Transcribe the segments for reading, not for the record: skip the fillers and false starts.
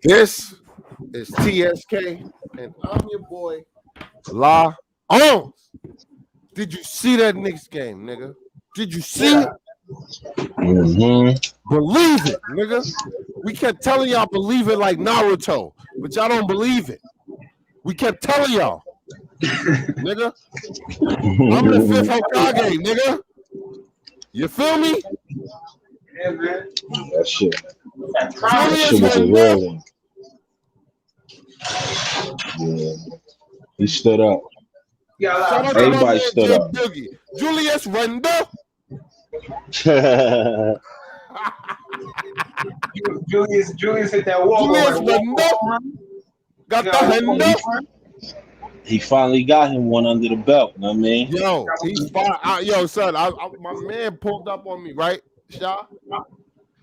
This is TSK, and I'm your boy, La Ons. Did you see that Knicks game, nigga? Did you see it? Believe it, nigga. We kept telling y'all believe it like Naruto, but y'all don't believe it. We kept telling y'all, nigga. I'm the fifth Hokage, nigga. You feel me? Yeah, man. That shit. Julius Shit was a Randle. real one. Yeah. He stood up. Yeah, Shout out to my Everybody man stood Jay up. Boogie. Julius Randle. Julius hit that wall. Julius Randle. Got the handle. He finally got him one under the belt. You know what I mean? Yo, he's fine. Yo, son, my man pulled up on me, right? Shaw?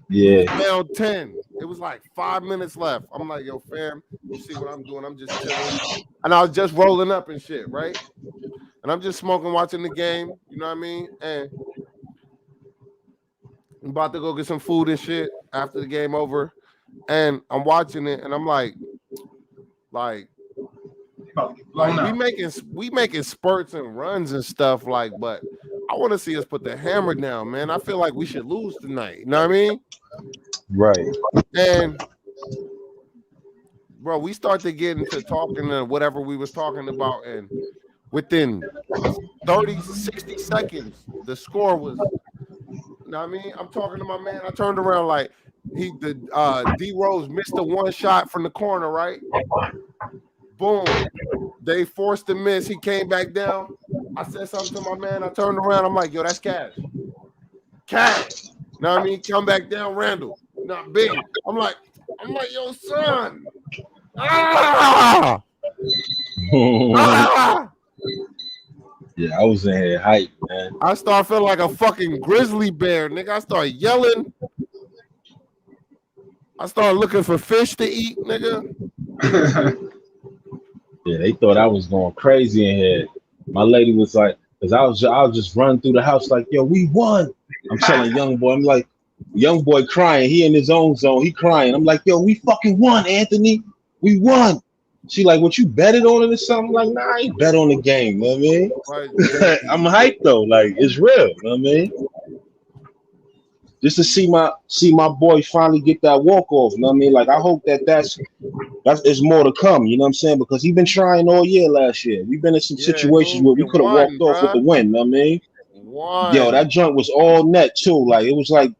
Yeah. He was down 10. It was like 5 minutes left. I'm like, yo, fam, you see what I'm doing? I'm just chilling. And I was just rolling up and shit, right? And I'm just smoking, watching the game. You know what I mean? And I'm about to go get some food and shit after the game over. And I'm watching it, and I'm like we making spurts and runs and stuff, like, but I want to see us put the hammer down, man. I feel like we should lose tonight. You know what I mean? Right. And bro, we started getting to talking to whatever we was talking about, and within 30, 60 seconds, the score was, you know what I mean? I'm talking to my man. I turned around like D Rose missed the one shot from the corner, right? Boom. They forced the miss. He came back down. I said something to my man. I turned around. I'm like, yo, that's Cash. Cash. You know what I mean? Come back down, Randall. Not big. I'm like, yo, son. Ah! Ah! Yeah, I was in here hype, man. I start feeling like a fucking grizzly bear, nigga. I start yelling. I started looking for fish to eat, nigga. Yeah, they thought I was going crazy in here. My lady was like, because I was just running through the house like, yo, we won. I'm telling young boy, I'm like, young boy crying. He in his own zone. He crying. I'm like, yo, we fucking won, Anthony. We won. She like, what, you betted on it or something? I'm like, nah, I ain't bet on the game. You know what I mean? Right. I'm hyped though. Like, it's real. You know what I mean? Just to see my boy finally get that walk off. You know what I mean? Like, I hope that's more to come. You know what I'm saying? Because he's been trying all year last year. We've been in some situations where we could have walked off with the win. You know what I mean? Yo, that joint was all net too. Like, it was like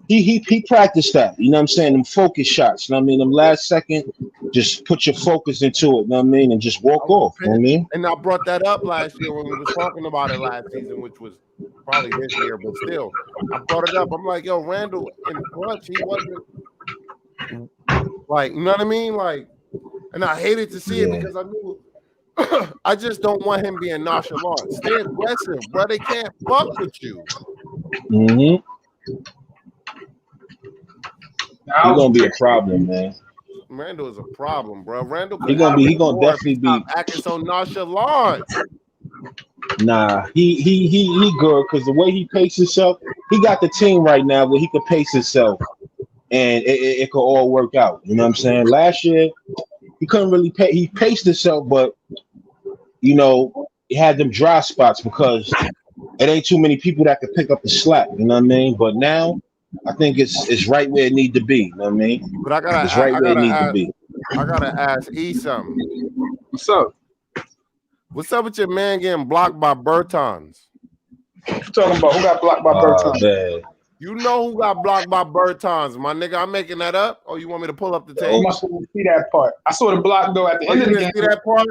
he practiced that. You know what I'm saying? Them focus shots. You know what I mean? Them last second, just put your focus into it. You know what I mean? And just walk off. You know what I mean? And I brought that up last year when we was talking about it last season, which was probably this year, but still, I brought it up. I'm like, yo, Randall in clutch, he wasn't like, you know what I mean? Like, and I hated to see it because I knew I just don't want him being nonchalant. Stay aggressive, bro. They can't fuck with you. Mm-hmm. He's gonna be a problem, man. Randall is a problem, bro. Randall he gonna definitely be acting so nonchalant. Nah, he good because the way he paced himself, he got the team right now where he could pace himself and it could all work out. You know what I'm saying? Last year he couldn't really he paced himself, but you know, he had them dry spots because it ain't too many people that could pick up the slack. You know what I mean? But now I think it's right where it need to be. You know what I mean? But I gotta ask E something. What's up? What's up with your man getting blocked by Bertans? What you talking about? Who got blocked by Bertans? You know who got blocked by Bertans, my nigga. I'm making that up. Or you want me to pull up the tape? I must see that part. I saw the block though at the end of the game. See that part?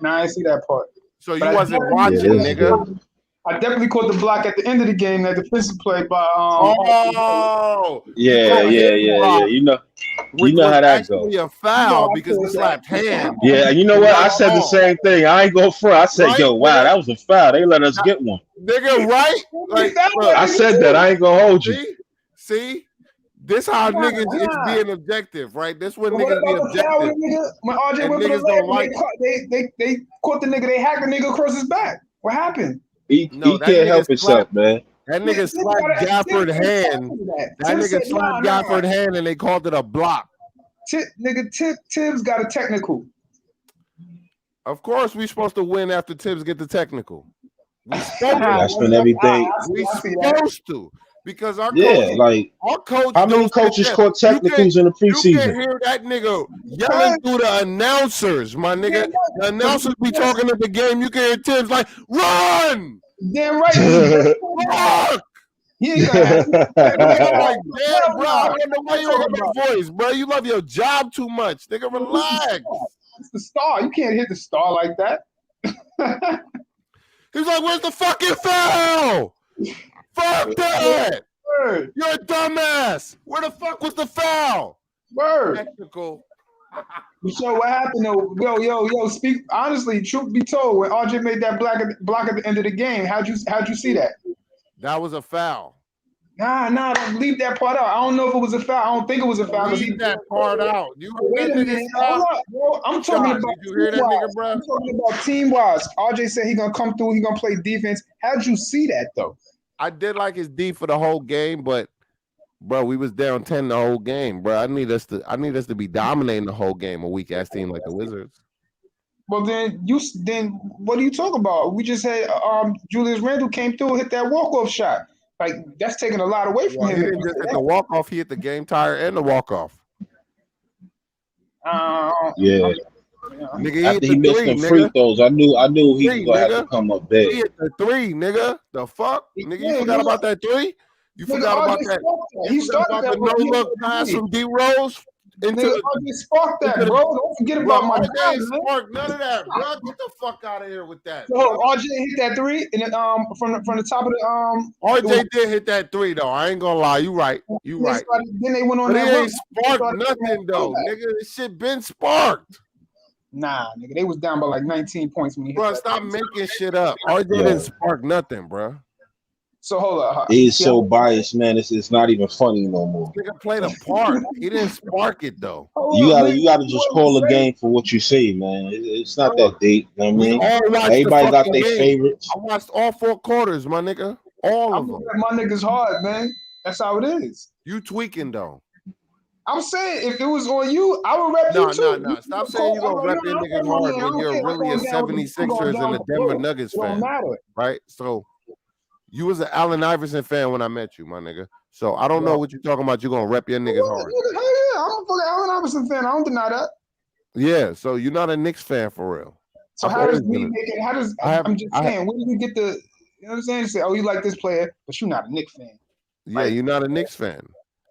Nah, I didn't see that part. So you wasn't watching, nigga. I definitely caught the block at the end of the game, that defensive play by yeah. You know how that goes. A foul because he slapped hand. Yeah, you know what? I said the same thing. I ain't go front. I said, yo, wow, that was a foul. They let us get one. Nigga, right? Like, I said that. I ain't gonna hold you. See? This how niggas is being objective, right? This when niggas be objective. When RJ went for the leg, they caught the nigga, they hacked the nigga across his back. What happened? He can't help himself, man. That nigga slapped Gafford hand. That nigga slapped Gafford hand and they called it a block. Tibbs got a technical. Of course, we supposed to win after Tibbs get the technical. We supposed to. That's when everything. We supposed to. Because our Yeah, coach, how many coaches caught technicals in the preseason? You can hear that nigga yelling through the announcers, my nigga. The announcers be talking at the game. You can hear Tibbs like, run! Damn right. Fuck! He ain't gonna have I'm like, damn, bro, I wonder why you don't have a voice, bro. You love your job too much. Nigga, relax. It's the star. You can't hit the star like that. He's like, where's the fucking foul? Fuck that! Word. You're a dumbass. Where the fuck was the foul? Word. Technical. So what happened though? Yo. Speak honestly. Truth be told, when RJ made that block at the end of the game, how'd you see that? That was a foul. Nah. Don't leave that part out. I don't know if it was a foul. I don't think it was a foul. Leave that part out. You heard Wait that a nigga minute. stop? Hold up, bro. I'm talking about. Did you hear that nigga, bro? I'm talking about team wise. RJ said he gonna come through. He gonna play defense. How'd you see that though? I did like his D for the whole game, but bro, we was down 10 the whole game, bro. I need us to be dominating the whole game. A weak ass team like the Wizards. Well, then what are you talking about? We just had Julius Randle came through, hit that walk-off shot. Like that's taking a lot away from him. He didn't just hit the walk-off, he hit the game tire and the walk-off. Yeah. Nigga, after he missed them free throws, I knew he was gonna have to come up big. He hit the three, nigga. The fuck? Nigga, you forgot about that three? You forgot about that? You forgot about the no-look pass from D-Rose? Nigga, RJ sparked that, bro. Don't forget about my guy, man. Spark none of that, bro. Get the fuck out of here with that. So RJ hit that three, and then from the top of the RJ did hit that three though. I ain't gonna lie. You right. Then they went on. But it ain't sparked nothing though, nigga. This shit been sparked. Nah, nigga, they was down by like 19 points when he hit bro, that. Stop making shit up. RJ didn't spark nothing, bro. So hold up. He's so biased, man. It's not even funny no more. Nigga played a part. He didn't spark it though. You gotta just call a game for what you see, man. It's not that deep. You know what I mean? Everybody got their favorites. I watched all 4 quarters, my nigga. All of them. My niggas hard, man. That's how it is. You tweaking though. I'm saying if it was on you, I would rep you too. No. Stop saying you gonna rep your niggas hard when you're really a 76ers and a Denver Nuggets fan. Right? So you was an Allen Iverson fan when I met you, my nigga. So I don't know what you're talking about. You're gonna rep your niggas hard. Hell yeah, I'm a fucking Allen Iverson fan. I don't deny that. Yeah, so you're not a Knicks fan for real. So how does me make it? I'm just saying, where do you get the? You know what I'm saying? Say, oh, you like this player, but you're not a Knicks fan. Yeah, like, you're not a Knicks fan.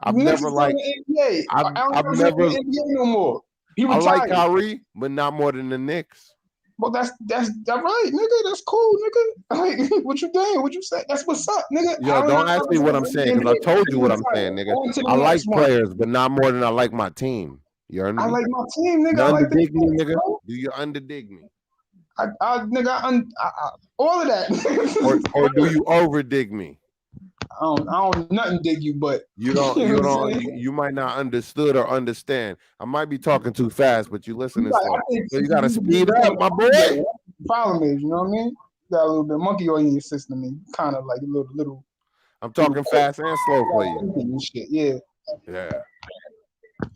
I've never liked NBA. I've never NBA no more. He retired. I like Kyrie, but not more than the Knicks. Well, that's right, nigga. That's cool, nigga. Like, what you doing? What you say? That's what's up, nigga. Yo, don't ask me what I'm saying because I told you what I'm saying, nigga. I like players, but not more than I like my team. You heard me? I like my team, nigga. You underdig me, nigga. Do you underdig me? All of that. or do you overdig me? I don't nothing dig you, but you might not understood or understand. I might be talking too fast, but you listening. So you gotta speed up, my boy. The problem is, you know what I mean? You got a little bit of monkey oil in your system, and kind of like a little. I'm talking fast and slow for you. Shit, yeah. Yeah.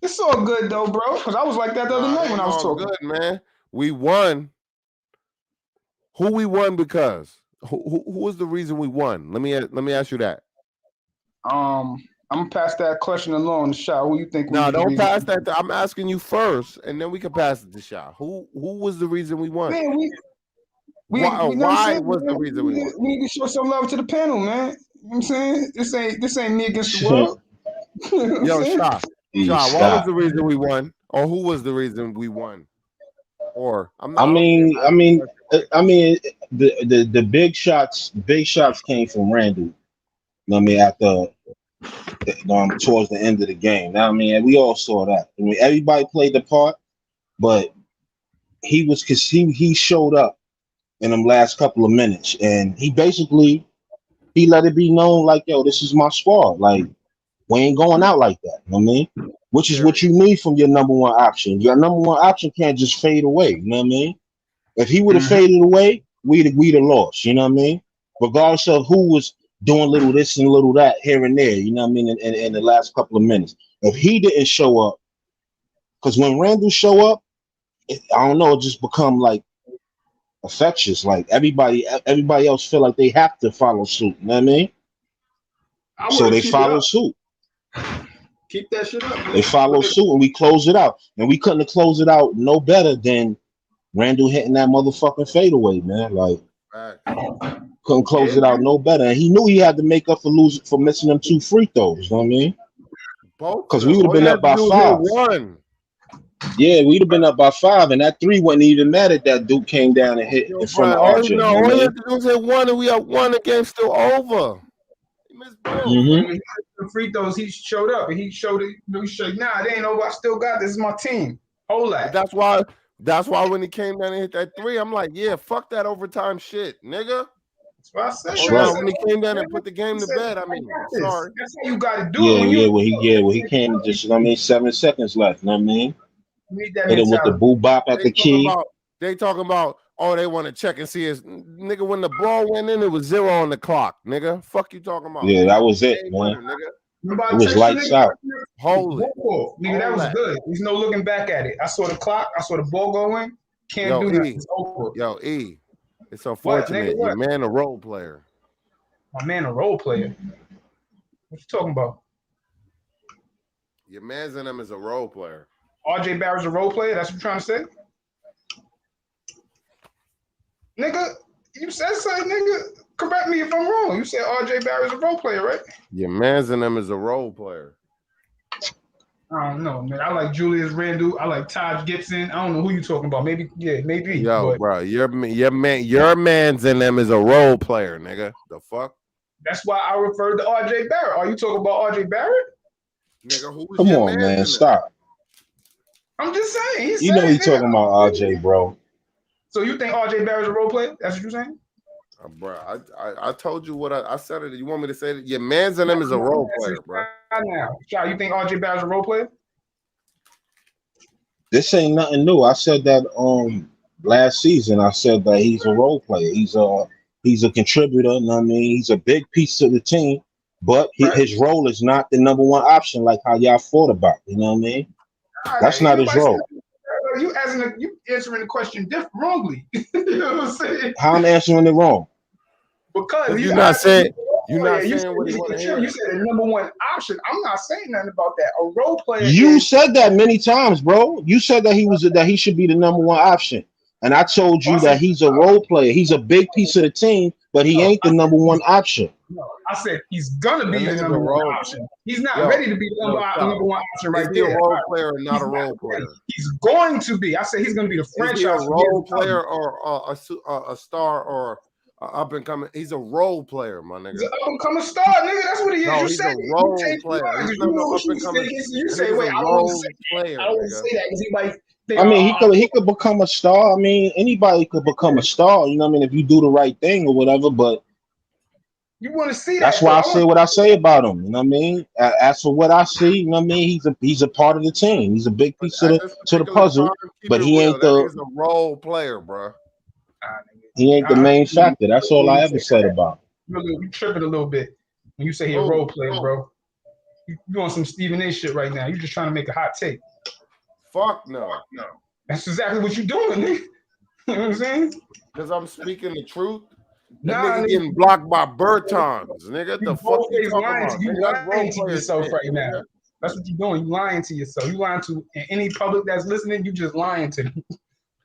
It's all good though, bro. Because I was like that the other night when I was talking. Good, man. We won. Who we won because? Who was the reason we won? Let me ask you that. I'm gonna pass that question along to Shah. Who you think? No, don't pass that. I'm asking you first, and then we can pass it to Shah. Who was the reason we won? Man, why was the reason we won? We need to show some love to the panel, man. You know what I'm saying? This ain't me against the world. Yo, Shah, what was the reason we won? Or who was the reason we won? Or I mean, the big shots came from Randall. I mean, towards the end of the game. Now, I mean, we all saw that. I mean, everybody played the part, but he showed up in them last couple of minutes, and he let it be known like, yo, this is my squad. Like, we ain't going out like that. You know what I mean? Which is what you need from your number one option. Your number one option can't just fade away. You know what I mean? If he would have faded away, we'd have lost. You know what I mean? Regardless of who was doing little this and little that here and there. You know what I mean? In the last couple of minutes, if he didn't show up, Because when Randall show up, I don't know, it just become like infectious. Like everybody else feel like they have to follow suit. You know what I mean? So they follow suit. Keep that shit up. They follow suit, and we close it out. And we couldn't have closed it out no better than Randall hitting that motherfucking fadeaway, man. Like, couldn't close it out no better. And he knew he had to make up for missing them 2 free throws. You know what I mean? Because we would have been up by 5. Yeah, we'd have been up by 5, and that 3 wasn't even mad that Duke came down and hit in front of RJ. No, all you have to do is hit 1, and we have 1. The game's still over. He missed both. The free throws, he showed up, and he showed it. He showed, nah, it ain't over. I still got this. Is my team. Hold that. That's why when he came down and hit that 3, I'm like, yeah, fuck that overtime shit, nigga. That's what I said. That's right. When he came down and put the game to bed, I mean, sorry. That's how you got to do it. When he came, just, you know what I mean, 7 seconds left. You know what I mean? Hit him with the boo bop at the key. They talking about, oh, they want to check and see his nigga. When the ball went in, it was 0 on the clock, nigga. Fuck you talking about? Yeah, that was it, man. It was lights out. Hold it, nigga. That was good. There's no looking back at it. I saw the clock. I saw the ball go in. Can't do nothing. It's over. Yo, E, it's unfortunate. Your man a role player. My man a role player. What you talking about? Your man's in him is a role player. RJ Barrett's a role player? That's what you're trying to say? Nigga, you said something, nigga. Correct me if I'm wrong. You said RJ Barrett's a role player, right? Your man's in him is a role player. I don't know, man. I like Julius Randle. I like Taj Gibson. I don't know who you talking about. Maybe. Yo, bro, your man's in them is a role player, nigga. The fuck? That's why I referred to RJ Barrett. Are you talking about RJ Barrett? Nigga, who was Come on, man. Stop. I'm just saying. You know you talking about RJ, bro. So you think RJ Barrett's a role player? That's what you're saying? Bro, I told you what I said it. You want me to say that? Your man's in him is a role player, bro. Now, you think RJ Barrett's a role player? This ain't nothing new. I said that last season. I said that he's a role player. He's a contributor. You know what I mean? He's a big piece of the team, but his role is not the number 1 option like how y'all thought about. You know what I mean? That's not his role. You answering the question wrongly. You know what I'm saying? How I'm answering it wrong? Because you're not saying what he want to hear. You said the number 1 option. I'm not saying nothing about that. A role player. You said that many times, bro. You said that he should be the number 1 option, and I told you that he's a role player. He's a big piece of the team, but he ain't the number 1 option. No, I said he's gonna be the number 1 option. He's not ready to be the number 1 option right there. He's a role player, not a role player. He's going to be. I said he's gonna be the franchise. Is he a role player or a star or up and coming? He's a role player, my nigga. He's an up and coming star, nigga. That's what he is. No, you he's said a role player. He's not no up and coming. You say, wait, I don't want to say that because he might. I mean, he could become a star. I mean, anybody could become a star. You know what I mean? If you do the right thing or whatever, but. You want to see that? That's why I say what I say about him. You know what I mean? As for what I see, you know what I mean? He's a part of the team. He's a big piece to the puzzle, but he ain't He's a role player, bro. He ain't the main factor. That's all I ever said about him. You tripping a little bit when you say he's a role player, bro. You doing some Stephen A. shit right now. You just trying to make a hot take. Fuck no. That's exactly what you're doing, nigga. You know what I'm saying? Because I'm speaking the truth. Nah, nigga getting blocked by Bertons, nigga. The fuck you talking about? You lying to yourself right now. That's what you're doing. You lying to yourself. You lying to any public that's listening. You just lying to them.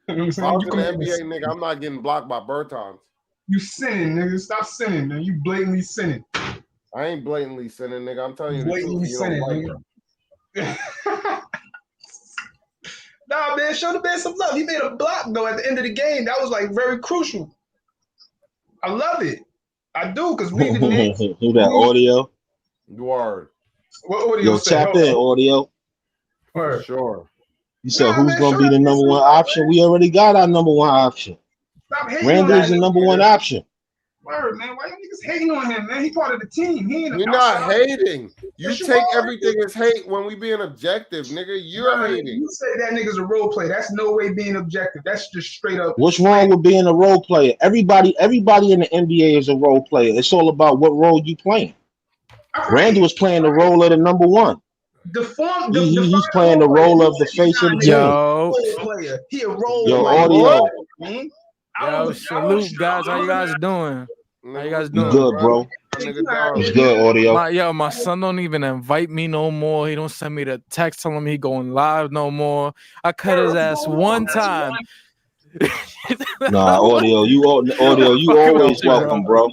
You know what I'm saying? I was in the NBA, nigga. I'm not getting blocked by Bertons. You sinning, nigga. Stop sinning, man. You blatantly sinning. I ain't blatantly sinning, nigga. I'm telling you blatantly the truth. Sinning, nigga. Nah, man. Show the man some love. He made a block though at the end of the game. That was like very crucial. I love it. I do, because we didn't. Who that audio? Word. What audio? Yo, tap in audio. Word. Sure. You said who's gonna be the number 1 option? We already got our number 1 option. Randall's the number 1 option. Word, man. Why you niggas hating on him, man? He part of the team. You're not hating. You take everything as hate when we being objective, nigga. You're hating. You say that nigga's a role player. That's no way being objective. That's just straight up. What's wrong with being a role player? Everybody in the NBA is a role player. It's all about what role you playing. Randall was playing the role of the number 1. He's playing the role of the face of the team. Yo, player. He a role Yo, player. audio. Man. yo, salute guys. How you guys doing? How you guys You doing? good, bro? It's good, audio. My son don't even invite me no more. He don't send me the text telling me he going live no more. I cut his ass one time. Nah, audio. You always welcome, bro.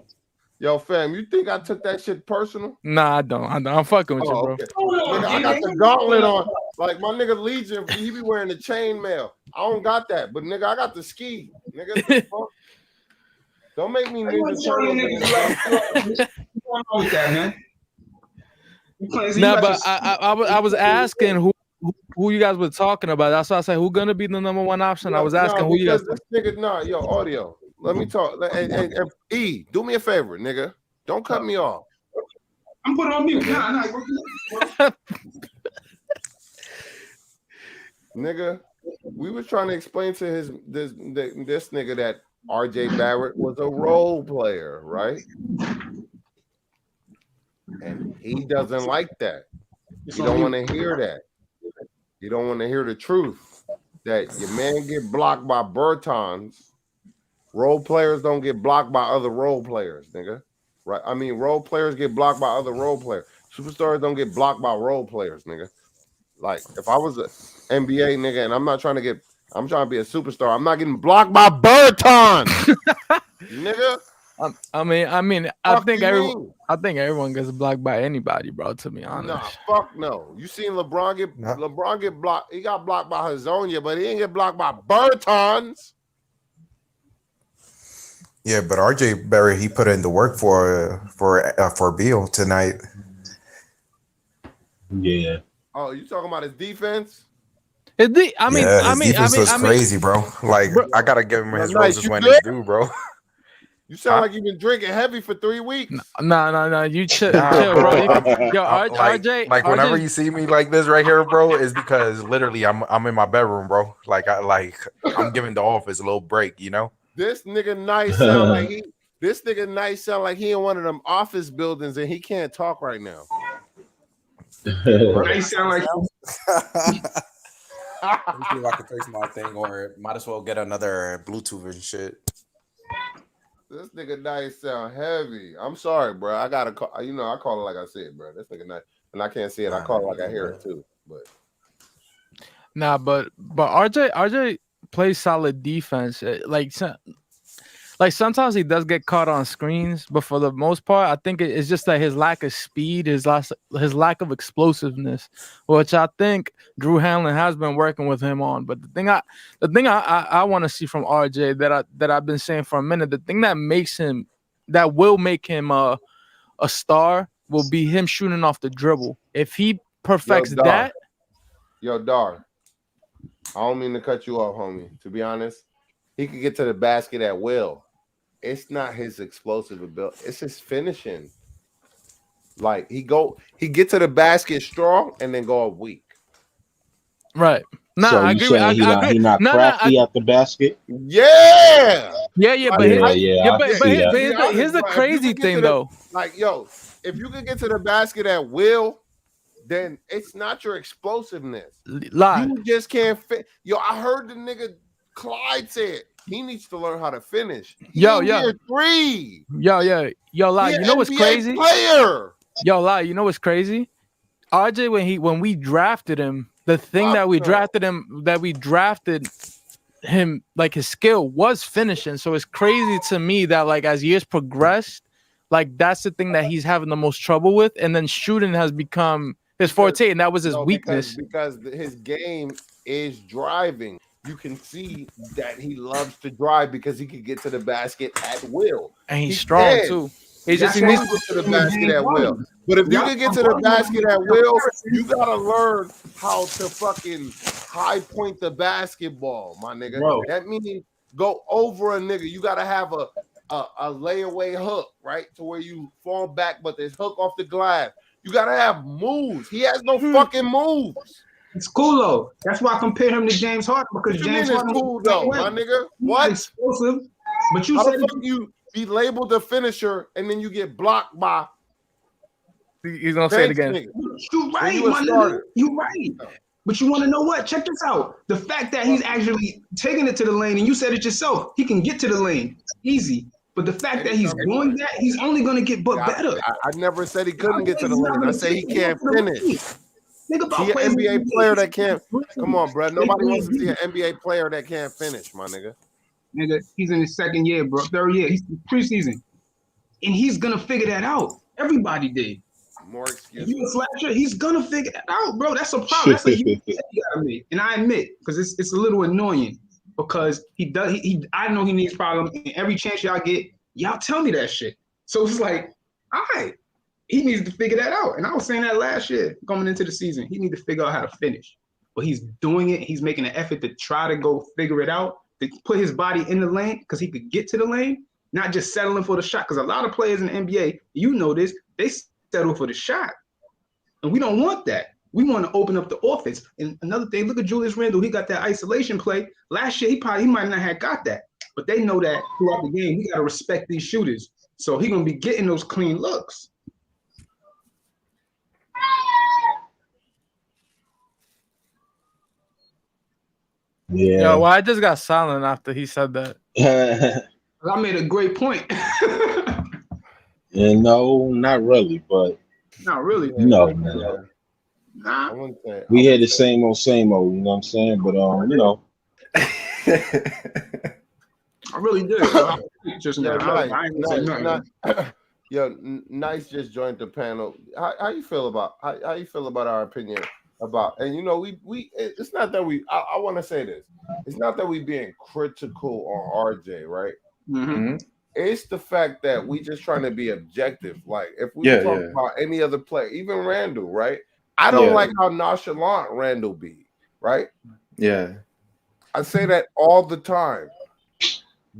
Yo, fam, you think I took that shit personal? Nah, I don't. I'm fucking with you, bro. Okay. Nigga, I got the gauntlet on. Like my nigga Legion, he be wearing the chainmail. I don't got that, but nigga, I got the ski. Nigga, the fuck? Don't make me Ninja Turtle. Nah, but I was asking who you guys were talking about. That's why I said who gonna be the number one option. I was asking who you guys. This nigga, yo, audio. Let me talk. Hey, E, do me a favor, nigga. Don't cut me off. I'm putting on mute. Nah. Nigga, we was trying to explain to this nigga that RJ Barrett was a role player, right? And he doesn't like that. You don't want to hear that. You don't want to hear the truth that your man get blocked by Bertans. Role players don't get blocked by other role players, nigga. Right? I mean, role players get blocked by other role players. Superstars don't get blocked by role players, nigga. Like, if I was an NBA nigga and I'm trying to be a superstar, I'm not getting blocked by Bertans, nigga. I think everyone gets blocked by anybody, bro. To be honest, nah, fuck no. You seen LeBron get blocked? He got blocked by Hazonia, but he didn't get blocked by Bertans. Yeah, but RJ Barrett, he put in the work for Beal tonight. Yeah. Oh, you talking about his defense? His defense was crazy, bro. Like, bro, I gotta give him his roses when he's due, bro. You sound like you've been drinking heavy for 3 weeks. No. You chill, bro. RJ. Like whenever you see me like this right here, bro, is because literally I'm in my bedroom, bro. I'm giving the office a little break, you know. This nigga nice sound like he in one of them office buildings and he can't talk right now. They sound like I feel like I can fix my thing, or might as well get another Bluetooth and shit. This nigga nice sound heavy. I'm sorry, bro. I gotta call. I call it like I said, bro. This nigga nice, and I can't see it. I call it like I hear it too. But but RJ plays solid defense. Like sometimes he does get caught on screens, but for the most part, I think it's just that his lack of speed, his lack of explosiveness, which I think Drew Hanlon has been working with him on. But the thing I want to see from RJ that I've been saying for a minute, the thing that will make him a star will be him shooting off the dribble. If he perfects that, Dar, I don't mean to cut you off, homie. To be honest, he could get to the basket at will. It's not his explosive ability. It's his finishing. Like he get to the basket strong and then go up weak. Right. Nah, so I agree. He's not crafty at the basket. Yeah. But here's the crazy thing though. Like, yo, if you can get to the basket at will, then it's not your explosiveness. You just can't fit. Yo, I heard the nigga Clyde say it. He needs to learn how to finish. Year 3. Yo, Lie. You know what's crazy? Player. Yo, Lie. You know what's crazy? RJ, when we drafted him, the thing that we drafted him, like his skill was finishing. So it's crazy to me that like as years progressed, like that's the thing that he's having the most trouble with, and then shooting has become his forte, and that was his weakness. Because his game is driving. You can see that he loves to drive because he can get to the basket at will. And he's strong too. He needs to get to the basket at will. But if you can get to the basket at will, you gotta learn how to fucking high point the basketball, my nigga. Bro. That means go over a nigga. You gotta have a layaway hook, right? To where you fall back, but there's hook off the glass. You gotta have moves. He has no fucking moves. It's cool though. That's why I compared him to James Harden, because James Harden is cool though, my nigga. What? Explosive. But you how said the fuck you be labeled a finisher and then you get blocked by He's gonna say it again. Nigga. You right, you a my nigga. starter. You right. But you want to know what? Check this out. The fact that he's actually taking it to the lane, and you said it yourself, he can get to the lane easy. But the fact that he's doing that, he's only going to get better. I never said he couldn't get to the lane. I say he can't finish. Think about See an NBA player that can't. Come on, bro. Nobody They wants to see play an NBA player that can't finish, my nigga. Nigga, he's in his second year, bro. Third year. He's preseason. And he's going to figure that out. Everybody did. More If excuses. you a flasher, he's gonna figure that out, bro. That's a problem. That's a huge thing you gotta make. And I admit, because it's a little annoying because he does. I know he needs problems. And every chance y'all get, y'all tell me that shit. So it's like, all right, he needs to figure that out. And I was saying that last year, going into the season, he needs to figure out how to finish. But he's doing it. He's making an effort to try to go figure it out, to put his body in the lane because he could get to the lane, not just settling for the shot. Because a lot of players in the NBA, you know this, they settle for the shot. And we don't want that. We want to open up the offense. And another thing, look at Julius Randle. He got that isolation play. Last year, he might not have got that. But they know that throughout the game, we got to respect these shooters. So he's going to be getting those clean looks. Yeah. Yeah, well, I just got silent after he said that. I made a great point. And no, not really, but Not really. no, man. Nah. I wouldn't say. We had the same old, you know what I'm saying? But you know. I really did. Just now. I ain't gonna say nothing. Yo, Nice just joined the panel. How you feel about how you feel about our opinion about? And you know, we it's not that we. I want to say this. It's not that we being critical on RJ, right? Mm-hmm. It's the fact that we just trying to be objective. Like if we talk about any other player, even Randall, right? I don't like how nonchalant Randall be, right? Yeah. I say that all the time.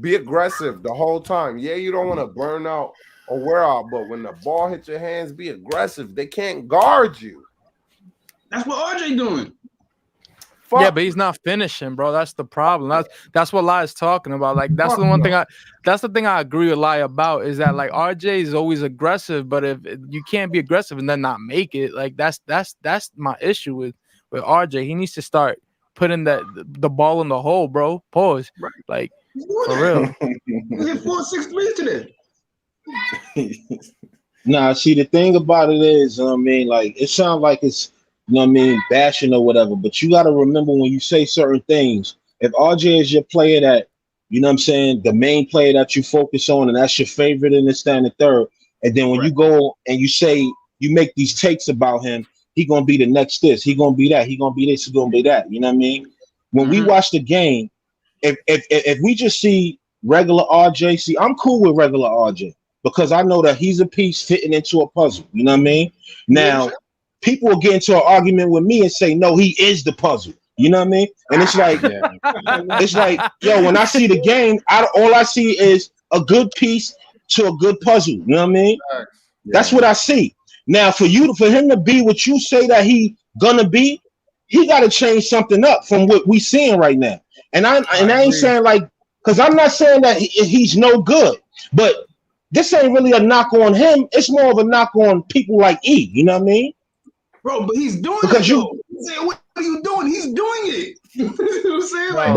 Be aggressive the whole time. Yeah, you don't want to burn out or wear out, but when the ball hits your hands, be aggressive. They can't guard you. That's what RJ doing. Fuck. Yeah, but he's not finishing, bro. That's the problem. That's what Lai is talking about. Like that's the one thing that's the thing I agree with Lai about is that like RJ is always aggressive, but if you can't be aggressive and then not make it, like that's my issue with RJ. He needs to start putting the ball in the hole, bro. Pause. Right. Like for real. He hit 4 6 3s today. Nah, see the thing about it is, I mean, like it sounds like it's, you know what I mean, bashing or whatever. But you got to remember when you say certain things, if RJ is your player that, you know what I'm saying, the main player that you focus on, and that's your favorite in the stand and third, and then when you go and you say, you make these takes about him, he going to be the next this, he going to be that, he going to be this, he going to be that. You know what I mean? When we watch the game, if we just see regular RJ, see, I'm cool with regular RJ because I know that he's a piece fitting into a puzzle. You know what I mean? Now, people will get into an argument with me and say, no, he is the puzzle. You know what I mean? And it's like, it's like, yo, when I see the game, all I see is a good piece to a good puzzle. You know what I mean? Yeah. That's what I see. Now, for him to be what you say that he gonna be, he got to change something up from what we seeing right now. And I ain't saying like, because I'm not saying that he's no good, but this ain't really a knock on him. It's more of a knock on people like E. You know what I mean? Bro, but he's doing because it. What are you doing? He's doing it. You know what I'm saying? Like,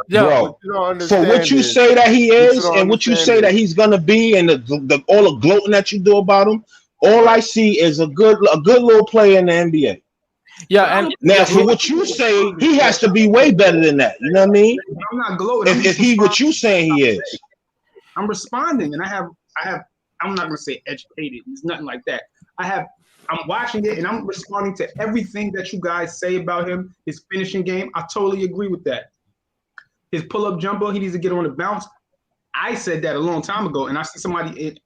no. Bro, what for what you say that he is and what you say that he's gonna be, and all the gloating that you do about him, all I see is a good little player in the NBA. Yeah, and now for what you say, he has to be way better than that. You know what I mean? I'm not gloating. If he what you saying he is, I'm responding, and I have. I'm not gonna say educated. It's nothing like that. I'm watching it, and I'm responding to everything that you guys say about him. His finishing game, I totally agree with that. His pull-up jumper, he needs to get on the bounce. I said that a long time ago, and I see somebody.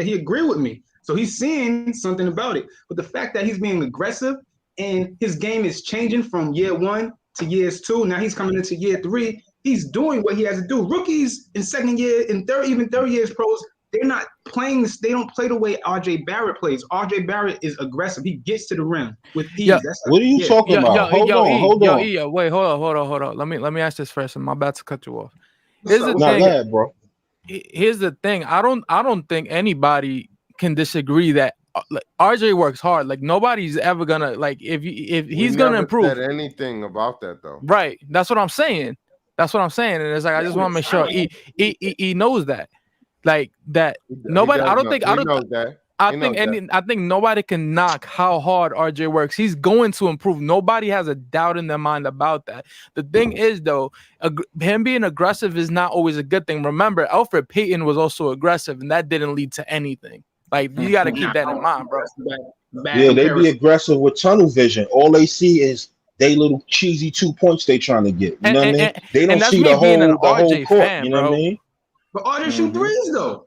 He agreed with me. So he's seeing something about it. But the fact that he's being aggressive and his game is changing from year 1 to years 2. Now he's coming into year 3. He's doing what he has to do. Rookies in second year, in third years pros, they're not playing this. They don't play the way RJ Barrett plays. RJ Barrett is aggressive. He gets to the rim with ease. Yeah. What are you talking about? Hold on. Wait, hold on. Let me ask this first. I'm about to cut you off. Here's the thing, go ahead, bro. Here's the thing. I don't think anybody can disagree that like, RJ works hard. Like nobody's ever gonna like if he's gonna improve. Said anything about that though. Right. That's what I'm saying. And it's like I just want to make sure he knows that. Like that nobody. I don't think. I don't know that. I think nobody can knock how hard RJ works. He's going to improve. Nobody has a doubt in their mind about that. The thing is, though, him being aggressive is not always a good thing. Remember, Alfred Payton was also aggressive, and that didn't lead to anything. Like you got to keep that in mind, bro. Yeah, they be aggressive with tunnel vision. All they see is they little cheesy 2 points they trying to get. You know what I mean? They don't see the whole court. Fan, you know what I mean? But RJ shoot threes though.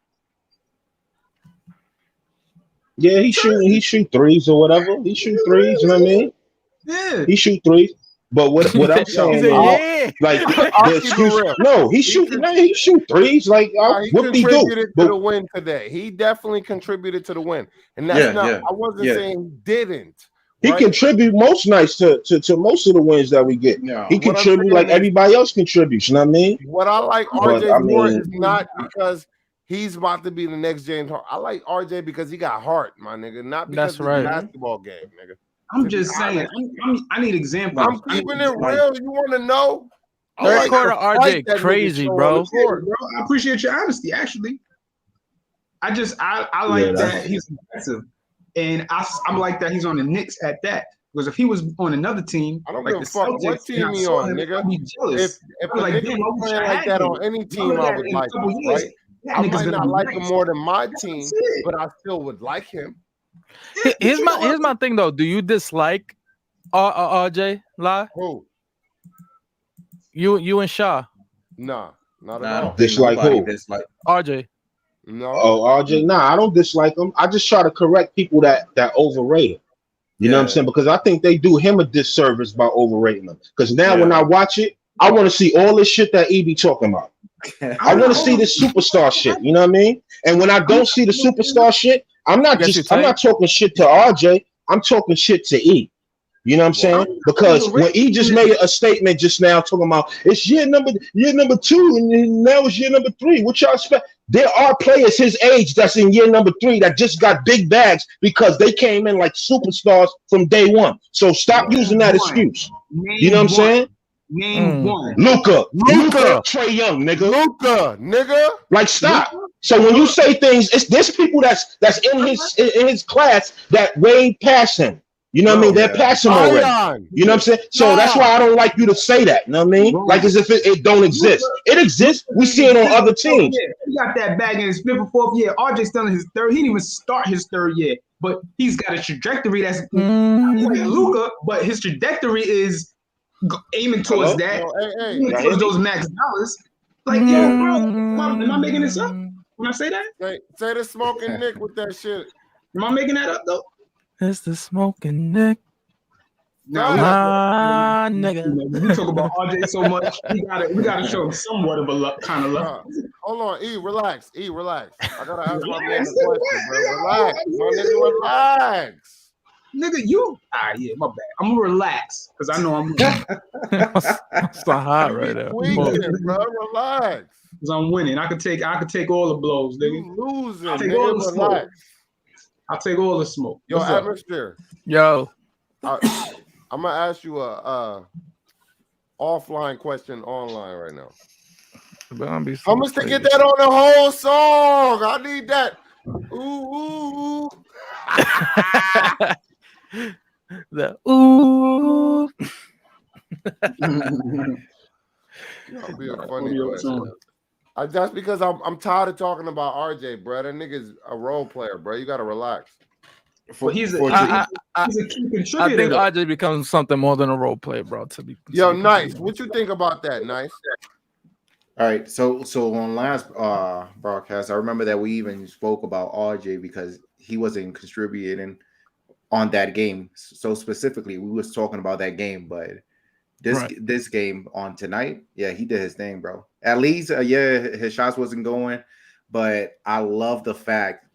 Yeah, he shoot threes or whatever. He shoot threes, you know what I mean? Yeah. He shoot threes. But what I'm saying is, like, the excuse, no, he shoot threes. Like, what he do? To the win today. He definitely contributed to the win, and that's I wasn't saying he didn't. He contribute most nights to most of the wins that we get. Yeah. He contribute like everybody else contributes. You know what I mean? What I like RJ more is not because he's about to be the next James Harden. I like RJ because he got heart, my nigga. Not because of the basketball game, nigga. I'm just saying. I need examples. I'm keeping it real. You want to know? Third quarter RJ crazy, bro. I appreciate your honesty. Actually, I like that he's aggressive, and I'm like that he's on the Knicks at that. Because if he was on another team, I don't give a fuck what team he on, nigga. If a nigga was playing like that on any team, I would like him, right? I might not like him more than my team, but I still would like him. Here's my thing though. Do you dislike RJ Lie? Who? You and Shaw? Nah, not at all. Dislike who? RJ. No. Oh, RJ. Nah, I don't dislike him. I just try to correct people that overrate him. You know what I'm saying? Because I think they do him a disservice by overrating him. Because now when I watch it, I want to see all this shit that E be talking about. I want to see this superstar shit. You know what I mean? And when I don't see the superstar shit, I'm not talking shit to RJ. I'm talking shit to E. You know what I'm saying? Because when E just made a statement just now talking about it's year number 2 and now it's year number 3. What y'all expect? There are players his age that's in year number 3 that just got big bags because they came in like superstars from day one. So stop using that excuse. You know what I'm saying? Name one. Luka, Trae Young, nigga. Luka, nigga. Like stop. So when you say things, there's people that's in his class that way past him. You know what I mean? They're past him already. You know what I'm saying? So that's why I don't like you to say that. You know what I mean? Like as if it don't exist. It exists. We see it on other teams. He got that bag in his 5th or 4th year. RJ's still in his 3rd. He didn't even start his 3rd year. But he's got a trajectory that's like Luka, but his trajectory is aiming towards that. Towards those max dollars. Like, yo, bro, am I making this up when I say that? Say the Smoking Knick with that shit. Am I making that up though? It's the Smoking Knick. Nah, nigga. We talk about RJ so much. We gotta show him somewhat of a kind of luck. Hold on, E, relax. I gotta ask my man a question, bro. Relax, my nigga, relax. Nigga, yeah, my bad. I'm gonna relax because I know I'm it's so hot right now. Bro, relax. Because I'm winning. I could take all the blows, nigga. You losing, I'll take all the smoke. I'll take all the smoke. Yo, atmosphere. Yo. I'm gonna ask you a offline question online right now. How much to get that on the whole song? I need that. Ooh. The ooh. That'll be a funny question. That's because I'm tired of talking about RJ, bro. That nigga's a role player, bro. You gotta relax. He's a key contributor. I think RJ becomes something more than a role player, bro. Yo, Nice. What you think about that, Nice? All right, so on last broadcast, I remember that we even spoke about RJ because he wasn't contributing on that game. So specifically, we was talking about that game, but this game on tonight, yeah, he did his thing, bro. At least, his shots wasn't going, but I love the fact,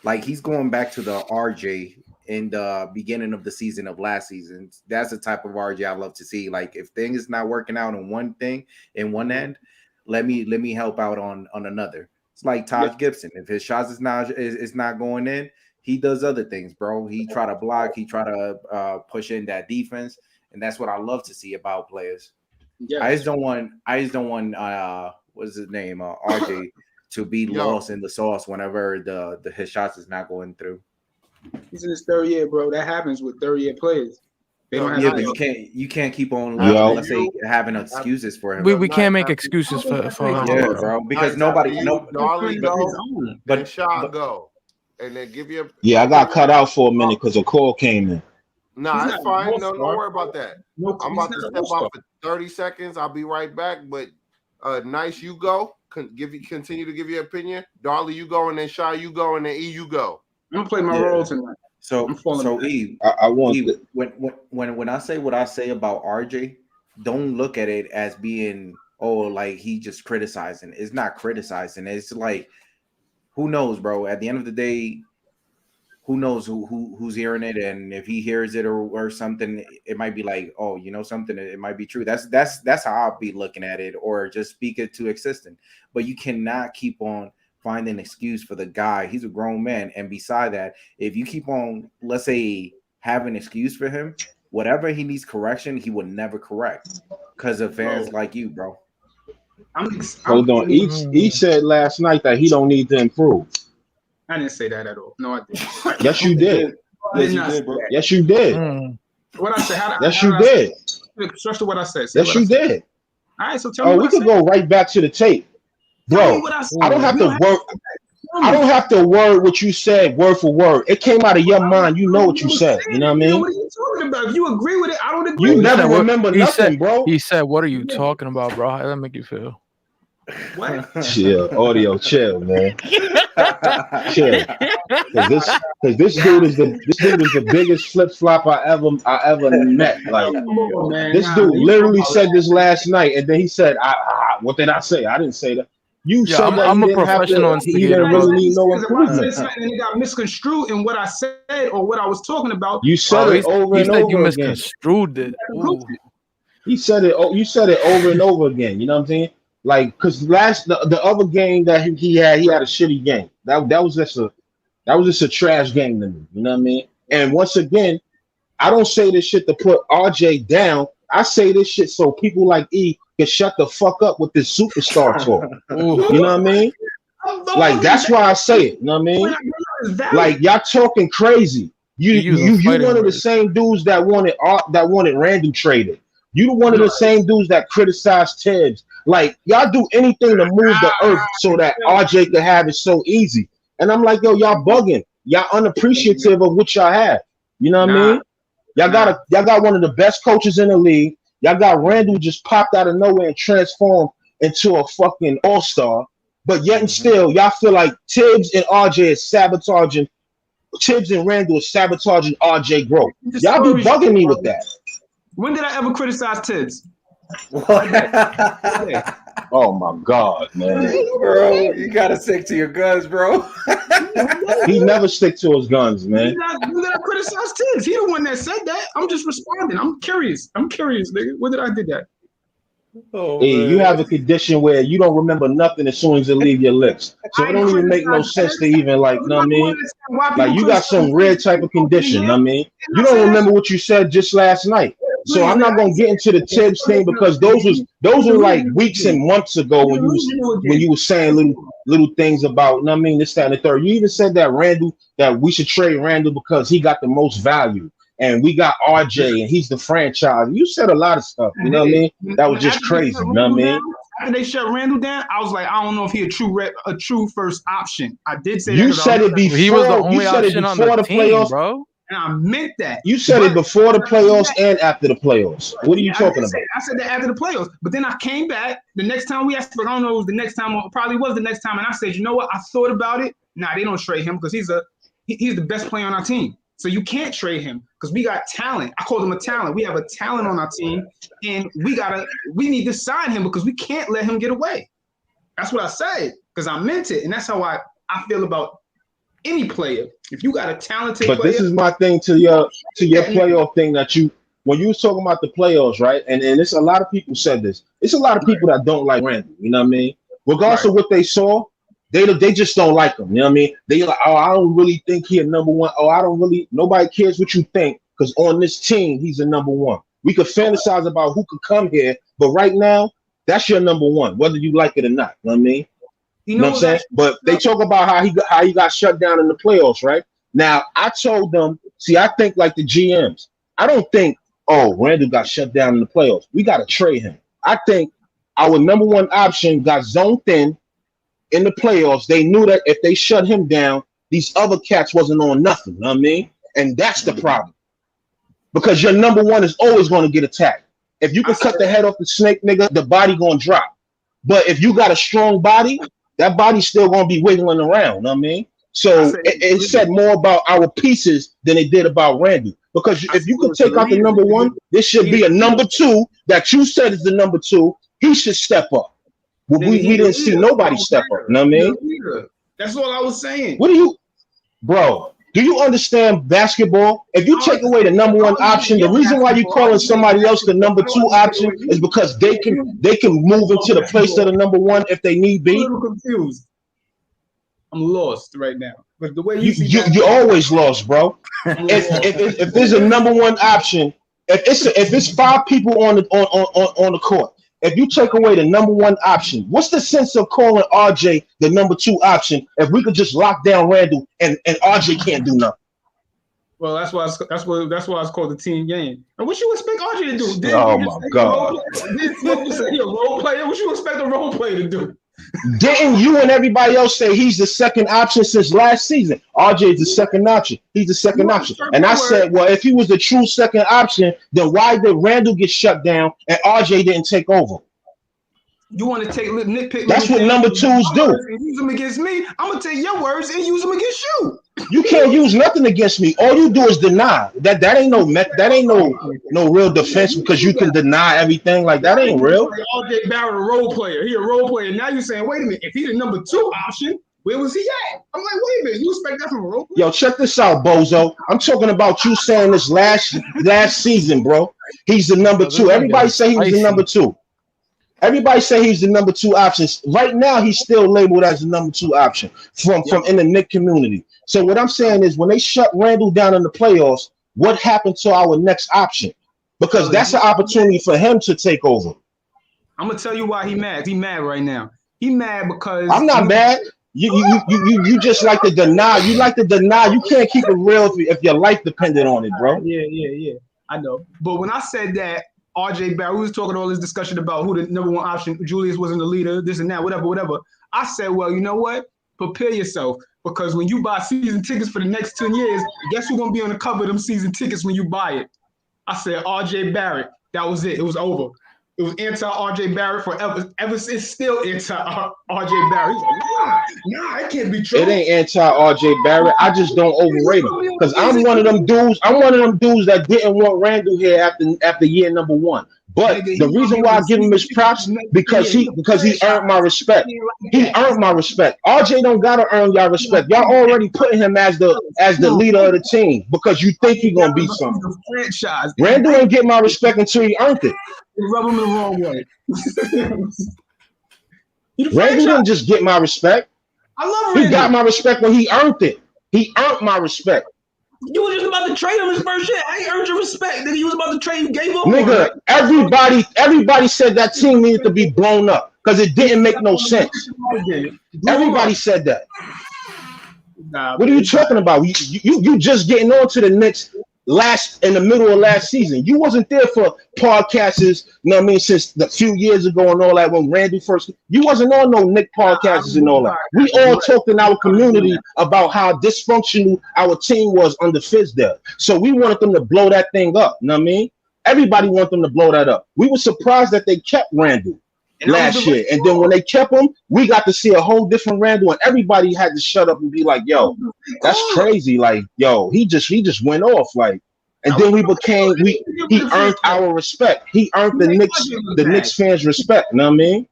like, he's going back to the RJ in the beginning of the season of last season. That's the type of RJ I love to see. Like, if things is not working out on one thing in one end, let me help out on another. It's like Taj Gibson. If his shots is not going in, He does other things, bro. He try to block. He try to push in that defense, and that's what I love to see about players. Yes. I just don't want what's his name, RJ, to be lost in the sauce whenever his shots is not going through. He's in his third year, bro. That happens with third-year players. They don't have but you can't keep on Yo. having excuses for him. We can't make excuses for Yeah, bro, because nobody Darley go, but shot go, and then give you. Yeah, I got cut out for a minute because a call came in. Nah, He's it's not fine. an No, don't all-star. worry about that. No, I'm he's about not to an step all-star. off for 30 seconds. I'll be right back. But nice, you go. Continue to give your opinion. Darley, you go, and then Shy, you go, and then E, you go. I'm gonna play my role tonight. I'm falling back. E, I want E, when I say what I say about RJ, don't look at it as being like he just criticizing. It's not criticizing. It's like, who knows, bro? At the end of the day, who knows who's hearing it, and if he hears it or something, it might be like, oh, you know something, it might be true. That's how I'll be looking at it, or just speak it to existence. But you cannot keep on finding an excuse for the guy. He's a grown man, and beside that, if you keep on, let's say, having an excuse for him, whatever he needs correction, he will never correct because of fans like you, bro. Hold on. He said last night that he don't need to improve. I didn't say that at all. No, I didn't. Yes, you did. Yes, you did, bro. Yes, you did. What I said? Yes, you did. Structure what I said. Yes, you did. All right, so tell me. Oh, we could go right back to the tape, bro. I don't have to work. I don't have to word what you said word for word. It came out of your mind. You know what you said. You know what I mean? What are you talking about? If you agree with it, I don't agree. You with never it. remember nothing, bro. He said, "What are you talking about, bro? How does that make you feel?" What? Chill, audio, chill, man. Chill, because this dude is the biggest flip flop I ever met. Like this dude literally said this last night, and then he said, "What did I say? I didn't say that." You said that I'm he a didn't professional have to, he didn't really need no improvement. And it got misconstrued in what I said or what I was talking about. You said it over and over again. You misconstrued it. Ooh. He said it. You said it over and over again. You know what I'm saying? Like, cause the other game that he had a shitty game. That was just a trash game to me. You know what I mean? And once again, I don't say this shit to put RJ down. I say this shit so people like E can shut the fuck up with this superstar talk. You know what I mean? Like that's why I say it. You know what I mean? Like y'all talking crazy. You one of the same dudes that wanted Randall traded. You one of the same dudes that criticized Tibbs. Like y'all do anything to move the earth so that RJ could have it so easy. And I'm like, yo, y'all bugging. Y'all unappreciative of what y'all have. You know what I mean? Y'all got one of the best coaches in the league. Y'all got Randall just popped out of nowhere and transformed into a fucking all-star. But yet and still, y'all feel like Tibbs and RJ is sabotaging. Tibbs and Randall is sabotaging RJ growth. Y'all be bugging me with that. When did I ever criticize Tibbs? Oh my God, man. Bro, you gotta stick to your guns, bro. He never stick to his guns, man. When did I criticize Tibbs? He the one that said that. I'm just responding. I'm curious, nigga. When did I do that? Hey, you have a condition where you don't remember nothing as soon as it leave your lips. So it don't even make no sense to even like, you know what I mean? Like you got some rare type of condition, you know what I mean? You don't remember what you said just last night. So I'm not gonna get into the Tibbs thing because those were like weeks and months ago when you were saying little things about, you know what I mean, this, that, and the third. You even said that we should trade Randall because he got the most value. And we got RJ and he's the franchise. You said a lot of stuff, you know what I mean? That was just crazy, you know what I mean? After they shut Randall down, I was like, I don't know if he a true first option. I did say you that. Said it before. He was the only option on the team, playoffs, bro. And I meant that. You said it before the playoffs and after the playoffs. What are you talking about? I said that after the playoffs. But then I came back the next time we asked, but I don't know if it was the next time or probably was the next time. And I said, you know what? I thought about it. Nah, they don't trade him because he's the best player on our team. So you can't trade him because we got talent. I called him a talent. We have a talent on our team, and we need to sign him because we can't let him get away. That's what I said because I meant it, and that's how I feel about any player. If you got a talented player. But this is my thing to your playoff thing that when you was talking about the playoffs, right? And it's a lot of people said this. It's a lot of people that don't like Randall. You know what I mean? Regardless of what they saw, They just don't like him. You know what I mean? They like, oh, I don't really think he a number one. Oh, I don't really. Nobody cares what you think because on this team he's a number one. We could fantasize about who could come here, but right now that's your number one, whether you like it or not. You know what I mean? You know what I'm saying? But they talk about how he got shut down in the playoffs, right? Now I told them, see, I think like the GMs. I don't think, oh, Randall got shut down in the playoffs. We got to trade him. I think our number one option got zoned in the playoffs. They knew that if they shut him down, these other cats wasn't on nothing. You know what I mean? And that's the problem. Because your number one is always going to get attacked. If you can cut the head off the snake, nigga, the body going to drop. But if you got a strong body, that body's still going to be wiggling around. You know what I mean? So it said more about our pieces than it did about Randall. Because if you could take out the number one, this should be a number two that you said is the number two. He should step up. Well, we didn't see nobody step up. You know what I mean? That's all I was saying. What do you, bro? Do you understand basketball? If you take away the number one option, the reason why you calling somebody else the number two option is because they can move into the place of the number one if they need be. I'm a little confused. I'm lost right now. But the way you always lost, bro. If there's a number one option, if it's five people on the court, if you take away the number one option, what's the sense of calling RJ the number two option if we could just lock down Randall and RJ can't do nothing? Well, that's why it's called the team game. And what you expect RJ to do? Oh my God! He a role player. What you expect a role player to do? Didn't you and everybody else say he's the second option since last season? RJ is the second option. He's the second option. And I said, well, if he was the true second option, then why did Randall get shut down and RJ didn't take over? You want to take nitpick? That's what number twos do. And use them against me. I'm gonna take your words and use them against you. You can't use nothing against me. All you do is deny. That ain't no real defense because you can deny everything. Like that ain't real. RJ Barrett, a role player. He a role player. Now you're saying, wait a minute, if he's the number two option, where was he at? I'm like, wait a minute, you expect that from a role player? Yo, check this out, Bozo. I'm talking about you saying this last season, bro. He's the number two. Everybody say he was the number two. Everybody say he's the number two option. Right now, he's still labeled as the number two option from in the Knick community. So what I'm saying is when they shut Randall down in the playoffs, what happened to our next option? Because that's an opportunity for him to take over. I'm gonna tell you why he mad. He mad right now. He mad because I'm not mad. You just like to deny. You like to deny. You can't keep it real if your life depended on it, bro. Yeah. I know. But when I said that RJ Barrett, we was talking all this discussion about who the number one option, Julius wasn't the leader, this and that, whatever. I said, well, you know what? Prepare yourself. Because when you buy season tickets for the next 10 years, guess who's going to be on the cover of them season tickets when you buy it? I said, RJ Barrett. That was it. It was over. It was anti-RJ Barrett forever. Ever since, still anti-RJ Barrett. He's like, nah, it can't be true. It ain't anti-RJ Barrett. I just don't overrate him. Because I'm one of them dudes that didn't want Randall here after year number one. But the reason why I give him his props because he earned my respect. He earned my respect. RJ don't gotta earn y'all respect. Y'all already putting him as the leader of the team because you think he's gonna be something. Randall ain't get my respect until he earned it. You rub him the wrong way. Randall didn't just get my respect. I love Randall. He got my respect when he earned it. He earned my respect. You were just about to trade him his first year. I ain't earned your respect. Then he was about to trade. You gave up. Nigga, everybody said that team needed to be blown up because it didn't make no sense. Everybody said that. What are you talking about? You just getting on to the Knicks in the middle of last season. You wasn't there for podcasts, you know what I mean, since a few years ago and all that when Randy first. You wasn't on no Knick podcasts and all that. We all talked in our community about how dysfunctional our team was under Fizdale. So we wanted them to blow that thing up. You know what I mean? Everybody wanted them to blow that up. We were surprised that they kept Randall last year. And then when they kept him, we got to see a whole different Randall, and everybody had to shut up and be like, yo, that's crazy. Like, yo, he just went off. Like, and then he earned our respect. He earned the Knicks fans' respect. You know what I mean?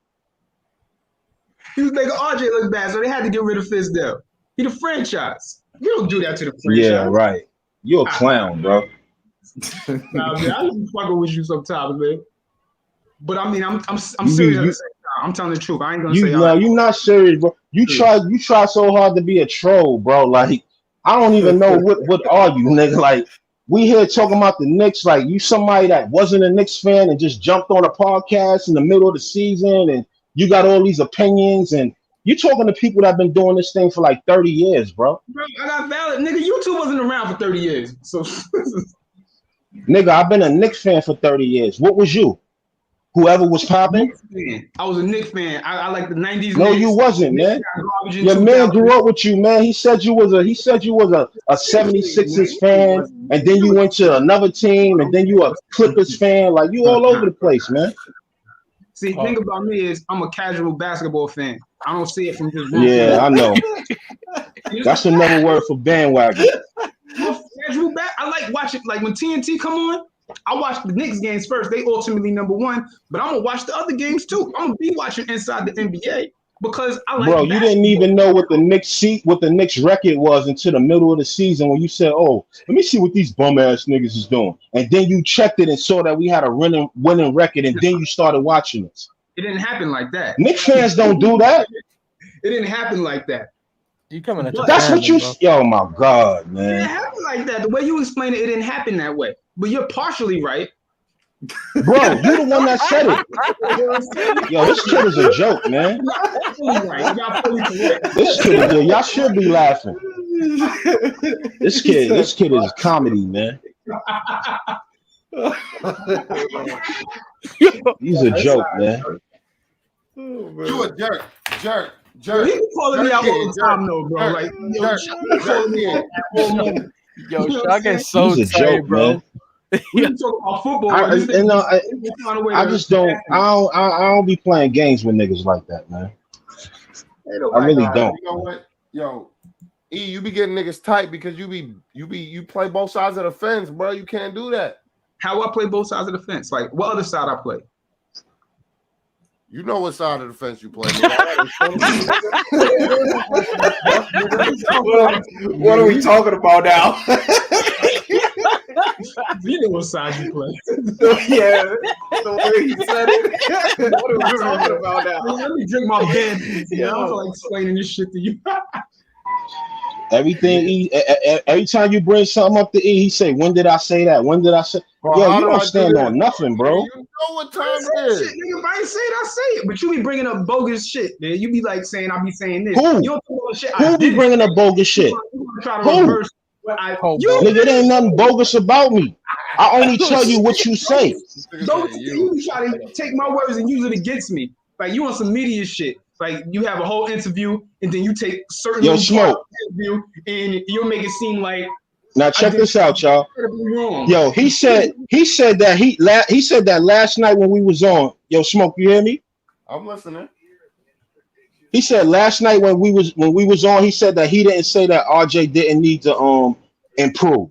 He was making RJ look bad, so they had to get rid of Fizdale. He the franchise. You don't do that to the franchise. Yeah, right. You're a clown, bro. Nah, man, I just fucking with you sometimes, man. But I mean, I'm serious. I'm telling the truth. I ain't gonna You say no, you're not serious, bro. You try so hard to be a troll, bro. Like I don't even know what are you, nigga. Like we here talking about the Knicks, like you somebody that wasn't a Knicks fan and just jumped on a podcast in the middle of the season, and you got all these opinions, and you talking to people that been doing this thing for like 30 years, bro. Bro, I got valid, nigga. YouTube wasn't around for 30 years, so Nigga, I've been a Knicks fan for 30 years. What was you? Whoever was popping? I was a Knicks fan. I like the 90s. No, Knicks. you wasn't, man. Your 2000. man grew up with you, man. He said you was a 76ers fan, and then you went to another team, and then you a Clippers fan. Like you all over the place, man. See, the thing about me is I'm a casual basketball fan. I don't see it from just one. Yeah, I know. That's another word for bandwagon. Casual I like watching, like when TNT come on, I watch the Knicks games first. They ultimately number one, but I'm gonna watch the other games too. I'm gonna be watching inside the NBA because I like. Bro, you didn't even know what the Knicks record was until the middle of the season when you said, "Oh, let me see what these bum ass niggas is doing," and then you checked it and saw that we had a winning record, and then you started watching it. It didn't happen like that. Knicks fans don't do that. It didn't happen like that. You coming at That's what you. Oh my god, It man! didn't happen like that. The way you explain it, it didn't happen that way. But you're partially right. Bro, you the one that said it. Yo, this kid is a joke, man. This kid is. Y'all should be laughing. This kid is comedy, man. He's a joke, man. You a jerk. He be calling me out all the time, though, bro. Like, yo, Shaq is so He's a tight, joke, bro. man. We can talk about football. I just don't. I don't be playing games with niggas like that, man. I really don't. You know what, yo, E, you be getting niggas tight because you play both sides of the fence, bro. You can't do that. How I play both sides of the fence? Like, what other side I play? You know what side of the fence you play. What are we talking about now? You know what side you play. Yeah, the way he said it. What are we talking about now? Let me drink my band. Yeah, I'm like explaining this shit to you. Everything every time you bring something up to E, he say, "When did I say that? When did I say?" Bro, yo, you don't stand on nothing, bro. You know what time it is. Shit, nigga, if I ain't say it, I say it. But you be bringing up bogus shit, man. You be like saying I be saying this. Who? You don't know shit. Who be bringing up bogus shit? Who? Nigga, there ain't nothing bogus about me. I only tell you what you say. You be trying to take my words and use it against me. Like you on some media shit. Like you have a whole interview and then you take certain Smoke interview and you'll make it seem like. Now check this out, y'all. Yo, he said that last night when we was on. Yo, Smoke, you hear me? I'm listening. He said last night when we was on, he said that he didn't say that RJ didn't need to improve.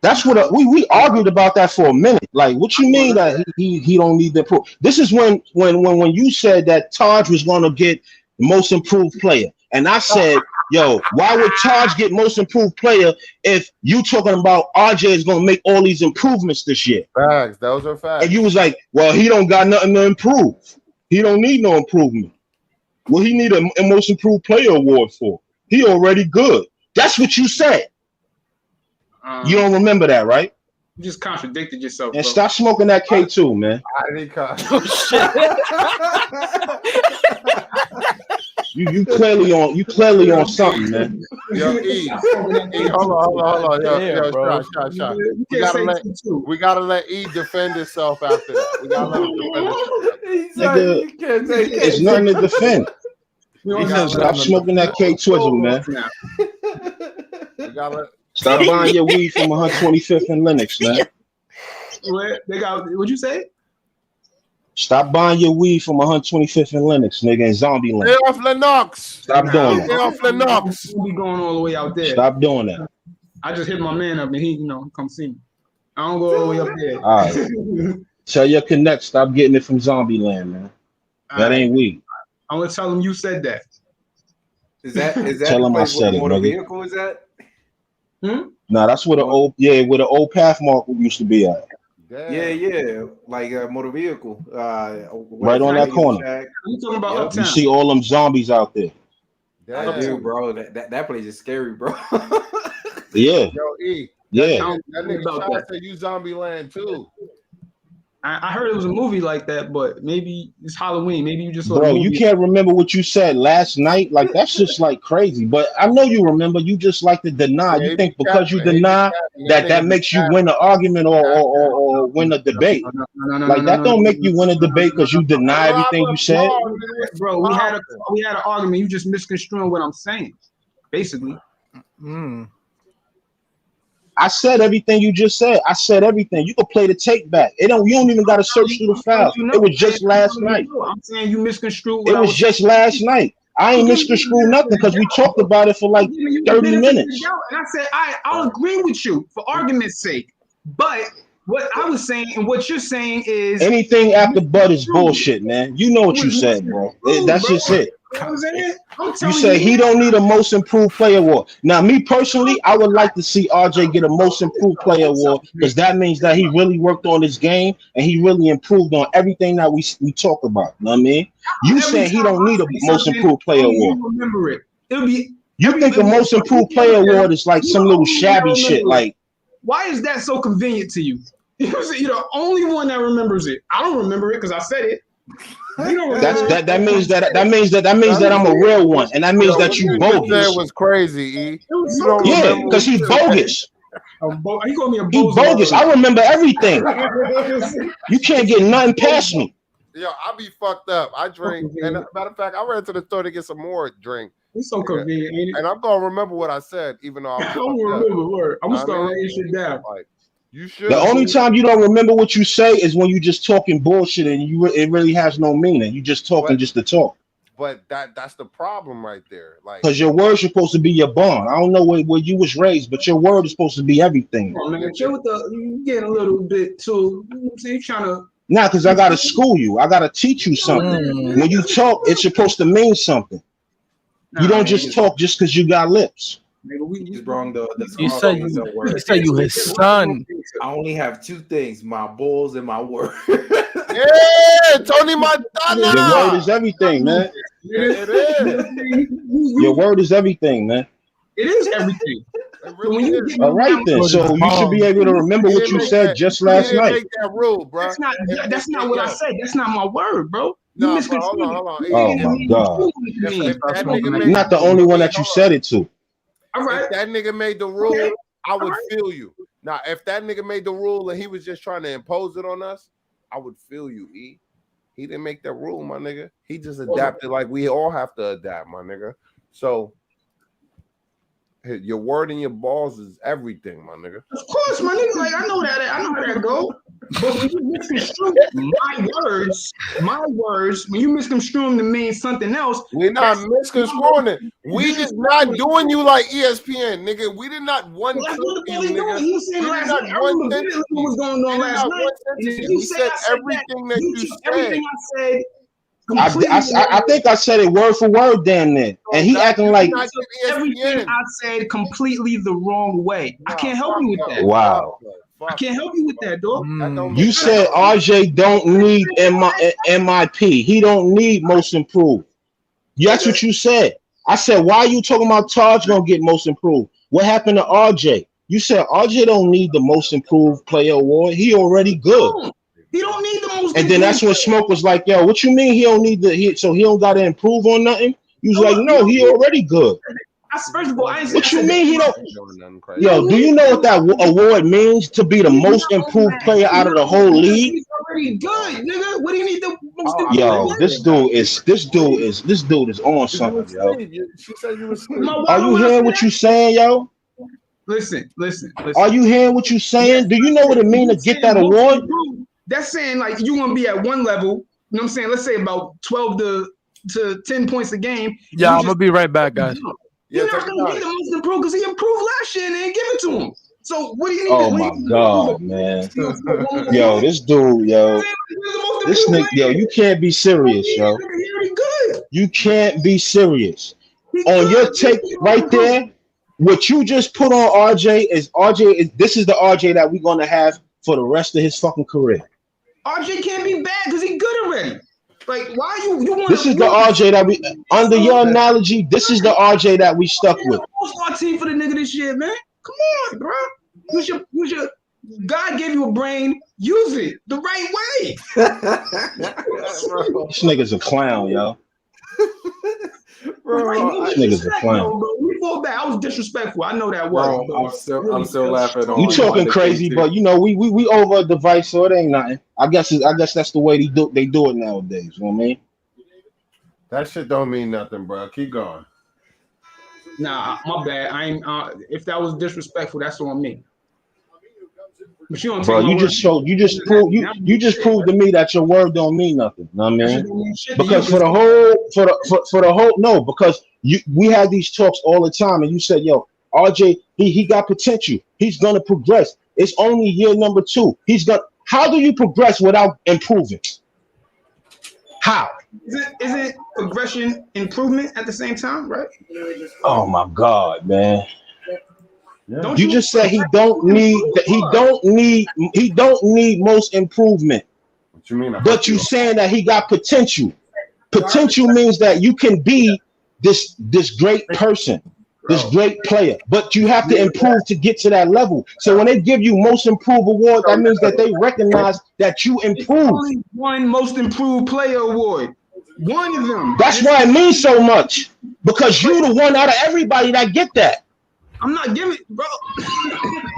That's what we argued about that for a minute. Like, what you mean that he don't need to improve? This is when you said that Taj was gonna get most improved player, and I said, yo, why would Taj get most improved player if you talking about RJ is gonna make all these improvements this year? Facts, those are facts. And you was like, well, he don't got nothing to improve. He don't need no improvement. Well, he need a most improved player award for. He already good. That's what you said. You don't remember that, right? You just contradicted yourself. And bro. stop smoking that K2, man. I didn't You clearly on something, man. Yo, E, hold on. Yo, shot. We gotta let E defend himself after that. We gotta let him defend himself. Nigga, it's nothing to defend. Stop smoking that K-Twizzle, man. We gotta stop buying your weed from 125th and Lenox, man. They got what'd you say? Stop buying your weed from 125th and Lenox, nigga, in Zombie Land. Stay off Lennox. Stop doing that. Stay off Lennox. We'll be going all the way out there. Stop doing that. I just hit my man up and he, come see me. I don't go all the way up there. All right. Tell your connect, stop getting it from Zombie Land, man. That ain't weed. I'm gonna tell him you said that. Is that tell him I said it, motor nigga. vehicle is that? Nah, that's where the old Pathmark used to be at. Damn. Yeah, like a motor vehicle. Right on that corner. You talking about Yep. Uptown? You see all them zombies out there. I do, Damn. bro. That place is scary, bro. Yeah, Yo, E. yeah. That nigga About Shot that. said you Zombie Land too. I heard it was a movie like that, but maybe it's Halloween. Maybe you just saw the Bro, movie. you can't remember what you said last night. Like that's just like crazy. But I know you remember. You just like to deny. Yeah, You he think be because you capping. He be deny capping. that Nigga be makes you capping. win an argument or win a debate. Like that don't make you win a debate because you deny everything you said. Bro, we had an argument. You just misconstruing what I'm saying, basically. I said everything you just said. I said everything. You can play the tape back. You don't even gotta search through the file. It was just last night. I'm saying you misconstrued. It was just last night. I ain't misconstrued nothing because we talked about it for like 30 minutes. And I said, I'll agree with you for argument's sake. But what I was saying and what you're saying is anything after Bud is bullshit, man. You know what you said, bro. That's just it. You say he don't need a most improved player award. Now, me personally, I would like to see RJ get a most improved player award because that means that he really worked on his game and he really improved on everything that we talk about. You know what I mean? You saying he don't need a most improved player award. Remember it. It'll be. You think a most improved player award is like some little shabby shit? Like, why is that so convenient to you? You're the only one that remembers it. I don't remember it because I said it. That means that I'm a real one, and that means that you bogus. That was crazy, E. Yeah, because he's bogus. He called me a He bogus. I remember everything. You can't get nothing past me. Yo, I be fucked up. I drink, and matter of fact, I ran to the store to get some more drink. It's so convenient, ain't it? And I'm gonna remember what I said, even though I don't remember word. I'm gonna start writing shit down. Like, you should. The only time you don't remember what you say is when you just talking bullshit and it really has no meaning. You just talking just to talk. But that's the problem right there. Like, because your word's supposed to be your bond. I don't know where you was raised, but your word is supposed to be everything. Oh, man, chill with you getting a little bit too. You know what I'm saying? Trying to. Nah, because I gotta school you. I gotta teach you something. When you talk, it's supposed to mean something. You don't just talk just because you got lips. He's wrong. You said you his son. I only have two things: my balls and my word. Yeah, Tony Montana. Your word is everything, man. It is. Your word is everything, man. It is everything. All right then. So you should be able to remember what you said just last night. Make that rule, bro. That's not what I said. That's not my word, bro. No, bro, hold on. Oh my God. You're not the only one that you said it to. All right. If that nigga made the rule, I would feel you. Now, if that nigga made the rule and he was just trying to impose it on us, I would feel you, E. He didn't make that rule, my nigga. He just adapted like we all have to adapt, my nigga. So your word and your balls is everything, my nigga. Of course, my nigga. Like I know how that go. But when you misconstrue my words, when you misconstrue them to mean something else, we're not misconstruing it. We just not doing you like ESPN, nigga. We did not one. That's what the fuck he doing. He was saying last night. I remember what was going on last night. You said everything that you said. Everything I said. I think I said it word for word, damn near, and he acting like everything I said completely the wrong way. I can't help you with that. Wow. I can't help you with that, dog. You said RJ don't need MIP. He don't need most improved. That's what you said. I said, why are you talking about Taj gonna get most improved? What happened to RJ? You said RJ don't need the most improved player award. He already good. He don't need the most. And then that's when Smoke was like, yo, what you mean he don't need so he don't gotta improve on nothing? He was like, no, he already good. First of all, what you mean he don't? Yo, do you know what that award means to be the most improved player out of the whole league? He's already good, nigga. What do you need the most improved? Yo, this dude is on something, yo. Are you hearing what you saying, yo? Listen. Are you hearing what you saying? Do you know what it means to get that award? That's saying like you're gonna be at one level. You know what I'm saying? Let's say about 12 to 10 points a game. Yeah, I'm gonna be right back, guys. You're not gonna get the most improved because he improved last year and they didn't give it to him. So what do you need? Oh my God, man. Yo, this dude, yo. This nigga, yo, you can't be serious, yo. You can't be serious. On your take right there, what you just put on RJ is this is the RJ that we're gonna have for the rest of his fucking career. RJ can't be bad because he's good already. Like, why you want? This is the RJ that we, under your analogy, this is the RJ that we stuck with. All-star team for the nigga this year, man. Come on, bro. Use your. God gave you a brain. Use it the right way. This nigga's a clown, yo. Bro, this nigga's a clown. Bro. We fall back. I was disrespectful. I know that was. Bro, I'm still laughing. You talking crazy, but you know we over a device, so it ain't nothing. I guess that's the way they do it nowadays. You know what I mean? That shit don't mean nothing, bro. Keep going. Nah, my bad. I ain't. If that was disrespectful, that's on me. But you don't. Bro, you just proved to me that your word don't mean nothing. You know what I mean? Because for the whole no, because we had these talks all the time, and you said, "Yo, RJ, he got potential. He's gonna progress. It's only year number 2. How do you progress without improving? How? Isn't progression improvement at the same time, right? Oh my God, man. Yeah. You just said he don't need most improvement. What you mean? But you saying that he got potential. Potential means that you can be this great person, this great player, but you have to improve to get to that level. So when they give you most improved award, that means that they recognize that you improved. Only one most improved player award. One of them. That's why it means so much, because you the one out of everybody that get that. I'm not giving, bro.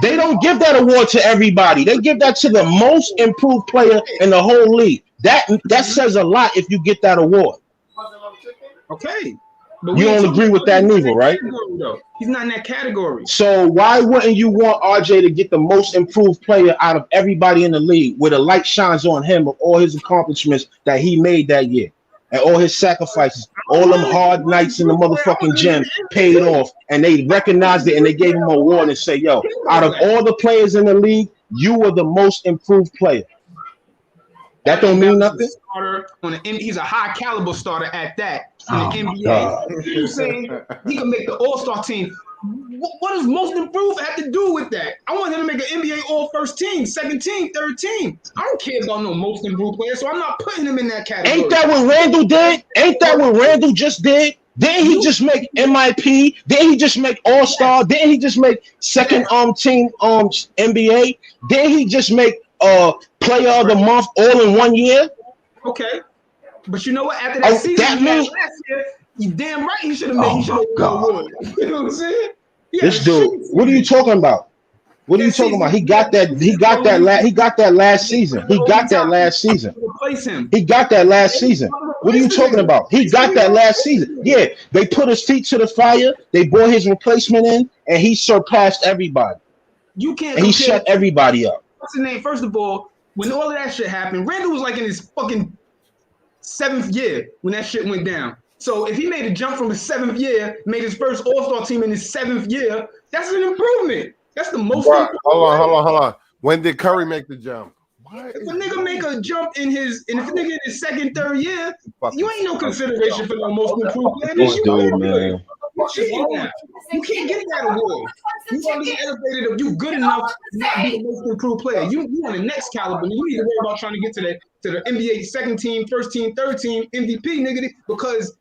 They don't give that award to everybody. They give that to the most improved player in the whole league. That says a lot if you get that award. Okay. But you don't agree with that neither, right? He's not in that category. So why wouldn't you want RJ to get the most improved player out of everybody in the league, where the light shines on him of all his accomplishments that he made that year? And all his sacrifices, all them hard nights in the motherfucking gym paid off, and they recognized it and they gave him an award and say, yo, out of all the players in the league, you were the most improved player. That don't mean nothing? He's a high caliber starter at that in the NBA. You saying he can make the all-star team. What does most improved have to do with that? I want him to make an NBA all-first team, second team, third team. I don't care about no most improved player, so I'm not putting him in that category. Ain't that what Randall did? Ain't that what Randall just did? Didn't he just make MIP? Didn't he just make All-Star? Didn't he just make second team NBA? Didn't he just make Player of the Month all in 1 year? Okay, but you know what? After that season last year, you damn right he should have made. You know what I'm saying? This dude, what are you talking about? What are you talking about? He got that last season. He got that last season. He got that last season. What are you talking about? He got that last season. Yeah, they put his feet to the fire. They brought his replacement in, and he surpassed everybody. You can't. And he shut everybody up. What's his name? First of all, when all of that shit happened, Randall was like in his fucking 7th year when that shit went down. So if he made a jump from his 7th year, made his first All-Star team in his 7th year, that's an improvement. That's the most. Hold on. When did Curry make the jump? If a nigga make a jump in his, and if a nigga in his 2nd, 3rd year, you ain't no consideration for no most improved player. This dude, man. You can't get that award. You want to be elevated if you good enough to not be the most improved player. You on the next caliber. You need to worry about trying to get to the NBA 2nd team, 1st team, 3rd team MVP, nigga, because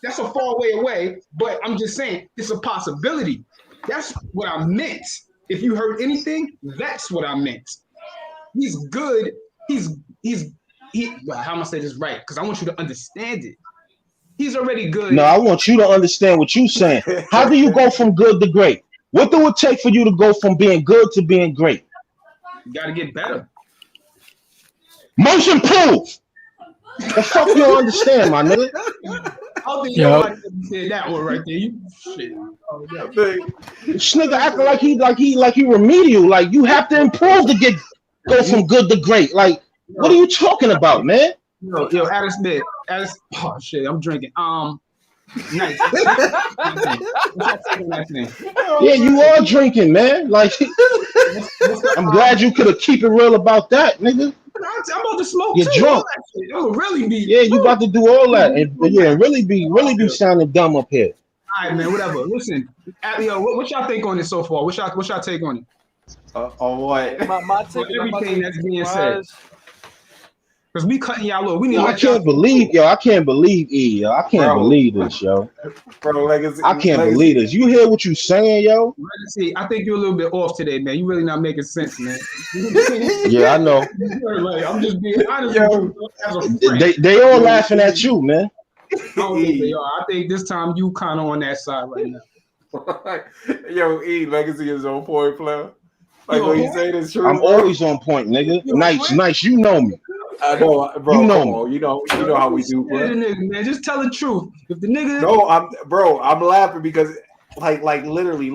that's a far way away. But I'm just saying it's a possibility. That's what I meant. If you heard anything, that's what I meant. He's good. He's well, how am I say this right? Because I want you to understand it. He's already good. No, I want you to understand what you're saying. How do you go from good to great? What do it take for you to go from being good to being great? You gotta get better. Most improved. The fuck you don't understand, my nigga? I don't think nobody said that one right there. You shit. This nigga acting like he remedial. Like you have to improve to go from good to great. Like, what are you talking about, man? Yo, Adam Smith. Oh shit, I'm drinking. Nice. Yeah, you are drinking, man. Like, I'm glad you could have keep it real about that, nigga. I'm about to smoke. You're too. drunk. It'll really be. Yeah, you about to do all that, and yeah, really be sounding dumb up here. All right, man. Whatever. Listen, yo, what y'all think on this so far? What's y'all take on it? On what? My take On is I'm about everything to that's being said. surprise. Because we cutting y'all off. We need Yo, to I let y'all can't believe, yo. I can't believe E, yo. I can't Bro. believe this, yo. Bro, legacy. I can't believe this. You hear what you saying, yo? see. I think you're a little bit off today, man. You really not making sense, man. Yeah, I know. Like, I'm just being honest Yo. with you as a friend. They all laughing at you, man. I don't think they are. I think this time you kind of on that side right now. Yo, E, legacy is on point, player. Like You what on he point? saying is true. I'm bro. always on point, nigga. You on Nice, point? nice. You know me. I know, bro. You know come me. on, you know how we do, The bro. nigga, man. Just tell the truth. If the nigga, No, I'm laughing because like literally,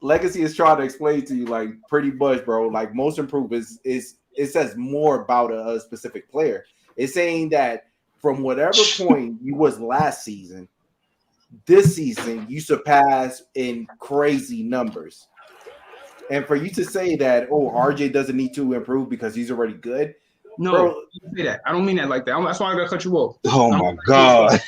legacy is trying to explain to you like pretty much, bro. Like most improved is it says more about a specific player. It's saying that from whatever point you was last season, this season you surpassed in crazy numbers. And for you to say that, oh, RJ doesn't need to improve because he's already good. no, Bro. don't say that. I don't mean that like that. That's why I gotta cut you off. Oh my god.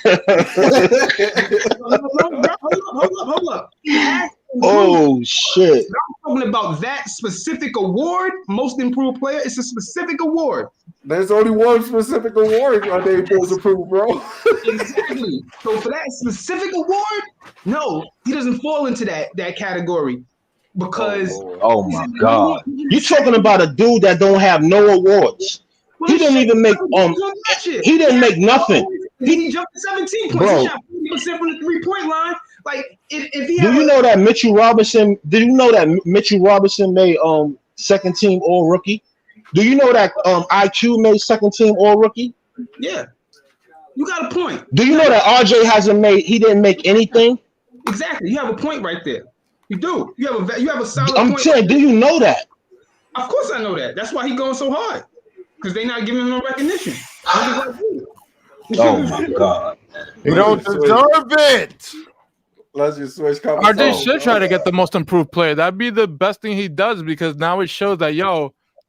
Hold up. He has improved. Oh shit. I'm talking about that specific award, most improved player. It's a specific award. There's only one specific award on they supposed to prove, bro. Exactly. So for that specific award, no, he doesn't fall into that category because Oh my god. You talking about a dude that don't have no awards. He didn't even make he didn't make nothing. He jumped to 17 points. Bro. He shot 40% from the 3-point line. Like if he Do you know that Mitchell Robinson? Did you know that Mitchell Robinson made second team all rookie? Do you know that IQ made second team all rookie? Yeah. You got a point. Do you know that RJ hasn't made? He didn't make anything. Exactly. You have a point right there. You do. You have a solid I'm point. saying, do you know that? Of course I know that. That's why he's going so hard. Because they're not giving him no recognition. Oh my god. You don't deserve it. Let's just switch RJ should try to get the most improved player. That'd be the best thing he does because now it shows that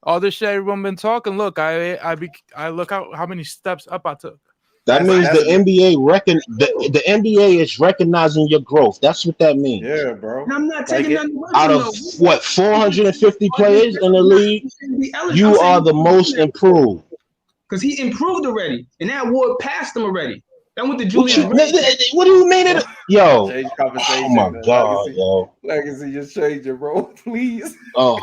all this shit everyone been talking. Look, I look how many steps up I took. That means the NBA the NBA is recognizing your growth. That's what that means. Yeah, bro. And I'm not taking nothing away Out from of what 450 players in the league, you are the most improved. Because he improved already, and that award passed him already. That went to What Julian. do you mean? Yo, Change conversation. oh my god, yo. Legacy, just change it, bro. Please. Oh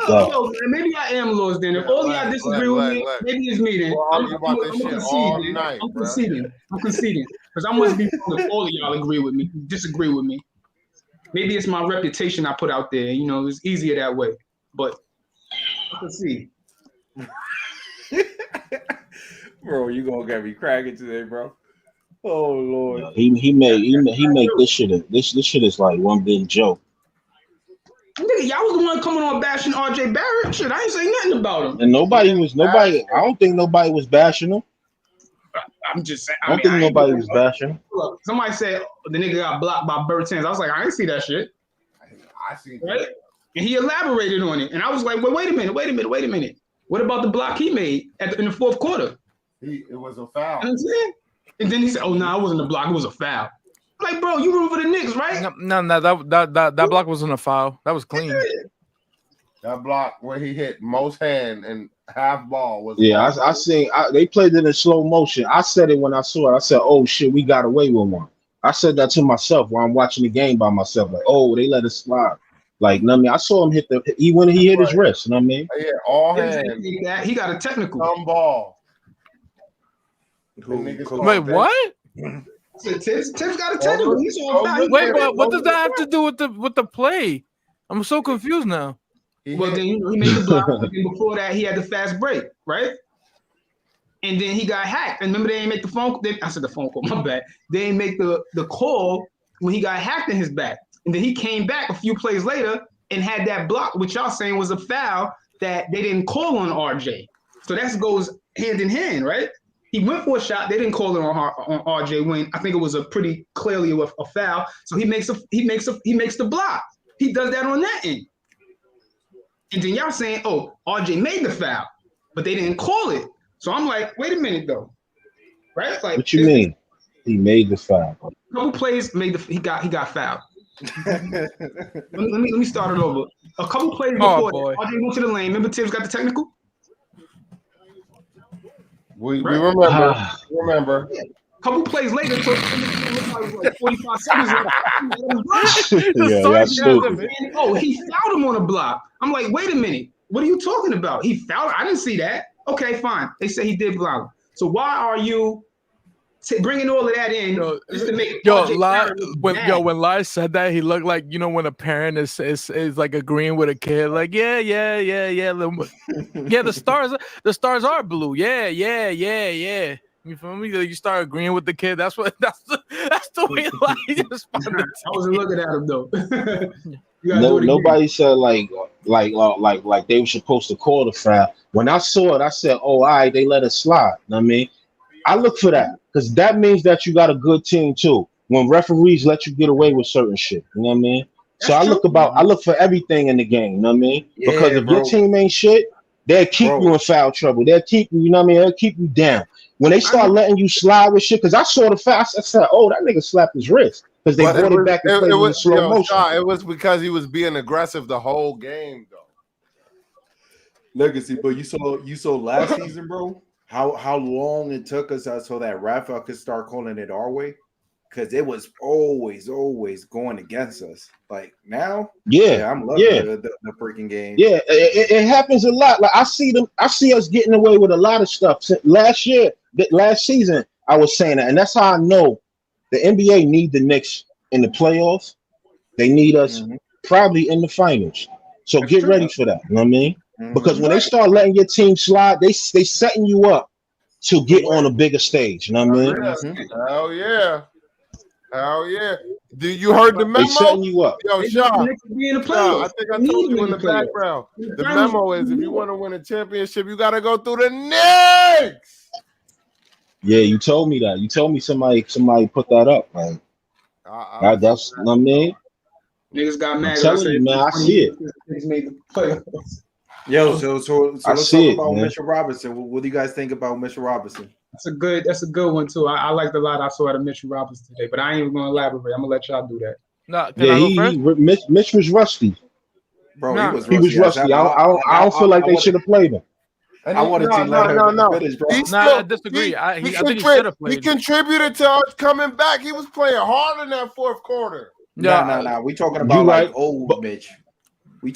god. Yo, maybe I am lost then. If all y'all disagree with me, maybe it's me then. We'll argue about this shit all night, I'm bro. conceding. Because I must be wrong if all of y'all agree with me, disagree with me. Maybe it's my reputation I put out there. You know, it's easier that way. But let's see. Bro, you gonna get me cracking today, bro. Oh Lord. He made this shit. This shit is like one big joke. Nigga, y'all was the one coming on bashing RJ Barrett. Shit, I ain't say nothing about him. And nobody. I don't think nobody was bashing him. I'm just saying. I don't think nobody was bashing him. Look, somebody said the nigga got blocked by Bertans. I was like, I didn't see that shit. I see. Right? And he elaborated on it. And I was like, wait a minute. What about the block he made in the fourth quarter? It was a foul. You know what I'm saying? And then he said, oh, no, it wasn't a block. It was a foul. I'm like, bro, you root for the Knicks, right? No, that block wasn't a foul. That was clean. That block where he hit most hand and half ball was. Yeah, I seen. They played it in slow motion. I said it when I saw it. I said, "Oh shit, we got away with one." I said that to myself while I'm watching the game by myself. Like, oh, they let it slide. Like, you know what I mean? I saw him hit he hit his wrist. You know what I mean? Yeah, all hand. He got a technical. Some ball. Wait, what? Tips got a technical. He's on foul. Wait, but what does that have to do with the play? I'm so confused now. Well, then he made the block. And before that, he had the fast break, right? And then he got hacked. And remember, they didn't make the phone. I said the phone call. My bad. They didn't make the call when he got hacked in his back. And then he came back a few plays later and had that block, which y'all saying was a foul that they didn't call on RJ. So that goes hand in hand, right? He went for a shot. They didn't call it on RJ when I think it was a pretty clearly a foul. So he makes the block. He does that on that end. And then y'all saying, oh, RJ made the foul, but they didn't call it. So I'm like, wait a minute though, right? Like, what you mean? He made the foul. A couple plays he got fouled. Let me start it over. A couple plays Oh, before boy. RJ went to the lane. Remember Tibbs got the technical? We Right. remember. A couple plays later, so it was like 45 seconds left. Yeah, Sorry, that's stupid. And, oh, he fouled him on a block. I'm like, wait a minute. What are you talking about? He fouled. I didn't see that. Okay, fine. They say he did block him. So why are you bringing all of that in just to make RJ Barrett look bad? When Lai said that, he looked like, you know, when a parent is like agreeing with a kid, like, yeah. Yeah, the stars are blue. Yeah. You feel me? You start agreeing with the kid. That's the way Lai responded. I wasn't looking at him though. You gotta do it again. Nobody said like they were supposed to call the foul. When I saw it, I said, "Oh, all right, they let it slide." You know what I mean, I look for that because that means that you got a good team too. When referees let you get away with certain shit, you know what I mean. So I look for everything in the game. You know what I mean? Yeah, because if bro. your team ain't shit, they'll keep you in foul trouble. They'll keep you. You know what I mean? They'll keep you down. When they start letting you slide with shit, because I saw the foul, I said, "Oh, that nigga slapped his wrist." Because they brought it back and played it in slow motion. It was because he was being aggressive the whole game, though. Legacy, but you saw last season, bro. How long it took us so that Rafa could start calling it our way, because it was always going against us. Like now, I'm loving the freaking game. Yeah, it happens a lot. Like I see us getting away with a lot of stuff. Last season, I was saying that, and that's how I know the NBA need the Knicks in the playoffs. They need us probably in the finals. So get ready for that. You know what I mean? Because when they start letting your team slide, they setting you up to get on a bigger stage. You know what I mean? Hell yeah. You heard the memo? They setting you up. Yo, Shaw, I think I told you in the background. The memo is if you want to win a championship, you got to go through the Knicks. Yeah, you told me that. You told me somebody put that up. Like, that's what I mean. Niggas got mad. I'm telling you, man, I see it. Made the playoffs. Yo, so let's talk about man. Mitchell Robinson. What do you guys think about Mitchell Robinson? That's a good one too. I liked a lot I saw out of Mitchell Robinson today, but I ain't even gonna elaborate. I'm gonna let y'all do that. No, Mitch was rusty. Bro, he was rusty. I don't feel like they should have played him. I wanted to let him finish, bro. I disagree. I think he should have played. He contributed to us coming back. He was playing hard in that fourth quarter. No. We talking about old Mitch.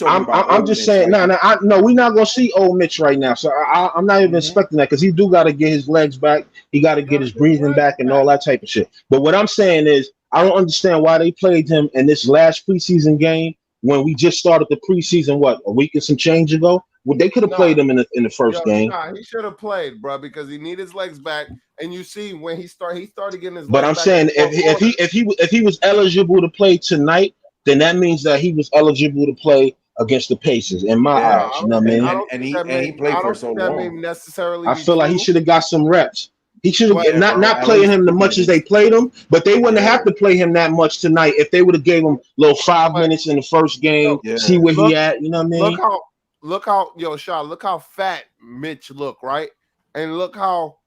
I'm just saying, no, we're not gonna see old Mitch right now. So I'm not even expecting that because he do got to get his legs back. He got to get his breathing back and all that type of shit. But what I'm saying is, I don't understand why they played him in this last preseason game when we just started the preseason. A week and some change ago? Well, they could have played him in the first game. He should have played, bro, because he needed his legs back. And you see when he started getting his. But I'm saying if he was eligible to play tonight, then that means that he was eligible to play against the Pacers in my eyes. You know what I mean? And he played for so long. Necessarily I feel like he should have got some reps. He should have not playing him as much as they played him, but they wouldn't have to play him that much tonight if they would have gave him little 5 minutes in the first game, see where he at. You know what I mean? Look how fat Mitch looked, right? And look how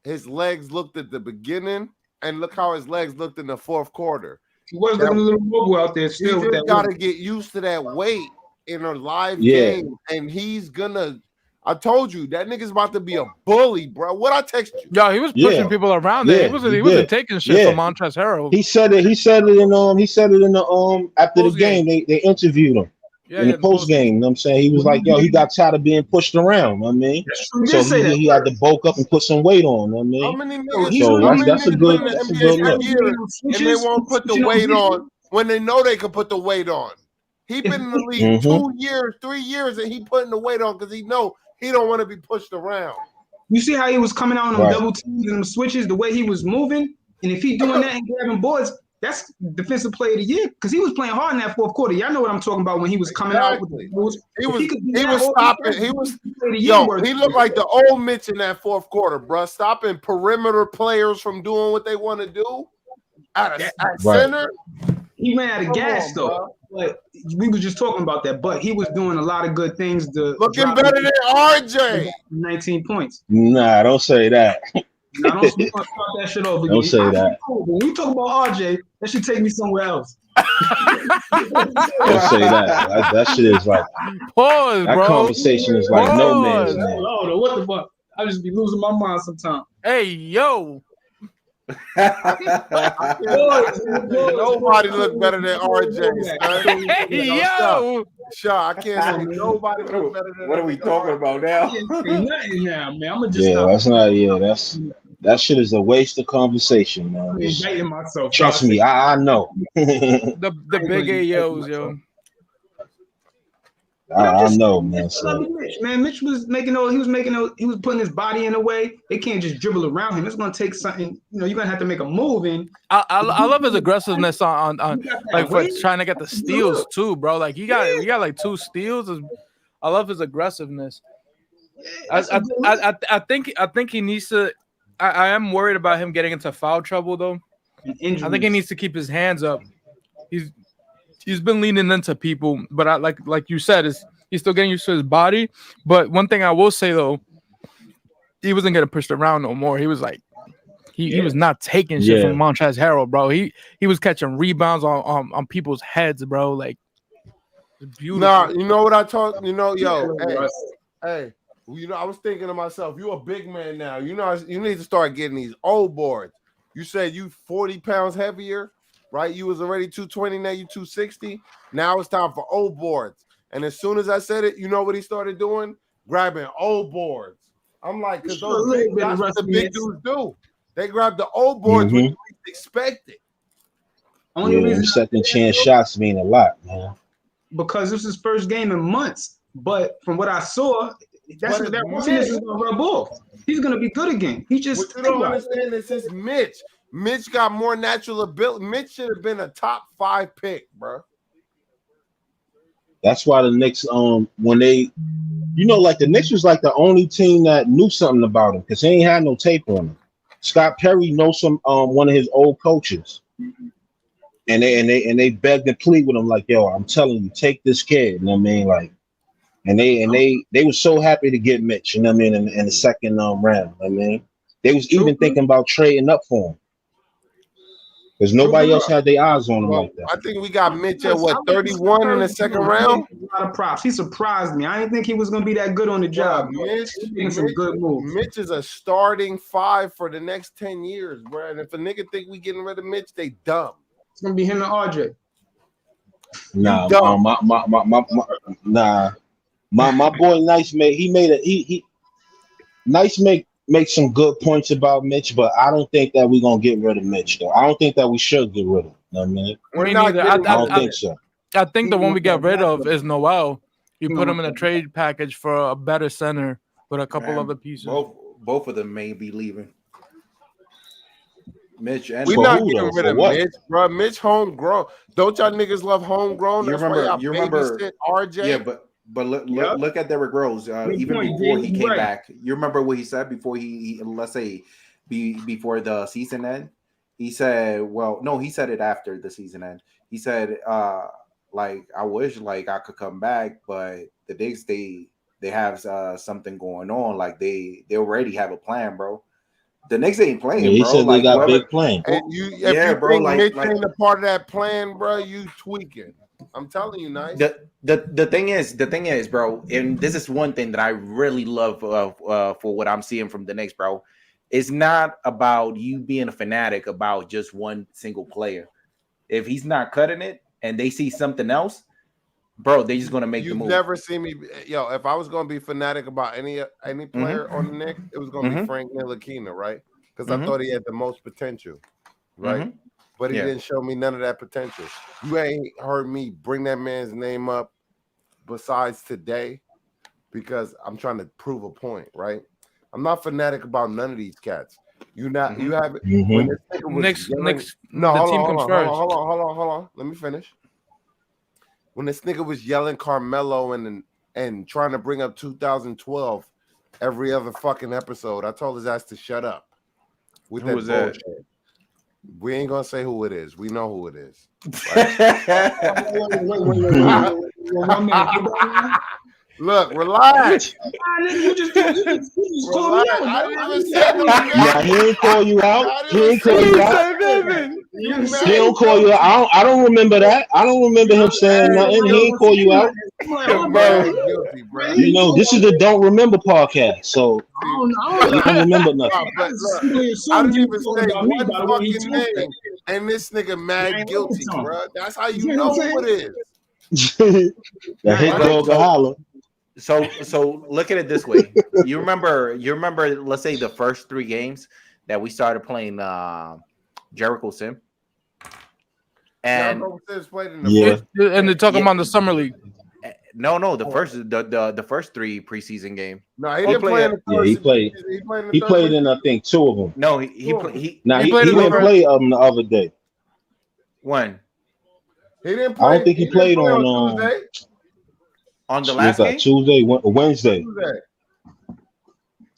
his legs looked at the beginning, and look how his legs looked in the fourth quarter. He was looking a little mobile out there still. You just got to get used to that weight in a live game, and he's gonna. I told you that nigga's about to be a bully, bro. What I text you? Yeah, he was pushing people around there. He wasn't taking shit from Montrezl Harrell. He said it in the after the game. They interviewed him. In the post game, you know what I'm saying? He was like, yo, he got tired of being pushed around, you know what I mean? So he had to bulk up and put some weight on, you know what I mean? That's a good look. And they won't put the weight on when they know they can put the weight on. He been in the league 2 years, 3 years, and he putting the weight on because he know he don't want to be pushed around. You see how he was coming out on them double teams and them switches, the way he was moving? And if he doing that and grabbing boards, that's defensive player of the year because he was playing hard in that fourth quarter. Y'all know what I'm talking about when he was coming out with the moves. He was stopping. He looked like the old Mitch in that fourth quarter, bro. Stopping perimeter players from doing what they want to do at center. He ran out of gas though. But we were just talking about that. But he was doing a lot of good things. Looking better than RJ. 19 points. Nah, don't say that. I don't start that shit over. Don't say that. When we talk about RJ, that should take me somewhere else. Don't say that. That shit is like Pause, that bro. conversation is like no man's Pause. land. Lord, what the fuck? I just be losing my mind sometimes. Hey, yo. Nobody look better than RJ, son. Hey, yo. Shaw, I can't say nobody look better than What are we talking about now? Nothing now, man. I'm gonna just Yeah, stop. that's not. Yeah, that shit is a waste of conversation, man. I'm inviting myself. Trust me, I know. The big AOs, yo. I know, man. I love Mitch, man. Mitch was he was putting his body in a way. They can't just dribble around him. It's gonna take something. You're gonna have to make a move in. I love his aggressiveness on like for trying to get the steals too, bro. Like he got like 2 steals. I love his aggressiveness. I think he needs to. I am worried about him getting into foul trouble though. I think he needs to keep his hands up. He's been leaning into people, but I like you said, he's still getting used to his body. But one thing I will say though, he wasn't getting pushed around no more. He was like he was not taking shit from Montrezl Harrell, bro. He was catching rebounds on people's heads, bro. Like beautiful. Nah, you know what I told hey. I was thinking to myself, you a big man now. You need to start getting these old boards. You said you 40 pounds heavier, right? You was already 220, now you 260. Now it's time for old boards. And as soon as I said it, you know what he started doing? Grabbing old boards. I'm like, because that's what the big dudes do. They grab the old boards when you least expect it. Only reason second chance shots mean a lot, man. Because this is his first game in months. But from what I saw, that roughness is gonna rub off. He's gonna be good again. He just what you don't understand is this Mitch. Mitch got more natural ability. Mitch should have been a top 5 pick, bro. That's why the Knicks, when they, like the Knicks was like the only team that knew something about him because they ain't had no tape on him. Scott Perry knows one of his old coaches, and they begged and plead with him like, yo, I'm telling you, take this kid. You know what I mean? Like, and they were so happy to get Mitch. You know what I mean? In the second round. I mean, they was even thinking about trading up for him. Because nobody else had their eyes on him like that. I think we got Mitch at 31 in the second round. A lot of props. He surprised me. I didn't think he was going to be that good on the job. Mitch some good moves. Mitch is a starting 5 for the next 10 years, bro. And if a nigga think we getting rid of Mitch, they dumb. It's going to be him and RJ. Nah, my boy Nice Nice make some good points about Mitch, but I don't think that we're gonna get rid of Mitch though. I don't think that we should get rid of him. You know what I mean? We're not I don't think so. I think the one we get rid of is Noel. You put him in a trade package for a better center with a couple other pieces. Both of them may be leaving. Mitch and we're not getting rid of Mitch, bro. Mitch homegrown. Don't y'all niggas love homegrown? You remember RJ? Yeah, but look at Derrick Rose. Even before he came back, you remember what he said before he let's say before the season end? He said, well, no, he said it after the season end. He said, like, I wish like I could come back, but the Knicks they have something going on. Like they already have a plan, bro. The Knicks ain't playing, he bro. said like, they got big plans. And you think Mitch ain't a part of that plan, bro, you tweaking. I'm telling you, Nice. The thing is, bro, and this is one thing that I really love for what I'm seeing from the Knicks, bro. It's not about you being a fanatic about just one single player. If he's not cutting it and they see something else, bro, they're just gonna make the move. You've never seen me, if I was gonna be fanatic about any player on the Knicks, it was gonna be Frank Ntilikina, right? Because I thought he had the most potential, right? But he didn't show me none of that potential. You ain't heard me bring that man's name up besides today because I'm trying to prove a point, right? I'm not fanatic about none of these cats. You haven't. When this nigga was Knicks, no, the hold team on, comes hold first. on. Let me finish. When this nigga was yelling Carmelo and trying to bring up 2012 every other fucking episode, I told his ass to shut up. With Who that was bullshit. that? We ain't gonna say who it is. We know who it is. Look, relax. You just call me out. I didn't even say no name. Nah, he ain't call you out. He ain't call you out. He don't call you out. I don't remember that. I don't remember him saying nothing. He ain't call you out. You're mad guilty, bro. You know, this is the Don't Remember podcast, so you don't remember nothing. But look, I didn't even say one fucking name, and this nigga mad guilty, bro. That's how you know who it is. The hit dog a holler. So look at it this way. You remember, let's say the first 3 games that we started playing Jericho Sim. And yeah, and they're talking about the summer league. No, the first 3 preseason game. No, he didn't play in the first. Yeah, he played in I think 2 of them. No, he didn't play the other day. When? He didn't play. I don't think he played on Tuesday. On the last game? Tuesday, Wednesday.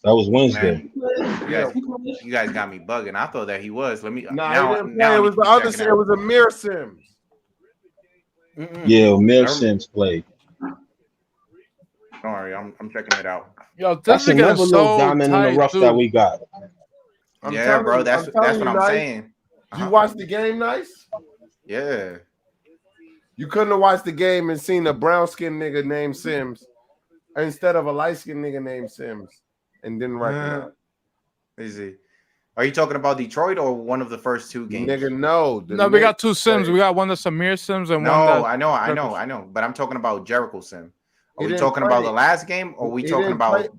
That was Wednesday. You guys got me bugging. I thought that he was. Let me. Now it was the other. It was Amir Sims. Yeah, Amir Sims played. Don't worry, I'm checking it out. Yo, that's another little diamond in the rough that we got. Yeah, bro. That's what I'm saying. You watched the game, Nice? Yeah. You couldn't have watched the game and seen a brown skinned nigga named Sims instead of a light skinned nigga named Sims and didn't recognize. Easy. Are you talking about Detroit or one of the first 2 games? Nigga, no. No, we got 2 Sims. We got one that's Amir Sims and one No, that... I know. But I'm talking about Jericho Sim. Are we didn't talking play. about the last game or are we He talking didn't about play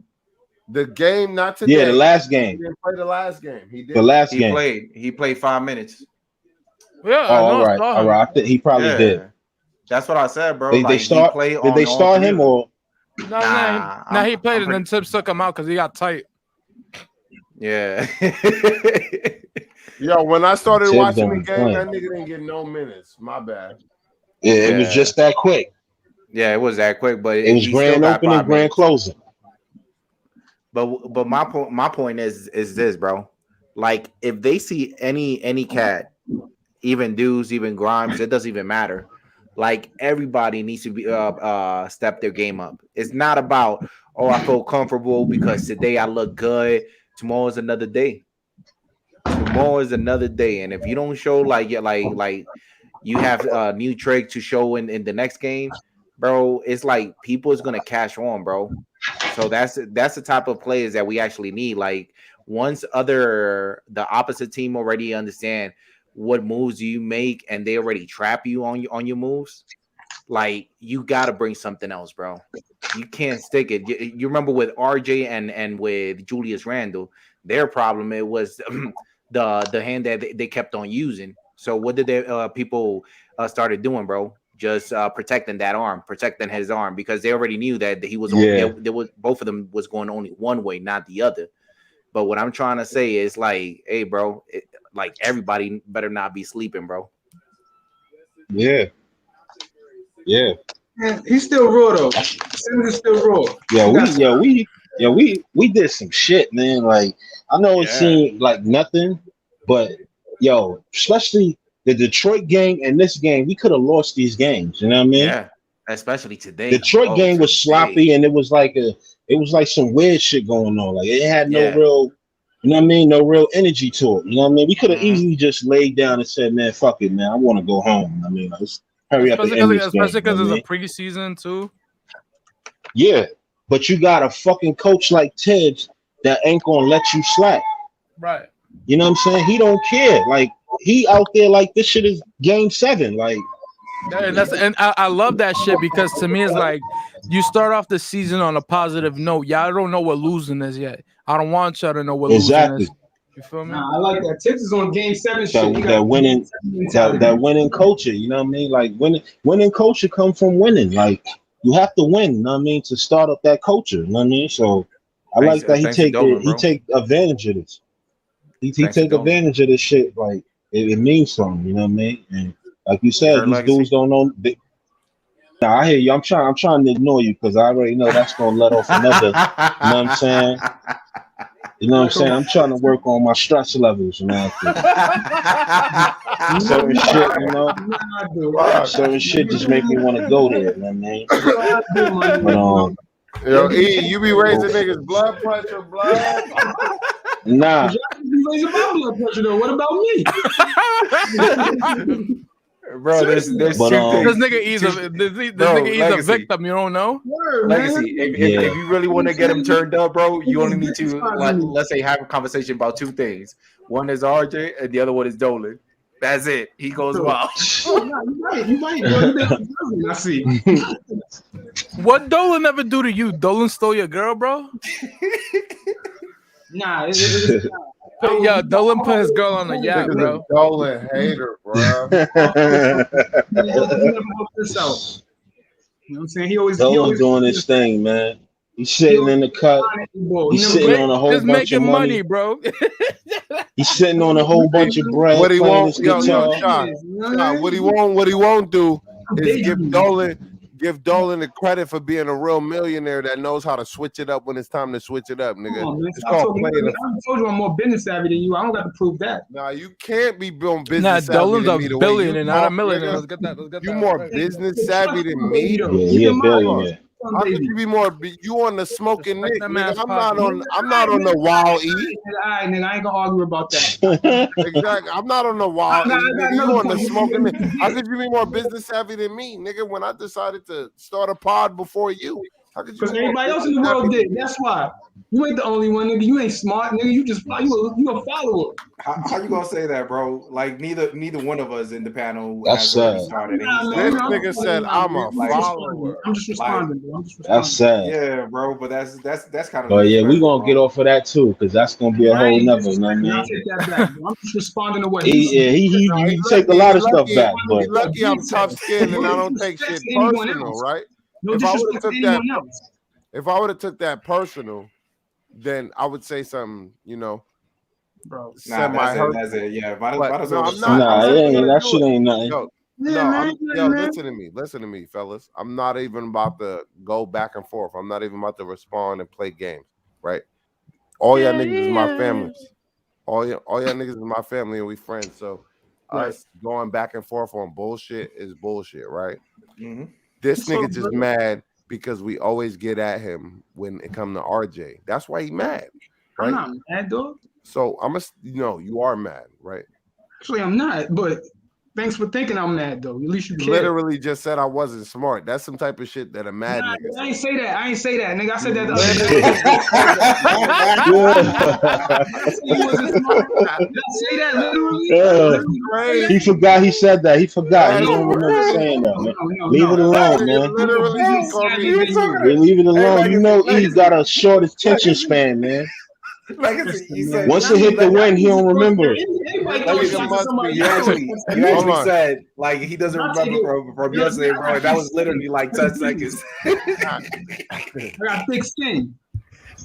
the game? Not today. Yeah, the last game. He didn't play the last game. He did. The last he game. He played 5 minutes. Yeah, Oh, all right. I think he probably did. That's what I said, bro. Did they start him or? No, he played and then Tips took him out because he got tight. Yeah. Yo, when I started Tibbs watching the don't game, play. that nigga didn't get no minutes. My bad. Yeah, it was just that quick. Yeah, it was that quick, but it was grand opening, grand closing. But my point is this, bro. Like if they see any cat, even dudes, even Grimes, it doesn't even matter. Like everybody needs to be step their game up. It's not about I feel comfortable because today I look good. Tomorrow is another day. Tomorrow is another day, and if you don't show like you have a new trick to show in the next game, bro, it's like people is gonna cash on, bro. So that's the type of players that we actually need. Like once the opposite team already understand what moves you make and they already trap you on your moves, like you gotta bring something else, bro. You can't stick it. You remember with RJ and with Julius Randle, their problem it was the hand that they kept on using. So what did people started doing, bro? Just protecting that arm, protecting his arm, because they already knew that he was there was both of them was going only one way, not the other. But what I'm trying to say is like, hey, bro, like everybody better not be sleeping, bro. Yeah. Yeah. Man, he's still raw though. Sims is still raw. We did some shit, man. Like I know it seemed like nothing, but especially the Detroit game and this game, we could have lost these games. You know what I mean? Yeah, especially today. Detroit game was sloppy, and it was like some weird shit going on. Like it had no real, you know what I mean? No real energy to it. You know what I mean? We could have easily just laid down and said, "Man, fuck it, man. I want to go home." I mean, let's hurry up and end this game. Especially because it's a preseason too. Yeah, but you got a fucking coach like Tibbs that ain't gonna let you slack. Right. You know what I'm saying? He don't care. Like he out there like this shit is game 7. Like and I love that shit because to me it's like you start off the season on a positive note. Y'all don't know what losing is yet. I don't want y'all to know what losing is. You feel me? Nah, I like that. Tips is on game 7 shit. That winning culture, you know what I mean? Like winning culture come from winning. Like you have to win, you know what I mean, to start up that culture. You know what I mean? So I like that he take advantage of this. He take advantage of this shit. Like it means something, you know what I mean? And like you said, these dudes don't know. Now I hear you. I'm trying to ignore you because I already know that's gonna let off another. You know what I'm saying? You know what I'm saying? I'm trying to work on my stress levels, you know. Certain shit, you know. Certain shit just make me want to go there, you know what I mean? But Yo, E, you be raising niggas blood pressure, blood. Nah, raising my blood pressure though. What about me? Bro, there's two But, This things. nigga is a Legacy. victim. You don't know. Word, Legacy. man. If you really want to get him turned up, bro, you only need to Victimizing me. let's say have a conversation about two things. One is RJ, and the other one is Dolan. That's it. He goes wild. Oh, no, you right, bro. You been observing, I see. What Dolan ever do to you? Dolan stole your girl, bro. Nah, it's Yo, Dolan put his girl on the yacht, Niggas bro. a Dolan hater, bro. he never helped this out. You know what I'm saying? He always doing his thing, man. He's sitting in the cut. He's sitting on a whole Just bunch of making money. bro. He's sitting on a whole bunch of bread. What he playing won't, his yo, guitar. Sean, what he won't do is give Dolan the credit for being a real millionaire that knows how to switch it up when it's time to switch it up, nigga. Come on, man. It's Stop called talking. playing. I told you I'm more business savvy than you. I don't got to prove that. Nah, you can't be doing Nah, business savvy Dolan's than a me the way billionaire, you not a talk, millionaire. nigga. Let's get that. You more business savvy than me. Yeah, he a billionaire. How could you be more? You on the smoking Nick, that nigga? man's I'm not popping. on the wild E. All right, nigga, I ain't gonna argue about that. Exactly. I'm not on the wild E, I got nigga. another You on the point. smoking Nick? How could you be more business savvy than me, nigga? When I decided to start a pod before you, how could you? Because be more everybody else in the business world savvy? did. That's why. You ain't the only one, nigga. You ain't smart, nigga. You just you a follower. How you gonna say that, bro? Like neither one of us in the panel That's has already sad. started. Nah, And he's man, This started. nigga said I'm a just follower. I'm just responding, bro. I'm just That's responding. sad. Yeah, bro, but that's kind of. But yeah, we gonna get off of that too, because that's gonna be a I whole ain't nother. You know what I disrespecting. mean? I'll take that back, bro. I'm just responding to what He take a lot of stuff back, but He lucky I'm tough skinned and I don't take shit personal, right? No If I would've disrespect to took that- anyone else. If I would have took that personal, then I would say something, Bro. semi-hurt. That's it. Yeah, But, might as well no, just- I'm not. nah, I'm it not ain't, gonna that do shit it. ain't nothing. Yo, Yeah, man. listen to me, fellas. I'm not even about to go back and forth. I'm not even about to respond and play games, right? All y'all niggas is my family. All y'all niggas is my family and we friends. So us going back and forth on bullshit is bullshit, right? Mm-hmm. This So, nigga just bro- mad because we always get at him when it come to RJ. That's why he mad, I'm right? not mad, dog. So you are mad, right? Actually, I'm not. But thanks for thinking I'm mad, though. At least you You care. literally just said I wasn't smart. That's some type of shit that a mad Nah, nigga I ain't say that. I ain't say that, nigga. I said that the other day. I said you wasn't smart. Did I say that literally? Yeah. He forgot he said that. He forgot. He don't remember saying that, man. Leave it alone, man. Literally, he called me. Leave it alone. Hey, You know Legacy, E got a short attention span, man. Legacy, you said Once it hit the win, he don't remember it. Anybody That throw nigga shots must at somebody be- you else. actually on. said like he doesn't I'll take remember from yesterday, bro. And that was literally like 10 seconds. I got thick skin.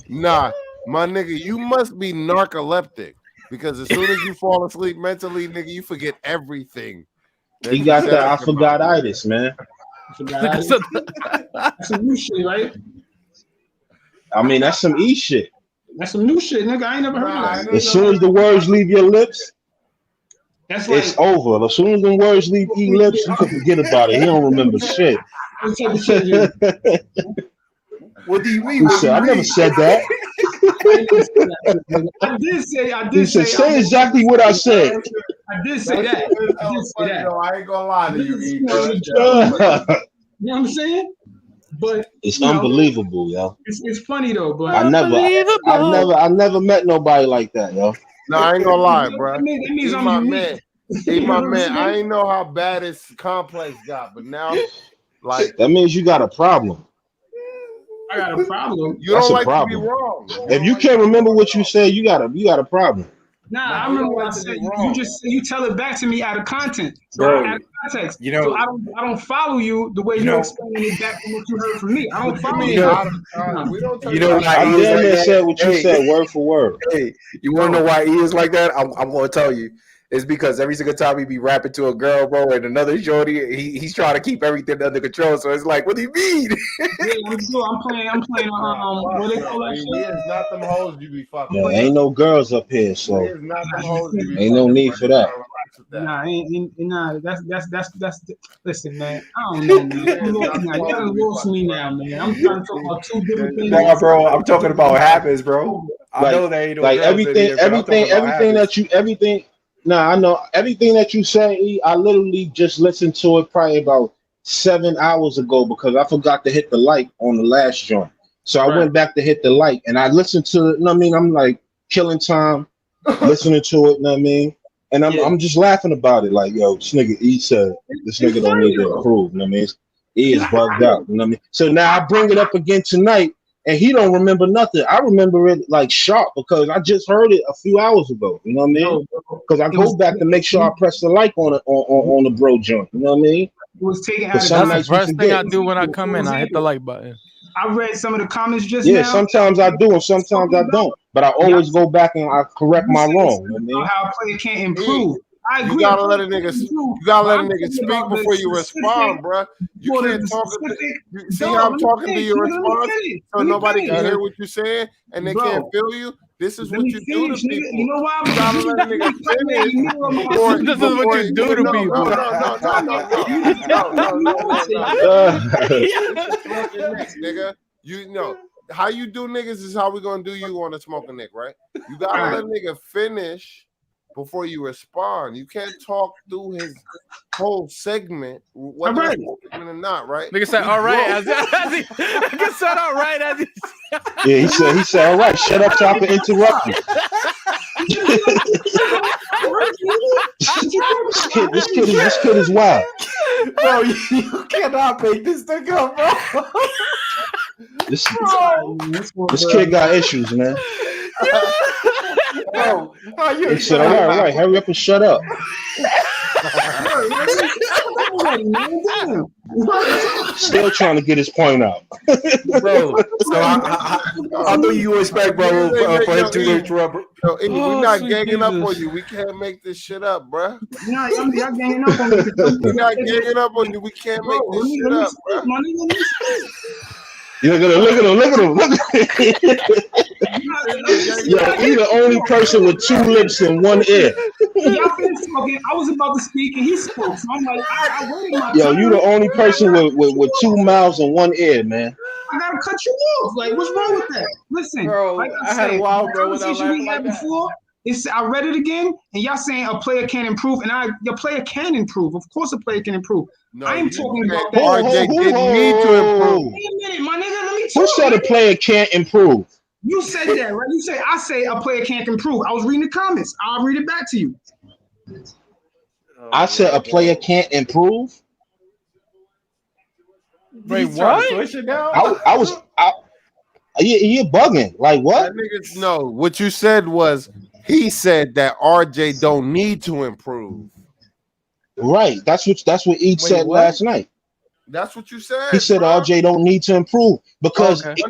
Nah, my nigga, you must be narcoleptic because as soon as you fall asleep mentally, nigga, you forget everything. He got that I forgot-itis, man. That's some new shit, right? I mean, that's some E shit. That's some new shit, nigga. I ain't never heard of that. As soon as the words leave your lips, That's like it's over. As soon as the words leave E lips, you can forget about it. He don't remember shit. what type of shit is it? What do you mean? He said, I never said that. I did say. He said, say exactly what I said. I did say that. I did say that. I ain't gonna lie to you. E. You know what I'm saying? But It's you know, unbelievable, yo. it's funny though. But I never met nobody like that, yo. No, I ain't gonna lie, bro. That means He's I'm my unique. man. He's my man. I ain't know how bad his complex got, but now, like, That means you got a problem. I got a problem. you That's don't a like problem. to be wrong. If you can't remember what you said, you got a problem. Nah, Nah, I you remember don't what I like to said. be You wrong. just you tell it back to me out of content, Bro, out of context. you know- so I don't follow you the way You you're know- explaining it back from what you heard from me. I don't What you follow mean you. out of time? We don't You know why I he is damn like near that? said what you Hey. said, word for word. Hey, you want to know why he is like that? I'm going to tell you. It's because every single time he be rapping to a girl, bro, and another shorty, he's trying to keep everything under control. So it's like, what do you mean? Yeah, I'm playing. What they call that We shit? is not them hoes you be fucking. Yeah, ain't no girls up here, so We is not them hoes you be ain't no fucking, need bro. for that. Nah, that's. Listen, man. I don't know, man. You gotta lost me now, man. I'm trying to talk about two different things. Nah, bro, I'm talking about habits, bro. I know they ain't no like girls in here, but I'm talking about habits. Nah, I know everything that you say. E, I literally just listened to it probably about 7 hours ago because I forgot to hit the like on the last joint. So I went back to hit the like and I listened to it. You know what I mean? I'm like killing time listening to it. You know what I mean? And I'm just laughing about it. Like, yo, this nigga E said this nigga don't need to improve. You know what I mean? E is bugged out. You know what I mean? So now I bring it up again tonight. And he don't remember nothing. I remember it like sharp because I just heard it a few hours ago. You know what I mean? Because I go back to make sure I press the like on the bro joint. You know what I mean? It was taken out That's That's the first thing I do when I come in. I hit the like button. I read some of the comments just now. now. Sometimes I do and sometimes I don't. But I always go back and I correct my wrong. You know what I mean? How a player can't improve. I agree. You gotta let a nigga speak before you respond, bro. You can't talk. See how I'm talking to your response, so nobody can hear what you're saying and they can't feel you. This is what you do to people. You know why? You gotta let a nigga finish. This is what you do to people. Nigga, you know how you do niggas is how we gonna do you on a Smoking Knick, right? You gotta let a nigga finish before you respond. You can't talk through his whole segment, whether it's segment or not, right? Nigga said, all right. Nigga said, all right. Yeah, he said, all right, shut up so I can interrupt you. this kid is wild. Bro, you cannot make this thing up, bro. This kid got issues, man. Bro, how you? He said, all right, hurry up and shut up. Still trying to get his point out. Bro, so how do you expect, bro, for him to interrupt? We're not ganging up on you. We can't make this shit up, bro. Nah, y'all ganging up on me. We're not ganging up on you. We can't make this shit up, bro. Look at him. Yo, he's the only person with two lips and one ear. Y'all finished talking. I was about to speak and he spoke. So I'm like, I waited my Yo, time. you the only person with two mouths and one ear, man. I gotta cut you off. Like, what's wrong with that? Listen, bro, like I had a wild bro without we had before. I read it again, and y'all saying a player can improve, and your player can improve. Of course, a player can improve. No, I am talking about that. RJ didn't need to improve. Wait a minute, my nigga. Let me talk. Who said a player can't improve? You said that, right? I say a player can't improve. I was reading the comments. I'll read it back to you. I said a player can't improve. Wait, what? You're bugging. Like what? No, what you said was he said that RJ don't need to improve. Right. That's what Each said last night. That's what you said. He said RJ don't need to improve because he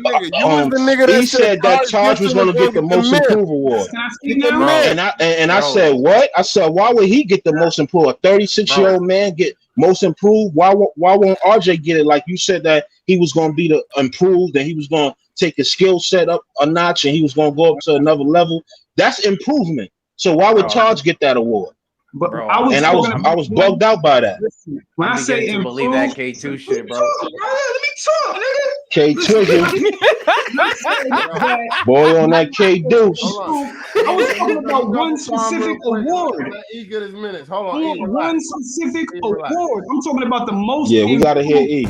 said that Taj was going to get the most improved award. And I said, what? I said, why would he get the most improved? A 36-year-old man get most improved? Why won't RJ get it? Like you said that he was going to be the improved and he was going to take his skill set up a notch and he was going to go up to another level. That's improvement. So why would Taj get that award? But bro, I was bugged out by that. When I say to believe that K2 shit, bro. Let me talk, nigga. K Trigger, boy on that K Deuce. I was talking about one specific award. E get his minutes. Hold on. One specific award. I'm talking about the most. Yeah, we gotta hear E.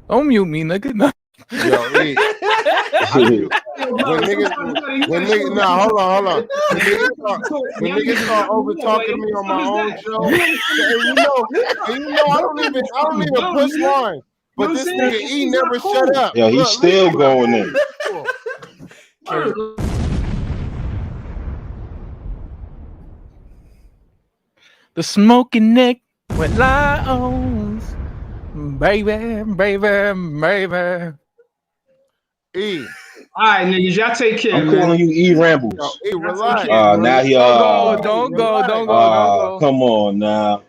Don't mute me, nigga. No. Yo, E. When niggas, nah, hold on. When niggas start over talking me on my own show, and you know, I don't even push line. But this nigga E never shut up. Yeah, he's still going in. The Smoking Knick with lions. Baby. E. All right, niggas, y'all take care. I'm calling you E Rambles. Yo, E, relax. Now he Don't go. Come on now.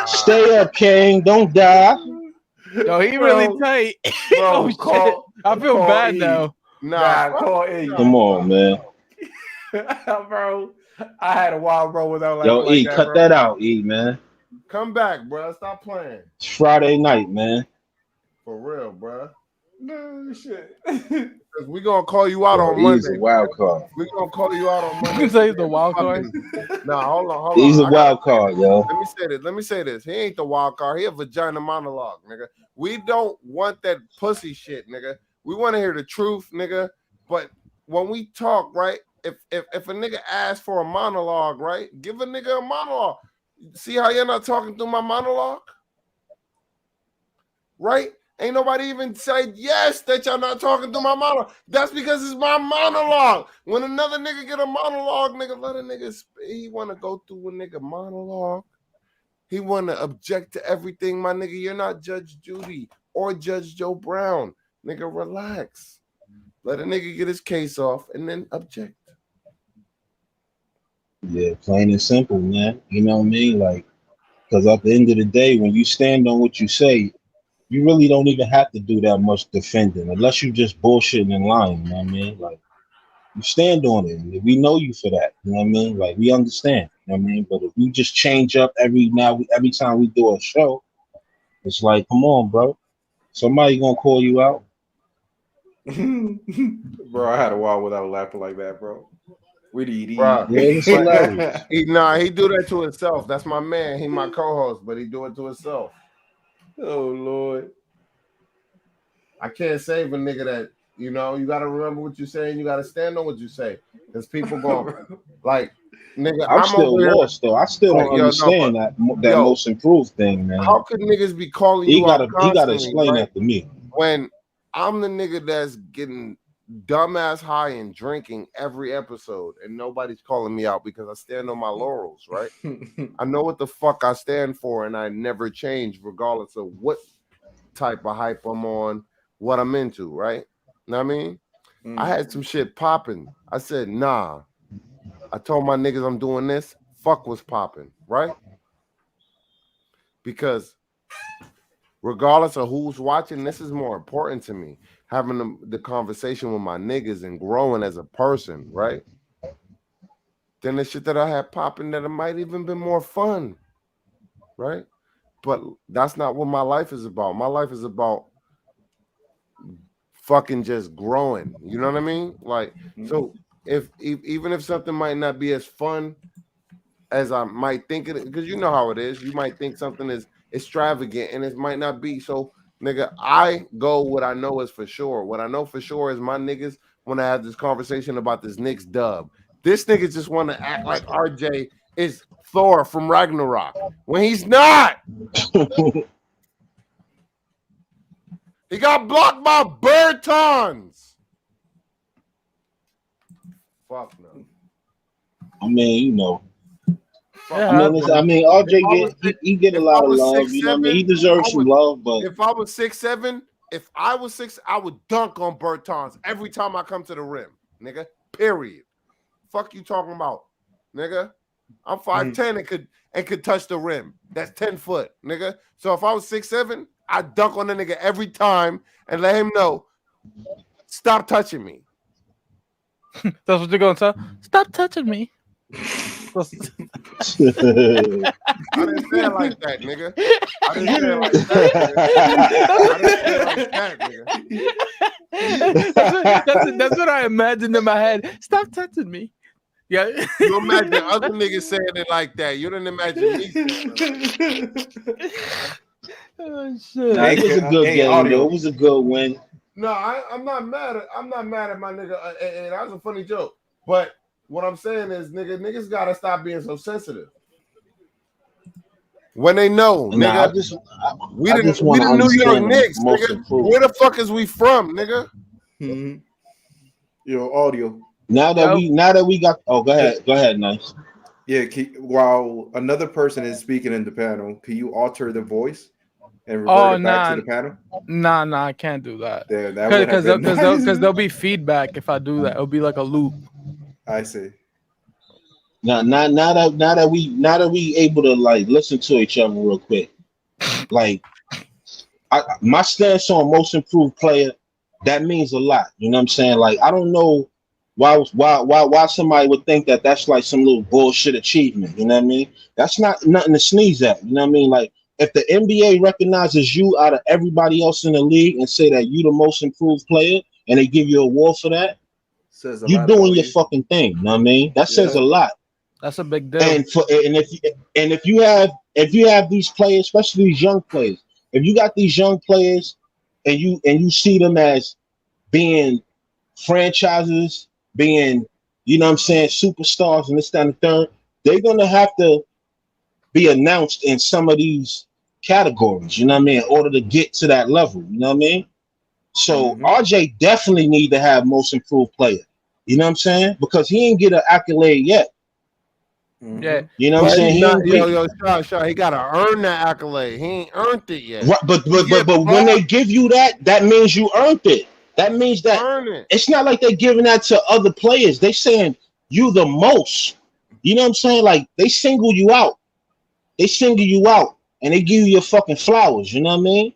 Stay up, King. Don't die. Yo, he Bro, really tight. bro, Oh shit! call- I feel call bad E. now. Nah, call E. Come on, man. Bro, I had a wild bro without Yo, laughing like E, that, cut bro. that out, E, man. come back, bro. Stop playing. It's Friday night, man. For real, bro. No shit. Because we gonna call you out Yo, on E's a Monday. wild card. We gonna call you out on Monday. You say he's the wild card? Nah, hold on. He's a I gotta- wild card, yo. Let me say this. He ain't the wild card. He a vagina monologue, nigga. We don't want that pussy shit, nigga. We want to hear the truth, nigga. But when we talk, right? If a nigga asks for a monologue, right? Give a nigga a monologue. See how you're not talking through my monologue? Right? Ain't nobody even said yes that y'all not talking through my monologue. That's because it's my monologue. When another nigga get a monologue, nigga, let a nigga he want to go through a nigga monologue. He want to object to everything, my nigga. You're not Judge Judy or Judge Joe Brown. Nigga, relax. Let a nigga get his case off and then object. Yeah, plain and simple, man. You know what I mean? Like, because at the end of the day, when you stand on what you say, you really don't even have to do that much defending unless you just bullshitting and lying. You know what I mean? Like, you stand on it. We know you for that. You know what I mean? Like, we understand. You know what I mean? But if you just change up every time we do a show, it's like, come on, bro. Somebody gonna call you out. Bro, I had a while without laughing like that, bro. We eat. Bruh. Yeah, it's hilarious. He do that to himself. That's my man. He my co-host, but he do it to himself. Oh Lord. I can't save a nigga that, you know, you gotta remember what you say and you gotta stand on what you say. Because people go like, nigga, I'm still over here. lost though. I still Like, don't yo, no, understand that yo, most improved thing, man. How could niggas be calling He you out gotta constantly, explain right? that to me. When I'm the nigga that's getting dumbass high and drinking every episode and nobody's calling me out because I stand on my laurels, right? I know what the fuck I stand for and I never change regardless of what type of hype I'm on, what I'm into, right? Know what I mean? I had some shit popping. I said, nah. I told my niggas I'm doing this. Fuck what's popping, right? Because regardless of who's watching, this is more important to me. Having the conversation with my niggas and growing as a person, right? Then the shit that I had popping that it might even been more fun, right? But that's not what my life is about. My life is about fucking just growing. You know what I mean? Like, so if even if something might not be as fun as I might think it, because you know how it is. You might think something is extravagant and it might not be. So, nigga, I go what I know is for sure. What I know for sure is my niggas want to have this conversation about this Knicks dub. This nigga just want to act like RJ is Thor from Ragnarok when he's not. He got blocked by Bertans. Fuck no. I mean, you know. Yeah, I mean, RJ he get a lot of love. You know what I mean? He deserves some love, but if I was 6'7", I would dunk on Bertans every time I come to the rim, nigga. Period. Fuck you talking about, nigga. I'm 5'10" and could touch the rim. That's 10 foot, nigga. So if I was 6'7", I'd dunk on the nigga every time and let him know, stop touching me. That's what you're gonna tell. Stop touching me. I didn't say it like that, nigga. I didn't say it like that, nigga. That's what I imagined in my head. Stop touching me. Yeah. You imagine other niggas saying it like that. You didn't imagine me saying it like that. Oh shit. Nah, it was a good game, though. It was a good win. No, I'm not mad at my nigga. And that was a funny joke. But what I'm saying is, niggas gotta stop being so sensitive. When they know, Nah, nigga, we I the just wanna New York understand Knicks, most nigga. improved. Where the fuck is we from, nigga? Yo, audio. Now that we got, go ahead, nice. Yeah, while another person is speaking in the panel, can you alter the voice and revert it back to the panel? Nah, I can't do that. Because Because there'll be feedback if I do that. It'll be like a loop. I see. Now that we able to like listen to each other real quick, like my stance on most improved player, that means a lot. You know what I'm saying? Like, I don't know why somebody would think that that's like some little bullshit achievement. You know what I mean? That's not nothing to sneeze at. You know what I mean? Like, if the NBA recognizes you out of everybody else in the league and say that you the most improved player, and they give you an award for that, Says a you lot doing about your you. fucking thing. You know what I mean? That says Yeah. a lot. That's a big deal. And if you have these players, especially these young players, if you got these young players and you see them as being franchises, being, you know what I'm saying, superstars and this, that, and the third, they're gonna have to be announced in some of these categories, you know what I mean, in order to get to that level, you know what I mean? So RJ definitely need to have most improved player. You know what I'm saying? Because he ain't get an accolade yet. Yeah. You know what I'm But saying? he's He not, ain't get Shaw, he gotta earn that accolade. He ain't earned it yet. right, but He get when they blocked, give you that, that means you earned it. That means that earn it. it's not like they're giving that to other players. They saying you the most. You know what I'm saying? Like, they single you out. They single you out and they give you your fucking flowers. You know what I mean?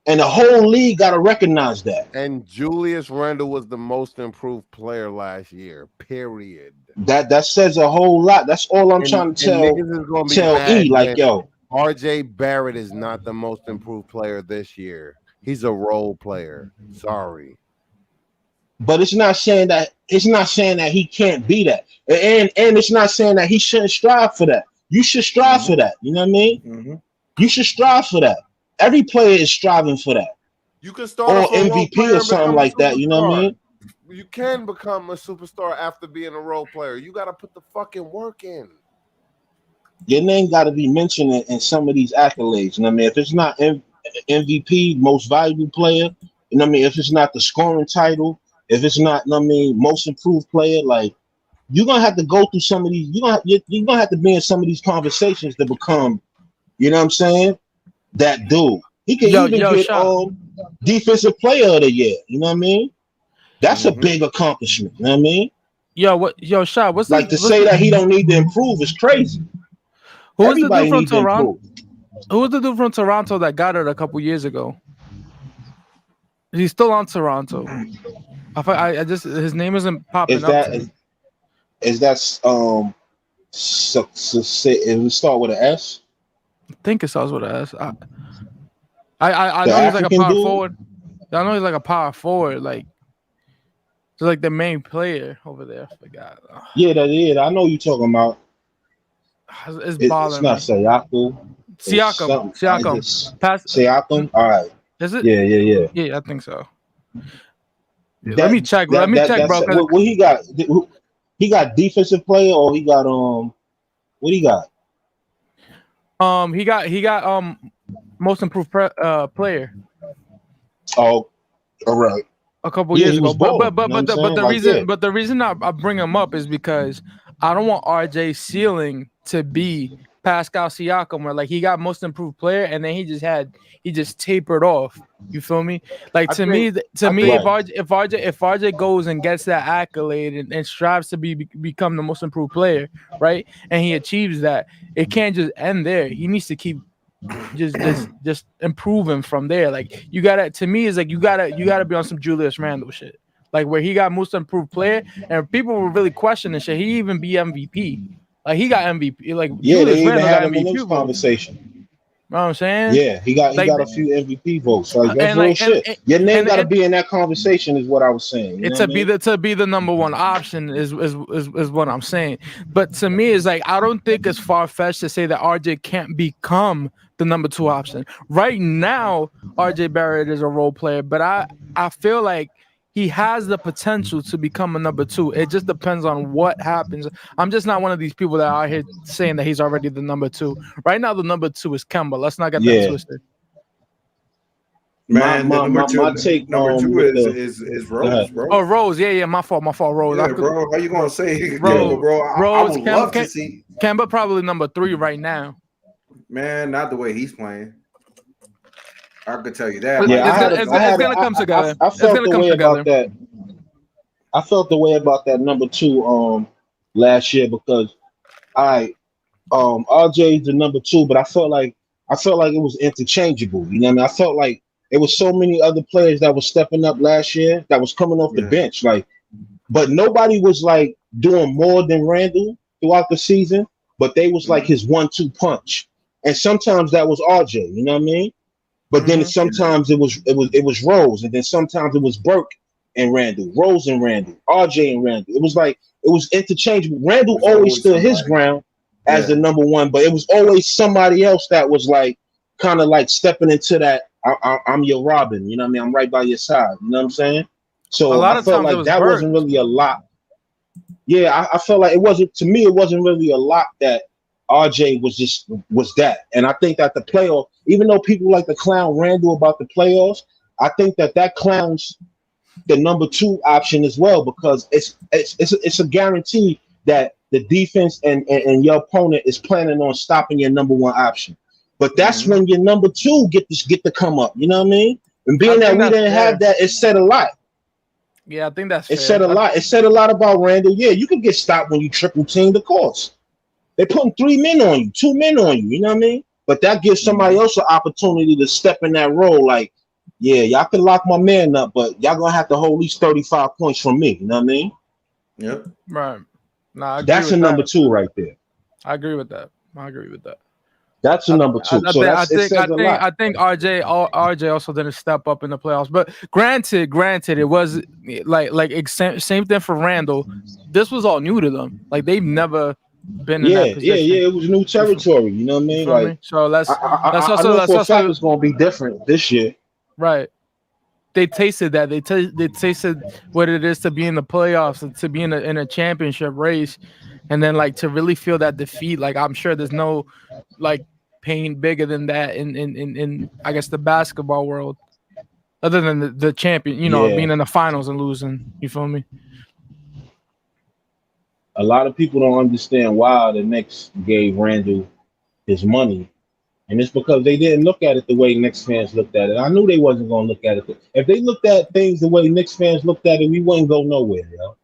And the whole league gotta recognize that. And Julius Randle was the most improved player last year. Period. That says a whole lot. That's all I'm trying to And niggas is gonna be tell mad E. Like, when yo, RJ Barrett is not the most improved player this year. He's a role player. Sorry. but it's not saying that he can't be that. And it's not saying that he shouldn't strive for that. You should strive for that. You know what I mean? You should strive for that. Every player is striving for that. You can start Or off a role MVP player or and something become a like that. You know what I superstar. mean? You can become a superstar after being a role player. You gotta put the fucking work in. Your name got to be mentioned in some of these accolades. You know what I mean? If it's not MVP, most valuable player, you know what I mean? If it's not the scoring title, if it's not, you know what I mean, most improved player, like, you're gonna have to go through some of these. You're gonna have to be in some of these conversations to become, you know what I'm saying, that dude. He can even get Shaw. defensive player of the year. You know what I mean? That's a big accomplishment. You know what I mean? Shaw, what's Like, to what's say that he don't need to improve is crazy. who was the dude Everybody from needs to Toronto? improve. Who was the dude from Toronto that got it a couple years ago? He's still on Toronto. I just his name isn't popping Is up that to me. is that it would start with an S? I think it starts with an S. I The know he's like a African power dude? forward. I know he's like a power forward, like just like the main player over there. I forgot. Yeah, I know you're talking about. It's It's bothering not me. Siakam. It's something. Siakam. Pass. Siakam. All right. Is it? Yeah. Yeah, I think so. Yeah, let me check, bro. That's Cause, what he got. He got defensive player, or he got what he got? he got most improved player Oh, all right. a couple Yeah, years he ago. was balling. You know what I'm saying? The reason I bring him up is because I don't want RJ ceiling to be Pascal Siakam, where like he got most improved player and then he just tapered off. You feel me? Like, I to think- me, Right. if RJ goes and gets that accolade and strives to become the most improved player, right? And he achieves that, it can't just end there. He needs to keep just improving from there. Like, you gotta, to me, is like you gotta be on some Julius Randle shit. Like, where he got most improved player and people were really questioning shit. He even be MVP. Like, he got MVP. Like, Yeah, Julius they even Randle had got him in MVP this votes. conversation. You know what I'm saying? Yeah, he got Like, a few MVP votes. Like, that's and real like shit. Your name got to and be in that conversation, is what I was saying. You know what I mean? to be the number one option is what I'm saying. But to me, it's like, I don't think it's far fetched to say that RJ can't become the number two option. Right now, RJ Barrett is a role player, but I feel like he has the potential to become a number two. It just depends on what happens. I'm just not one of these people that are here saying that he's already the number two. Right now, the number two is Kemba. Let's not get that Yeah. twisted. Man, the my take number two with is Rose, bro. Oh, Rose. Yeah. My fault. Rose. Yeah, bro. How you gonna say Rose, Kemba, bro? I Rose, would love to see. Kemba probably number three right now. Man, not the way he's playing. I could tell you that. It's gonna come together. I felt the way about that. I felt the way about that number two last year because RJ's the number two, but I felt like it was interchangeable. You know what I mean? I felt like There was so many other players that was stepping up last year that was coming off the bench. Like, but nobody was like doing more than Randall throughout the season. But they was like his 1-2 punch, and sometimes that was RJ. You know what I mean? But then sometimes it was Rose, and then sometimes it was Burke and Randall, Rose and Randall, RJ and Randall. It was like it was interchangeable. Randall always stood his ground as the number one, but it was always somebody else that was like kind of like stepping into that. I'm your Robin, you know what I mean? I'm right by your side, you know what I'm saying? So A lot I of felt times it like was that Burke. wasn't really a lot. Yeah, I felt like it wasn't, to me, it wasn't really a lot that RJ was that. And I think that the playoff, even though people like to clown Randall about the playoffs, I think that clowns the number 2 option as well, because it's a guarantee that the defense and your opponent is planning on stopping your number 1 option. But that's when your number 2 get to come up. You know what I mean? And being that we didn't have that, it said a lot. Yeah, I think that's It fair. said a lot. It said a lot about Randall. Yeah, you can get stopped when you triple team the course. They're putting 3 men on you, 2 men on you. You know what I mean? But that gives somebody else an opportunity to step in that role. Like, yeah, y'all can lock my man up, but y'all gonna have to hold at least 35 points from me. You know what I mean? Yep. Right. No, I agree That's with a number that. 2 right there. I agree with that. That's a number 2. So it says a lot. I think RJ also didn't step up in the playoffs. But granted, it was same thing for Randall. This was all new to them. Like they've never been in that position. Yeah. It was new territory. You know what I mean? You feel me? So I know for a fact it's gonna be different this year. Right. They tasted that. They tasted what it is to be in the playoffs and to be in a championship race, and then like to really feel that defeat. Like I'm sure there's no like pain bigger than that in I guess the basketball world, other than the champion. You know, being in the finals and losing. You feel me? A lot of people don't understand why the Knicks gave Randall his money. And it's because they didn't look at it the way Knicks fans looked at it. I knew they wasn't going to look at it. If they looked at things the way Knicks fans looked at it, we wouldn't go nowhere, yo.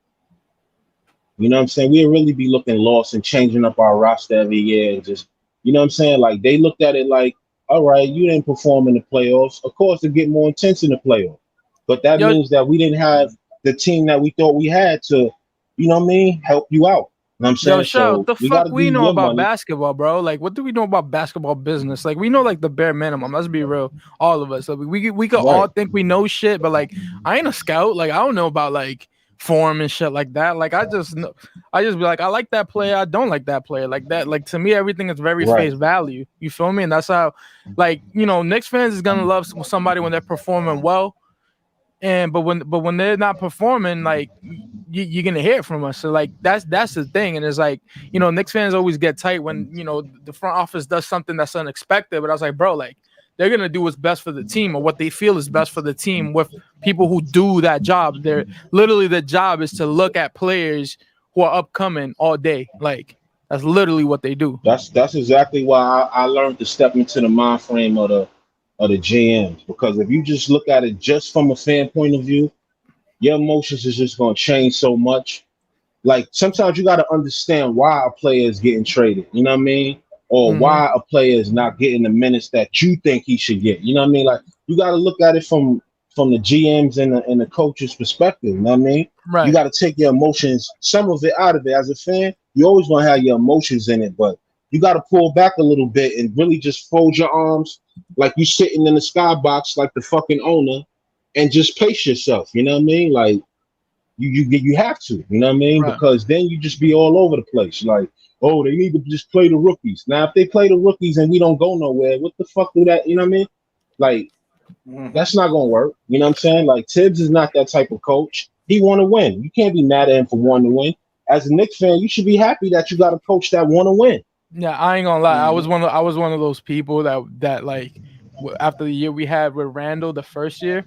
You know what I'm saying? We'd really be looking lost and changing up our roster every year and just, you know what I'm saying? Like, they looked at it like, all right, you didn't perform in the playoffs. Of course, to get more intense in the playoffs. But that means that we didn't have the team that we thought we had to, you know what I mean, help you out. You know what I'm saying? Yo, Shell, the fuck we know about money. basketball, bro? Like, what do we know about basketball business? Like, we know like the bare minimum. Let's be real, all of us. Like, we could all think we know shit, but like, I ain't a scout. Like, I don't know about like form and shit like that. Like, I just be like, I like that player. I don't like that player. Like that. Like to me, everything is very face value. You feel me? And that's how, like, you know, Knicks fans is gonna love somebody when they're performing well. But when they're not performing, like you're gonna hear it from us. So like that's the thing. And it's like, you know, Knicks fans always get tight when, you know, the front office does something that's unexpected. But I was like, bro, like they're gonna do what's best for the team or what they feel is best for the team with people who do that job. They're literally, the job is to look at players who are upcoming all day. Like that's literally what they do. That's exactly why I learned to step into the mind frame of the GMs, because if you just look at it just from a fan point of view, your emotions is just going to change so much. Like sometimes you got to understand why a player is getting traded, you know what I mean? Or why a player is not getting the minutes that you think he should get. You know what I mean? Like you got to look at it from the GMs and the coach's perspective, you know what I mean? Right. You got to take your emotions, some of it out of it. As a fan, you always going to have your emotions in it, but you got to pull back a little bit and really just fold your arms like you sitting in the skybox like the fucking owner and just pace yourself. You know what I mean? Like you have to, you know what I mean? Right. Because then you just be all over the place. Like, oh, they need to just play the rookies. Now, if they play the rookies and we don't go nowhere, what the fuck do that? You know what I mean? Like, that's not gonna work. You know what I'm saying? Like Tibbs is not that type of coach. He want to win. You can't be mad at him for wanting to win. As a Knicks fan, you should be happy that you got a coach that want to win. Yeah, I ain't gonna lie. I was one of those people that like after the year we had with Randall the first year,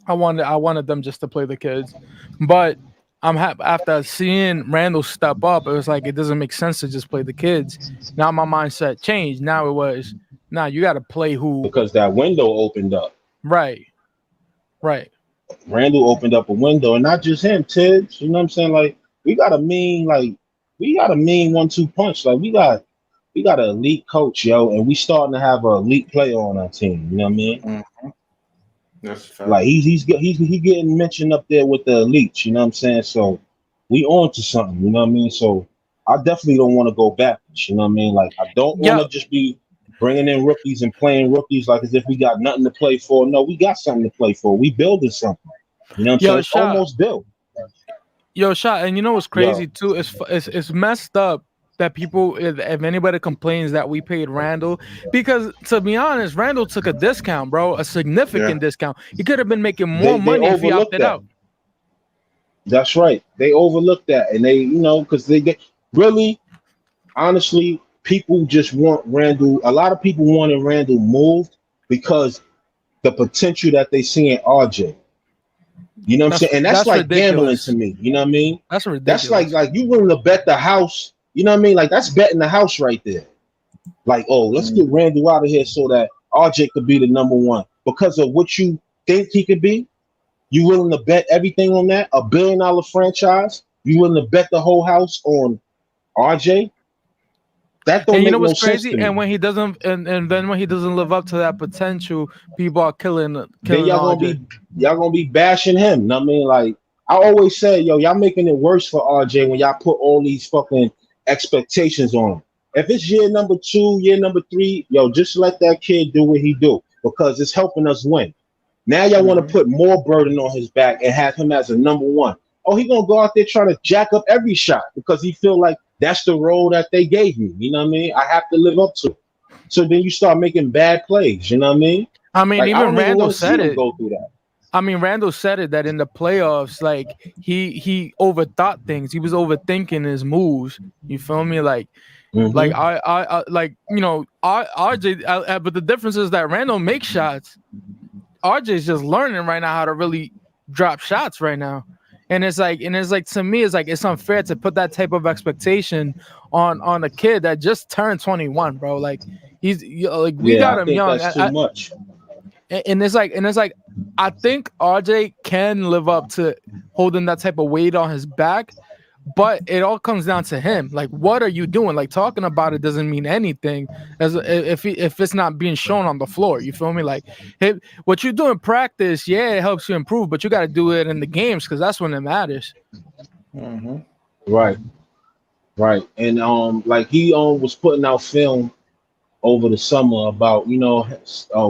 I wanted them just to play the kids, but I'm happy after seeing Randall step up. It was like it doesn't make sense to just play the kids. Now my mindset changed. Now it was you got to play who, because that window opened up. Right. Randall opened up a window, and not just him, Tibbs. You know what I'm saying? Like we got a mean 1-2 punch. Like we got an elite coach, yo, and we starting to have an elite player on our team. You know what I mean? That's a fact. Like he's getting mentioned up there with the elites. You know what I'm saying? So we on to something. You know what I mean? So I definitely don't want to go backwards. You know what I mean? Like I don't want Yeah, to just be bringing in rookies and playing rookies like as if we got nothing to play for. No, we got something to play for. We building something. You know what I'm saying? yo, It's shot, almost built. yo, shot, and you know what's Yo, crazy too? It's messed up that people, if anybody complains that we paid Randall, because to be honest, Randall took a discount, bro, a Yeah. significant discount. He could have been making more they money if he overlooked opted that. out. That's right. They overlooked that, and they, you know, because they really, honestly, people just want Randall. A lot of people wanted Randall moved because the potential that they see in RJ. You know what I'm saying? And that's That's like gambling to ridiculous. me. You know what I mean? That's That's ridiculous. like you willing to bet the house. You know what I mean? Like that's betting the house right there. Like, oh, let's get Randall out of here so that RJ could be the number one because of what you think he could be. You willing to bet everything on that? $1 billion franchise? You willing to bet the whole house on RJ? That don't And you know make no what's sense crazy? to me. And when he doesn't, and then when he doesn't live up to that potential, people are Then killing RJ. y'all gonna be bashing him. Know what I mean, like I always say, yo, y'all making it worse for RJ when y'all put all these fucking expectations on him. If it's year number 2, year number 3, yo, just let that kid do what he do because it's helping us win. Now y'all want to put more burden on his back and have him as a number one. Oh, he gonna go out there trying to jack up every shot because he feel like that's the role that they gave me. You know what I mean? I have to live up to it. So then you start making bad plays. You know what I mean? I mean, Like I even don't even Randall want to see said him it. go through that. I mean, Randall said it that in the playoffs, like he overthought things. He was overthinking his moves. You feel me? Like Mm-hmm. like RJ. But the difference is that Randall makes shots. RJ's just learning right now how to really drop shots right now. And it's like to me, it's like it's unfair to put that type of expectation on a kid that just turned 21, bro. Like like we Yeah, got I him think young. that's too much. And it's like I think RJ can live up to holding that type of weight on his back, but it all comes down to him. Like, what are you doing? Like, talking about it doesn't mean anything as if it's not being shown on the floor. You feel me? Like, hey, what you do in practice, yeah, it helps you improve, but you got to do it in the games because that's when it matters. Right, right. And like he was putting out film over the summer about, you know,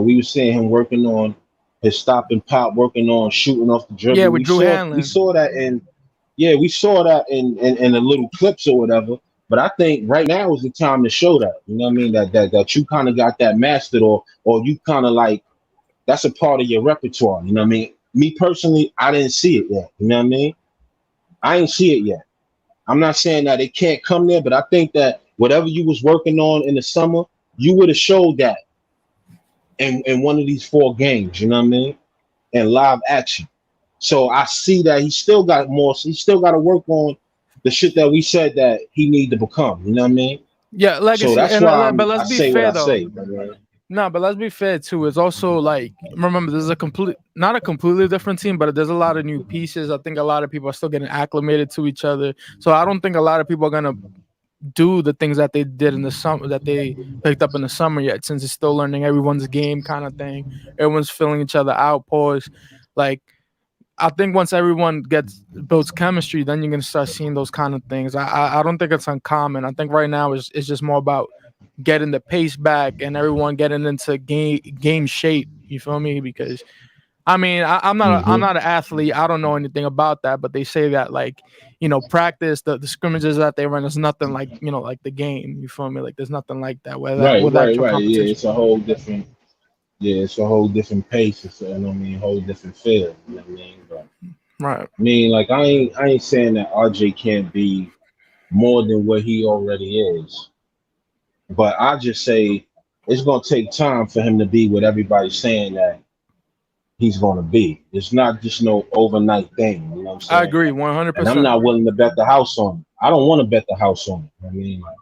we were seeing him working on his stop and pop, working on shooting off the Yeah, dribble. with Drew We Hanlon. saw that in we saw that in the little clips or whatever. But I think right now is the time to show that. You know what I mean? That you kind of got that mastered or you kind of like that's a part of your repertoire. You know what I mean? Me personally, I didn't see it yet. You know what I mean? I ain't see it yet. I'm not saying that it can't come there, but I think that whatever you was working on in the summer, you would have showed that in one of these 4 games, you know what I mean? In live action. So I see that he still got more, he still got to work on the shit that we said that he need to become, you know what I mean? Yeah, So legacy. that's And why but I let's be say what fair I though. say. Man. No, but let's be fair too. It's also like remember there's not a completely different team, but there's a lot of new pieces. I think a lot of people are still getting acclimated to each other. So I don't think a lot of people are gonna do the things that they did in the summer that they picked up in the summer yet, since it's still learning everyone's game kind of thing. Everyone's filling each other out, pause. Like I think once everyone builds chemistry, then you're gonna start seeing those kind of things. I don't think it's uncommon. I think right now it's just more about getting the pace back and everyone getting into game shape. You feel me? Because I mean, I'm not an athlete. I don't know anything about that, but they say that like, practice the scrimmages that they run is nothing like like the game. You feel me? Like there's nothing like that with actual Right. Yeah, competition. it's a whole different. Yeah, it's a whole different pace. It's a, I mean, whole different feel. You know what I mean? But Right. I mean, like I ain't saying that RJ can't be more than what he already is. But I just say it's gonna take time for him to be what everybody's saying that he's gonna be. It's not just no overnight thing, you know what I'm I saying? agree And I'm 100%. not willing to bet the house on it. I don't want to bet the house on it. I mean, like,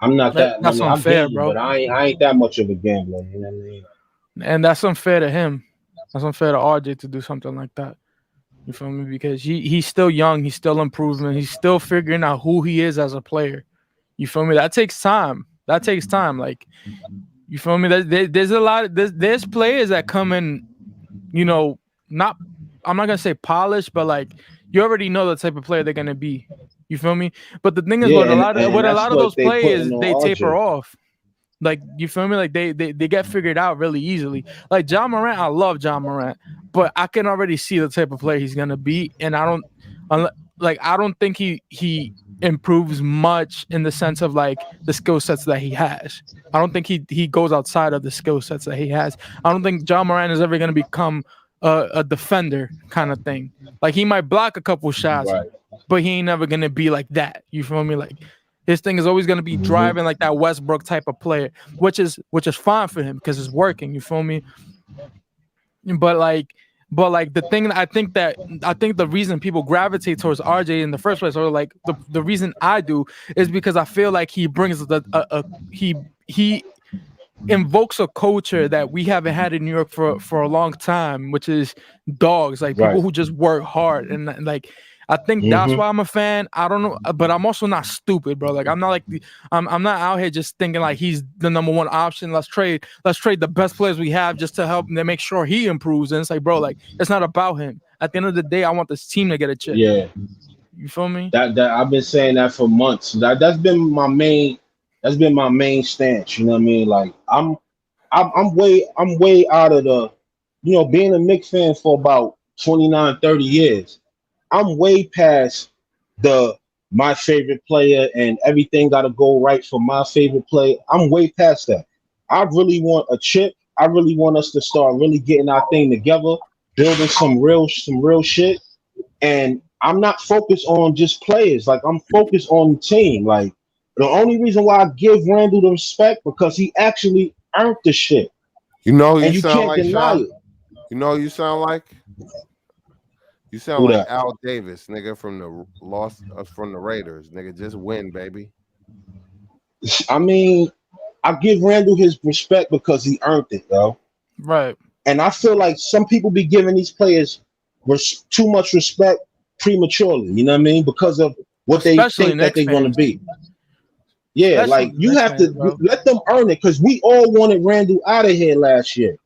I'm not that. I That's mean, I unfair, gamble, bro. but I ain't that much of a gambler. You know what I mean? And that's unfair to him. That's unfair to RJ to do something like that. You feel me? Because he's still young, he's still improving, he's still figuring out who he is as a player. You feel me? That takes time. That takes time. Like you feel me? There's a lot. There's players that come in you know, not I'm not gonna say polished, but like you already know the type of player they're gonna be. You feel me? But the thing is, Yeah, with a lot of and with a that's lot of what those they players, putting they on taper RJ. off. Like you feel me? Like they get figured out really easily. Like John Morant, I love John Morant, but I can already see the type of player he's gonna be, and I don't think he improves much in the sense of like the skill sets that he has. I don't think he goes outside of the skill sets that he has. I don't think John Morant is ever gonna become a defender kind of thing. Like he might block a couple shots, Right. but he ain't never gonna be like that. You feel me? Like his thing is always gonna be Mm-hmm. driving like that Westbrook type of player, which is fine for him because it's working. You feel me? But like the thing that I think the reason people gravitate towards RJ in the first place, or like the reason I do, is because I feel like he brings he invokes a culture that we haven't had in New York for a long time, which is dogs, like Right. people who just work hard. And like I think that's Mm-hmm. why I'm a fan. I don't know, but I'm also not stupid, bro. Like I'm not like I'm not out here just thinking like he's the number one option. Let's trade the best players we have just to help them make sure he improves. And it's like, bro, like it's not about him. At the end of the day, I want this team to get a chip. Yeah. You feel me? That I've been saying that for months. That's been my main stance. You know what I mean? Like I'm way out of the, being a Knicks fan for about 29, 30 years. I'm way past the my favorite player and everything got to go right for my favorite player. I'm way past that. I really want a chip. I really want us to start really getting our thing together, building some real shit. And I'm not focused on just players. Like I'm focused on the team. Like the only reason why I give Randall the respect because he actually earned the shit, You know who you and you sound can't like, deny Sean? it. You know who you sound like? You sound Who like that? Al Davis, nigga, from the Raiders, nigga. Just win, baby. I mean, I give Randall his respect because he earned it, though. Right. And I feel like some people be giving these players too much respect prematurely. You know what I mean? Because of what they Especially think that Knicks they're going to fans. be. Yeah, Especially like the you Knicks have to fans, bro. let them earn it because we all wanted Randall out of here last year.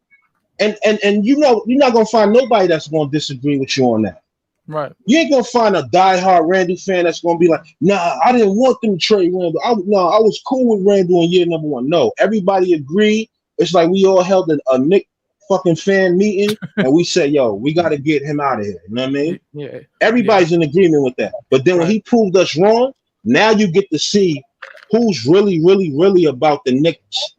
And you're not gonna find nobody that's gonna disagree with you on that. Right. You ain't gonna find a diehard Randall fan that's gonna be like, nah, I didn't want them to trade Randall. I was cool with Randall in year number one. No, everybody agreed. It's like we all held a Knick fucking fan meeting and we said, yo, we gotta get him out of here. You know what I mean? Yeah. Everybody's in agreement with that. But then when Right. he proved us wrong, now you get to see who's really, really, really about the Knicks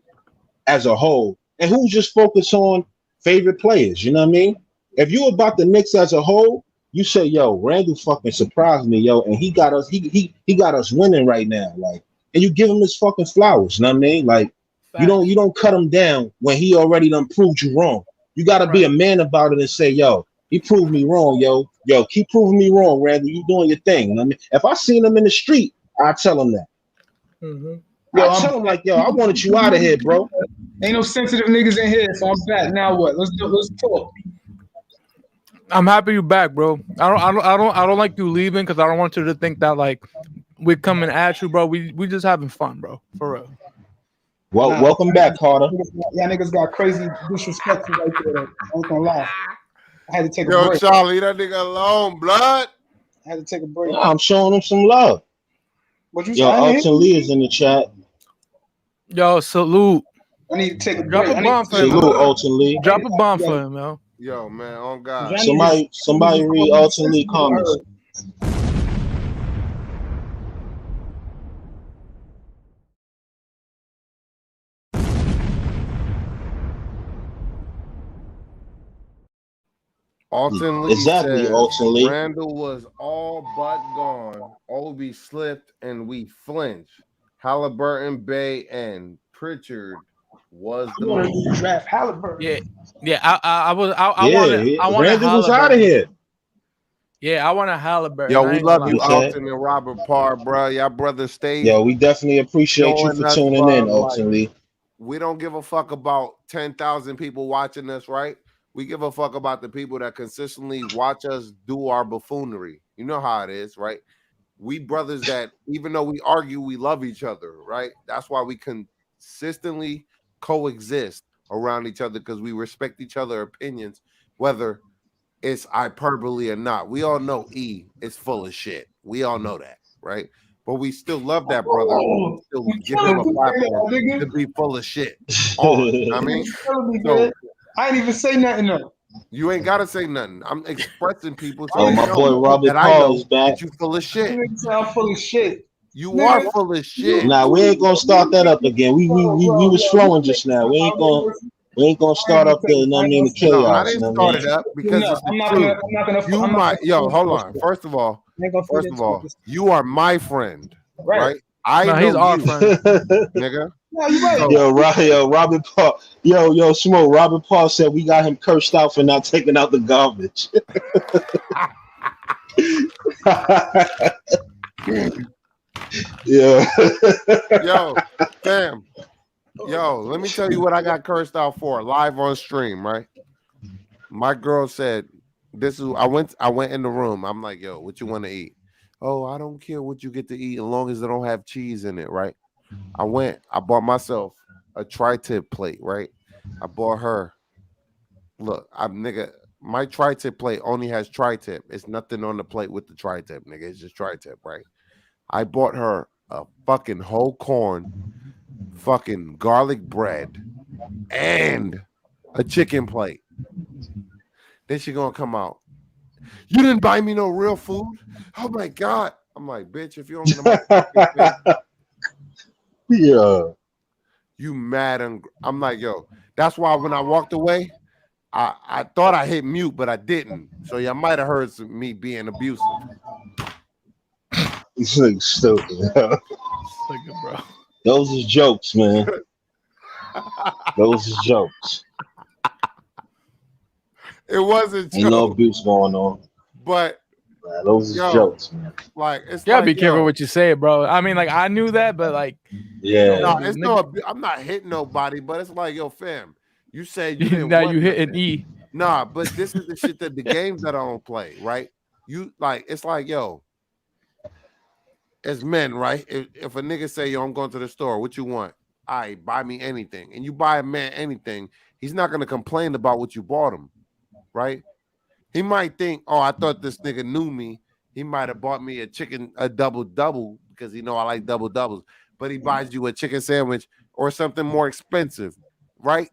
as a whole and who's just focused on favorite players. You know what I mean? If you about the Knicks as a whole, you say, yo, Randall fucking surprised me, yo, and he got us, he got us winning right now. Like, and you give him his fucking flowers, you know what I mean? Like, you Facts. don't cut him down when he already done proved you wrong. You gotta be a Right. man about it and say, yo, he proved me wrong, yo. Yo, keep proving me wrong, Randall. You doing your thing. You know what I mean? If I seen him in the street, I tell him that. Yo, I tell him like, yo, I wanted you out of here, bro. Ain't no sensitive niggas in here, so I'm back. Now what? Let's talk. I'm happy you back, bro. I don't like you leaving because I don't want you to think that like we're coming at you, bro. We just having fun, bro. For real. Well, Nah, welcome back, Carter. y'all niggas got crazy disrespectful right there. I ain't gonna lie. I had to take a Yo, break. Charlie, that nigga alone, blood. I had to take a break. I'm showing him some love. What you Yo, say? Elton Lee is in the chat. Yo, salute. I need to take a Drop break. a bomb for him. Salute, Elton Lee. Drop a bomb for him, yo. Yo, man, on God. Somebody read Elton Lee comments. Alton Lee Exactly, says Alton Lee. Randall was all but gone. Obi slipped and we flinched. Halliburton, Bay, and Pritchard was the move. Draft Halliburton. Yeah. I wanted Randall was out of Halliburton. here. Yeah, I want a Halliburton. Yo, I we ain't gonna love lie. you, Okay. Alton and Robert Parr, bro. Y'all brothers stay Yo, we definitely appreciate you showing for us tuning in, love. Alton Like, Lee. we don't give a fuck about 10,000 people watching us, right? We give a fuck about the people that consistently watch us do our buffoonery. You know how it is, right? We brothers that even though we argue, we love each other, right? That's why we consistently coexist around each other because we respect each other's opinions whether it's hyperbole or not. We all know E is full of shit. We all know that, right? But we still love that brother. We still give him a platform to be full of shit. I mean, so I ain't even say nothing though. you ain't gotta say nothing. I'm expressing people so Oh, they my know boy Robert that I know Paul's back. that you full of shit. I'm full of shit. You are full of shit. Nah, we ain't gonna start that up again. We was flowing just now. We ain't gonna start up the the chaos. No, I didn't start it up because it's the truth. You might, hold on. First of all, you are my friend, right? I know he's our you, friend, nigga. No, you right. Yo, Robert Paul. Yo, Smoke. Robert Paul said we got him cursed out for not taking out the garbage. Yeah. Yo, fam. Yo, let me tell you what I got cursed out for live on stream, right? My girl said, "This is." I went in the room. I'm like, "Yo, what you want to eat?" Oh, I don't care what you get to eat as long as it don't have cheese in it, right? I bought myself a tri-tip plate, right? I bought her. Look, my tri-tip plate only has tri-tip. It's nothing on the plate with the tri-tip, nigga. It's just tri-tip, right? I bought her a fucking whole corn, fucking garlic bread, and a chicken plate. Then she gonna come out. You didn't buy me no real food? Oh my God. I'm like, bitch, if you don't get my fucking face, Yeah. you mad and I'm like, yo, that's why when I walked away, I thought I hit mute, but I didn't. So y'all might have heard me being abusive. This nigga stupid. bro. Those is jokes, man. Those is jokes. It wasn't Ain't no joke, abuse going on. but Man, those is jokes, man. like it's You gotta like, be careful what you say, bro. I mean, like I knew that, but like, Yeah. no, it's no. I'm not hitting nobody, but it's like, yo, fam, you said you didn't. now want you hit an nothing. E. Nah, but this is the shit that the games that I don't play, right? You like, it's like, yo, as men, right? If a nigga say, yo, I'm going to the store, what you want? All right, buy me anything, and you buy a man anything, he's not gonna complain about what you bought him, right? He might think, oh, I thought this nigga knew me. He might have bought me a double because he know I like double doubles. But he buys you a chicken sandwich or something more expensive, right?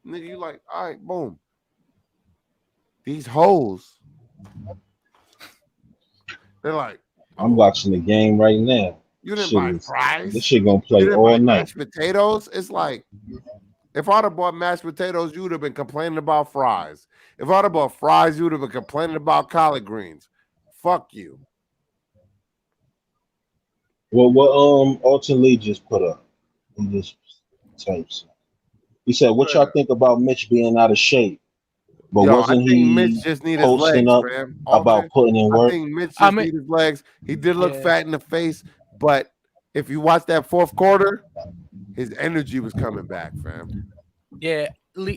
Nigga, you like, all right, boom. These hoes, they're like, I'm watching the game right now. you didn't buy fries. This shit gonna play You didn't all buy night. mashed potatoes. It's like, if I'd have bought mashed potatoes, you would have been complaining about fries. If I'd have bought fries, you would have been complaining about collard greens. Fuck you. Well, what Alton Lee just put up. He just types. He said, "What y'all think about Mitch being out of shape?" But wasn't he Mitch just need his posting legs, up man. about putting in work? I think Mitch just need his legs. He did look fat in the face, but if you watch that fourth quarter, his energy was coming back, fam. Yeah,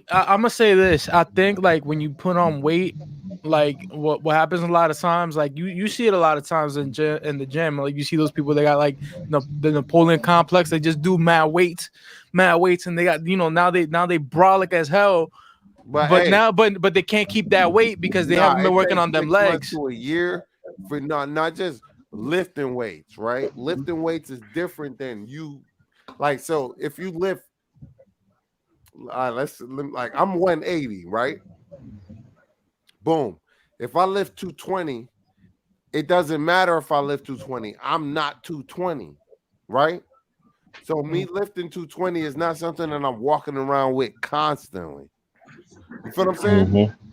I'm gonna say this. I think like when you put on weight, like what happens a lot of times, like you see it a lot of times in the gym. Like you see those people that got like the Napoleon complex. They just do mad weights, and they got now they brolic as hell. But they can't keep that weight because they haven't been working on them legs. To a year for not just lifting weights, right? Lifting weights is different than you. Like, so if you lift, like I'm 180, right? Boom. If I lift 220, it doesn't matter if I lift 220. I'm not 220, right? So me lifting 220 is not something that I'm walking around with constantly. You feel what I'm saying?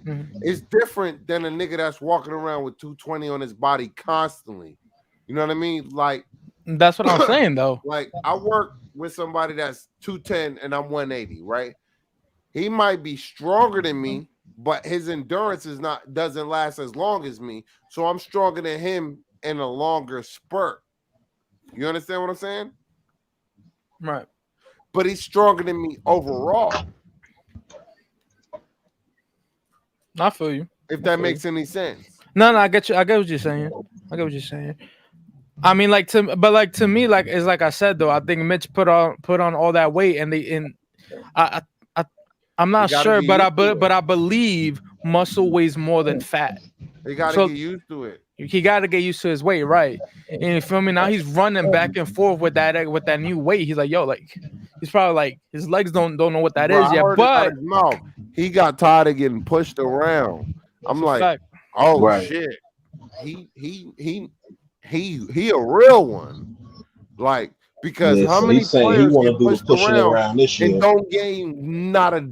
Mm-hmm. It's different than a nigga that's walking around with 220 on his body constantly. You know what I mean? Like, that's what I'm saying, though. Like, I work with somebody that's 210 and I'm 180, right? He might be stronger than me, but his endurance doesn't last as long as me. So I'm stronger than him in a longer spurt. You understand what I'm saying? Right. But he's stronger than me overall. I feel you. If that makes any sense. No, I get you. I get what you're saying. I mean, to me, like it's like I said though. I think Mitch put on all that weight, and I'm not sure, but I believe muscle weighs more than fat. He got to So get used to it. he got to get used to his weight, right? And you feel me? Now he's running back and forth with that new weight. He's like, yo, like he's probably like his legs don't know what that Bro, is I yet. heard it out But of his mouth. He got tired of getting pushed around. I'm it's a like, fact. oh Right. shit, he a real one. Like, because Yeah, how so many he's saying he players want get to do the pushed pushing around around this and year. don't gain not a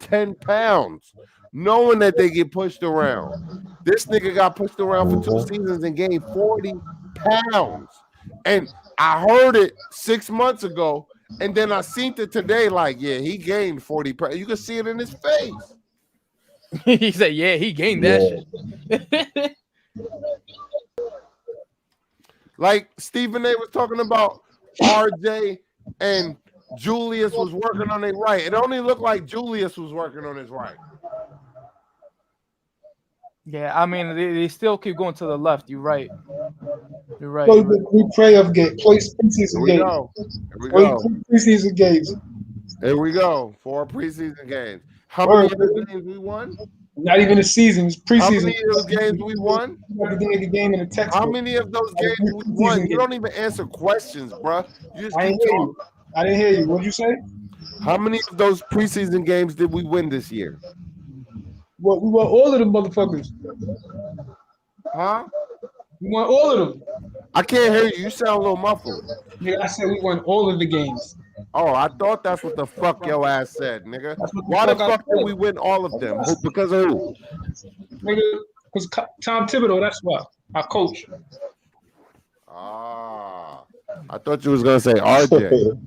10 pounds, knowing that they get pushed around? This nigga got pushed around for 2 Mhm. seasons and gained 40 pounds. And I heard it 6 months ago, and then I seen it today. Like, yeah, he gained 40 pounds. You can see it in his face. He said, yeah, he gained that shit. Like Stephen A was talking about, RJ and Julius was working on their right. It only looked like Julius was working on his right. Yeah, I mean, they still keep going to the left. You're right. You're right. Play You're right. the we playoff game. Play Here preseason we games. go. Here we Play go. preseason games. Here we go. 4 preseason games. How many Word, of those baby. games we won? Not even the season. It's How preseason. many of those games we won? You got to give me the game in the How textbook. many of those I games didn't we hear won? preseason You don't even answer questions, bruh. You just I keep didn't hear talking. you. I didn't hear you. What'd you say? How many of those preseason games did we win this year? Well, we won all of them motherfuckers. Huh? We won all of them. I can't hear you. You sound a little muffled. Nigga, I said we won all of the games. Oh, I thought that's what the fuck your ass said, nigga. That's what the Why the fuck I fuck did said. we win all of them? Who, because of who? Nigga, because Tom Thibodeau, that's why. Our coach. Ah, I thought you was gonna say RJ.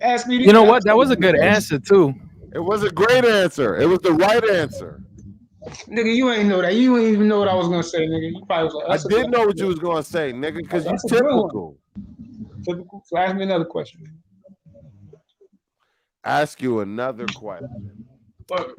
Ask me. You know what? That was a good answer too. It was a great answer. It was the right answer. Nigga, you ain't know that. You ain't even know what I was gonna say, nigga. You probably was like, I that's a did good know what one. you was gonna say, nigga, because you That's a good one. typical. Typical. So ask me another question. Ask you another question. Fuck.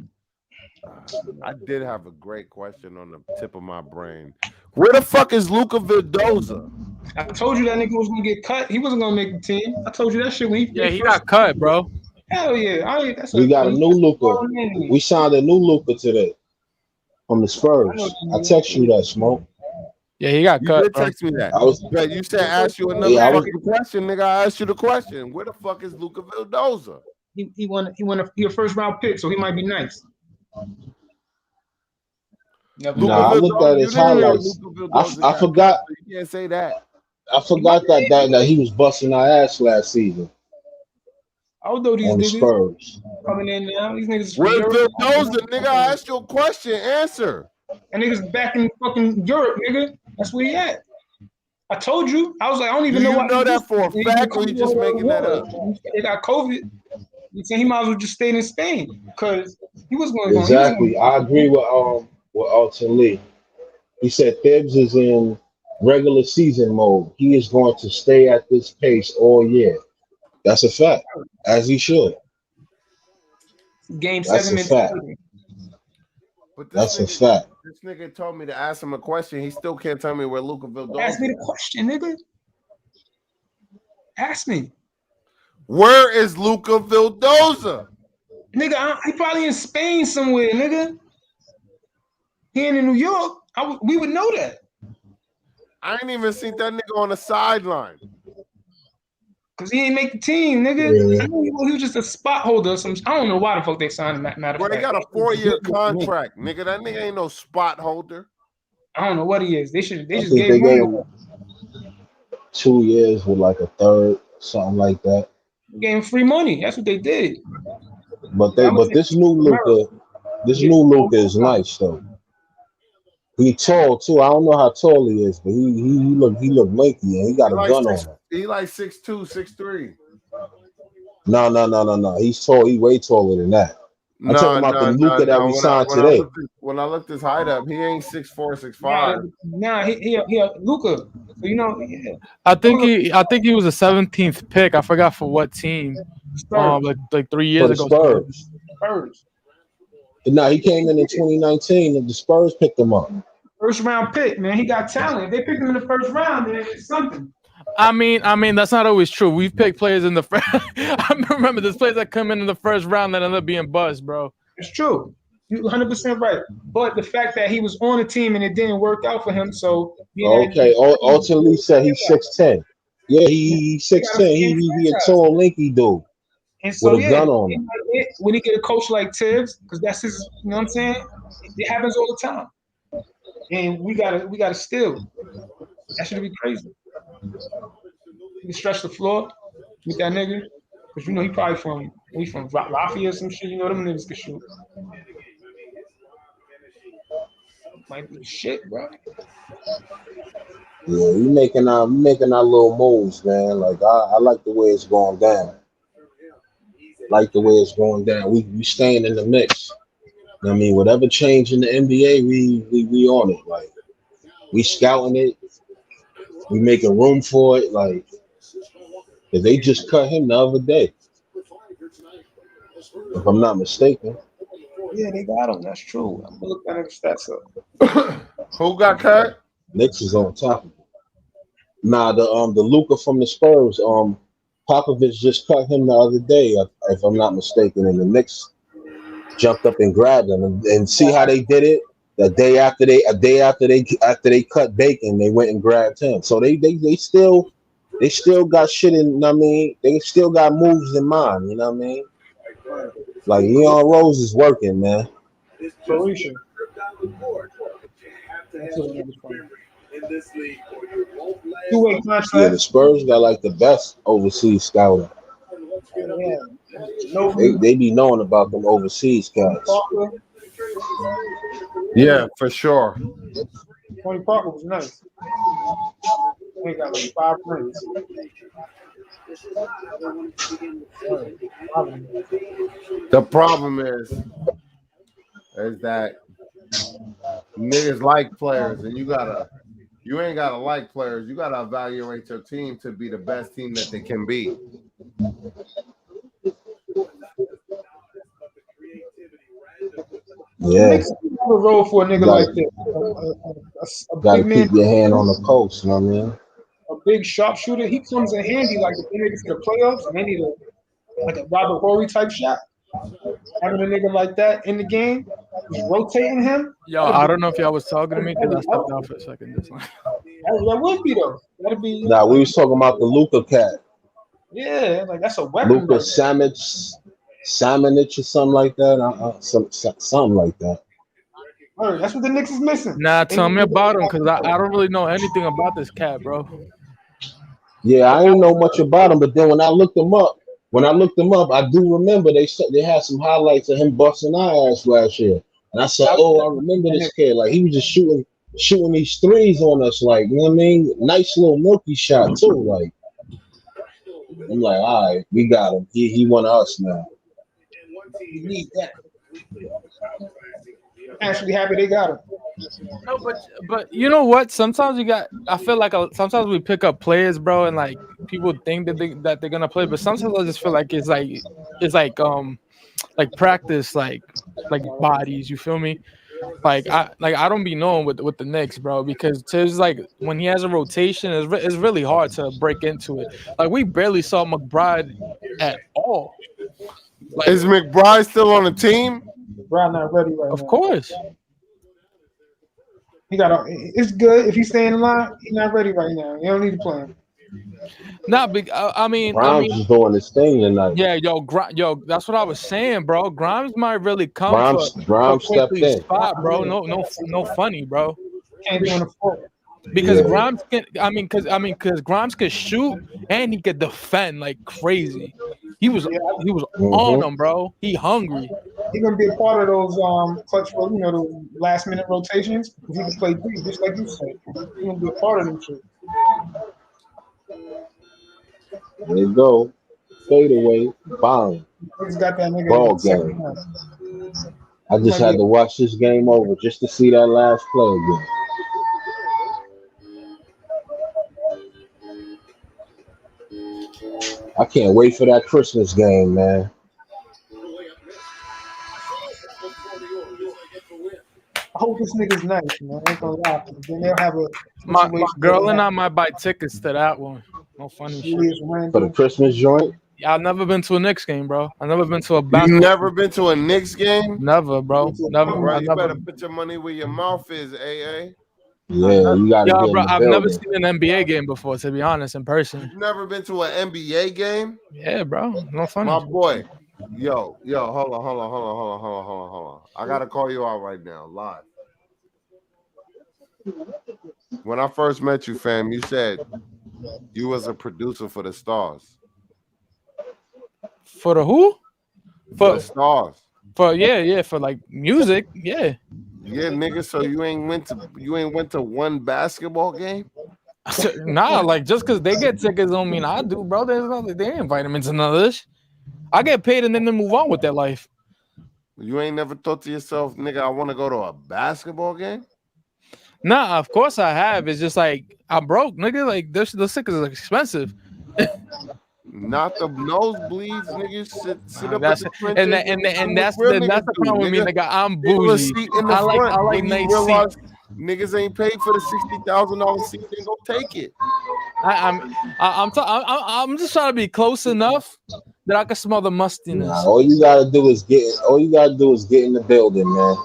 I did have a great question on the tip of my brain. Where the fuck is Luca Vildoza? I told you that nigga was gonna get cut. He wasn't gonna make the team. I told you that shit when he Yeah, he first- got cut, bro. Hell yeah. That's We got a new Luca. foreign man. We signed a new Luca today from the Spurs. I text you that, Smoke. Yeah, he got You cut. did Bro. text me that. I was But you said ask you another Yeah, I was- fucking question, nigga. I asked you the question. Where the fuck is Luca Vildoza? He won a first round pick, so he might be nice. Never Luka Nah, I looked at Vildoza, his you didn't hear highlights. Luka I Vildoza got forgot. cut, so you can't say that. I forgot that he was busting our ass last season Although these on the niggas Spurs. coming in now, these niggas from Where's Europe. Vildoza, nigga? I asked you a question. Answer. And niggas back in fucking Europe, nigga. That's where he at. I told you. I was like, I don't Do even you know why. know that for a He fact, or you come just over making that the up? war. They got COVID. You saying he might as well just stayed in Spain because he was going to Exactly. I agree with Alton Lee. He said Thibs is in regular season mode. He is going to stay at this pace all year. That's a fact, as he should. Game That's 7 a fact. mentality. But That's a fact. This nigga told me to ask him a question. He still can't tell me where Luka Vildoza Ask me is. the question, nigga. Ask me. Where is Luka Vildoza? Nigga, he probably in Spain somewhere, nigga. He ain't in New York. We would know that. I ain't even seen that nigga on the sideline. Because he ain't make the team, nigga. Yeah. I know he was just a spot holder. I don't know why the fuck they signed him, matter of Bro, he fact. got a 4-year contract, nigga. That nigga ain't no spot holder. I don't know what he is. They just I gave think they him money. gave him 2 years with like a third, something like that. They gave him free money. That's what they did. But this new Luka is nice though. He tall too. I don't know how tall he is, but he look lanky and he got a gun on him. He like 6'2", 6'3". No. He's tall. He way taller than that. I'm talking about the Luka that we signed today. When I looked his height up, he ain't 6'4", 6'5". Nah, he Luka. So you know, yeah. I think he was a 17th pick. I forgot for what team. Spurs. Like 3 For years the ago. Spurs. Spurs. No, he came in 2019 and the Spurs picked him up. First round pick, man. He got talent. If they picked him in the first round, then it's something. I mean, that's not always true. We've picked players in the first. I remember there's players that come in the first round that end up being bust, bro. It's true. You're 100% right. But the fact that he was on the team and it didn't work out for him, so Okay, ultimately said he's 6'10". Yeah, he's 6'10". He a tall, linky dude and with so a gun on him. when he get a coach like Tibbs, because that's his, you know what I'm saying? It happens all the time, and we gotta steal. That should be crazy. You can stretch the floor with that nigga, because you know he probably from Lafayette or some shit. You know them niggas can shoot. Might be shit, bro. Yeah, we making our little moves, man. Like I like the way it's going down. Like the way it's going down. We staying in the mix. I mean, whatever change in the NBA, we on it. Like we scouting it. We making room for it. Like, cause they just cut him the other day, if I'm not mistaken. Yeah, they got him. That's true. I'm gonna look that nigga stats up. Who got cut? Knicks is on top of it. Nah, the Luka from the Spurs, Popovich just cut him the other day, if I'm not mistaken, and the Knicks jumped up and grabbed him, and see how they did it. A day after they cut Bacon, they went and grabbed him. So they still got shit in. You know what I mean, they still got moves in mind. You know what I mean? Like Leon Rose is working, man. Croatia. Two-way contract. Yeah, the Spurs got like the best overseas scouting. Yeah. No, They be knowing about them overseas cats. Yeah, for sure. Tony Parker was nice. They got like 5 rings. The problem is that niggas like players, and you ain't gotta like players. You gotta evaluate your team to be the best team that they can be. Yeah, Knicks have a role for a nigga like this. A gotta big man, keep your hand on the pulse. You know what I mean? a big sharpshooter. He comes in handy like if they make it to the playoffs and they need like a Robert Horry type shot. Having a nigga like that in the game, just rotating him. Yo, I don't know if y'all was talking to me because I stepped out for a second. Just like, That would be though. That'd be. Nah, we was talking about the Luka cat, Yeah, like that's a weapon. Luka Samanich or something like that. Something like that. That's what the Knicks is missing. nah, tell me about him because I don't really know anything about this cat, bro. Yeah, I didn't know much about him, but then when I looked him up, I do remember they had some highlights of him busting our ass last year, and I said, "Oh, I remember this kid. Like he was just shooting these threes on us. Like, you know what I mean? Nice little milky shot too. Like, I'm like, all right, we got him. He one of us now. You need that. Actually, happy they got him. No, but you know what? Sometimes I feel like sometimes we pick up players, bro, and like people think that they're gonna play, but sometimes I just feel like it's like practice, like bodies. You feel me? Like I don't be knowing with the Knicks, bro, because it's like when he has a rotation, it's really hard to break into it. Like we barely saw McBride at all. Like, Is McBride still on the team? McBride not ready right now. of course. It's good if he's staying in line. He's not ready right now. You don't need to play him. Nah, big. I mean, Grimes is doing his thing tonight. yeah, yo, that's what I was saying, bro. Grimes might really come Grimes stepped in. spot, bro. No funny, bro. Can't be on the floor. Because Yeah. Grimes can, because Grimes could shoot and he could defend like crazy. He was on him, bro. He hungry. He's gonna be a part of those clutch, those last minute rotations. He can play three, just like you said. He's gonna be a part of them shit. There you go. Fade away. Bang. He's got that nigga. Ball game. I just had to watch this game over just to see that last play again. I can't wait for that Christmas game, man. I hope this nigga's nice, man. I ain't gonna lie. Then they'll have a My girl and I might buy tickets to that one. No funny shit. For the Christmas joint? I've never been to a Knicks game, bro. I've never been to a You basketball. never been to a Knicks game? Never, bro. Never. Bro, I you never. better put your money where your mouth is, AA. Yeah, you got to Yeah, get bro. in the I've never building. seen an NBA game before, to be honest, in person. You've never been to an NBA game? Yeah, bro. No funny. My boy. Yo, hold on. I gotta call you out right now, live. When I first met you, fam, you said you was a producer for the Stars. For the who? For the Stars. For yeah, for like music, yeah. Yeah, nigga. So you ain't went to one basketball game? Nah, like just because they get tickets don't mean I do, bro. There's no, they ain't invite me to none of this. I get paid and then they move on with their life. You ain't never thought to yourself, nigga, I want to go to a basketball game? Nah, of course I have. It's just like I'm broke, nigga. Like this, the tickets are expensive. Not the nosebleeds, nigga. Sit up That's at the trenches and that's real the niggas do, problem with me, nigga. I'm Take a bougie. seat in the I like front. When you nice realize seats. niggas ain't paid for the $60,000 seat, then go take it. I'm just trying to be close enough that I can smell the mustiness. Nah, all you gotta do is get in the building, man.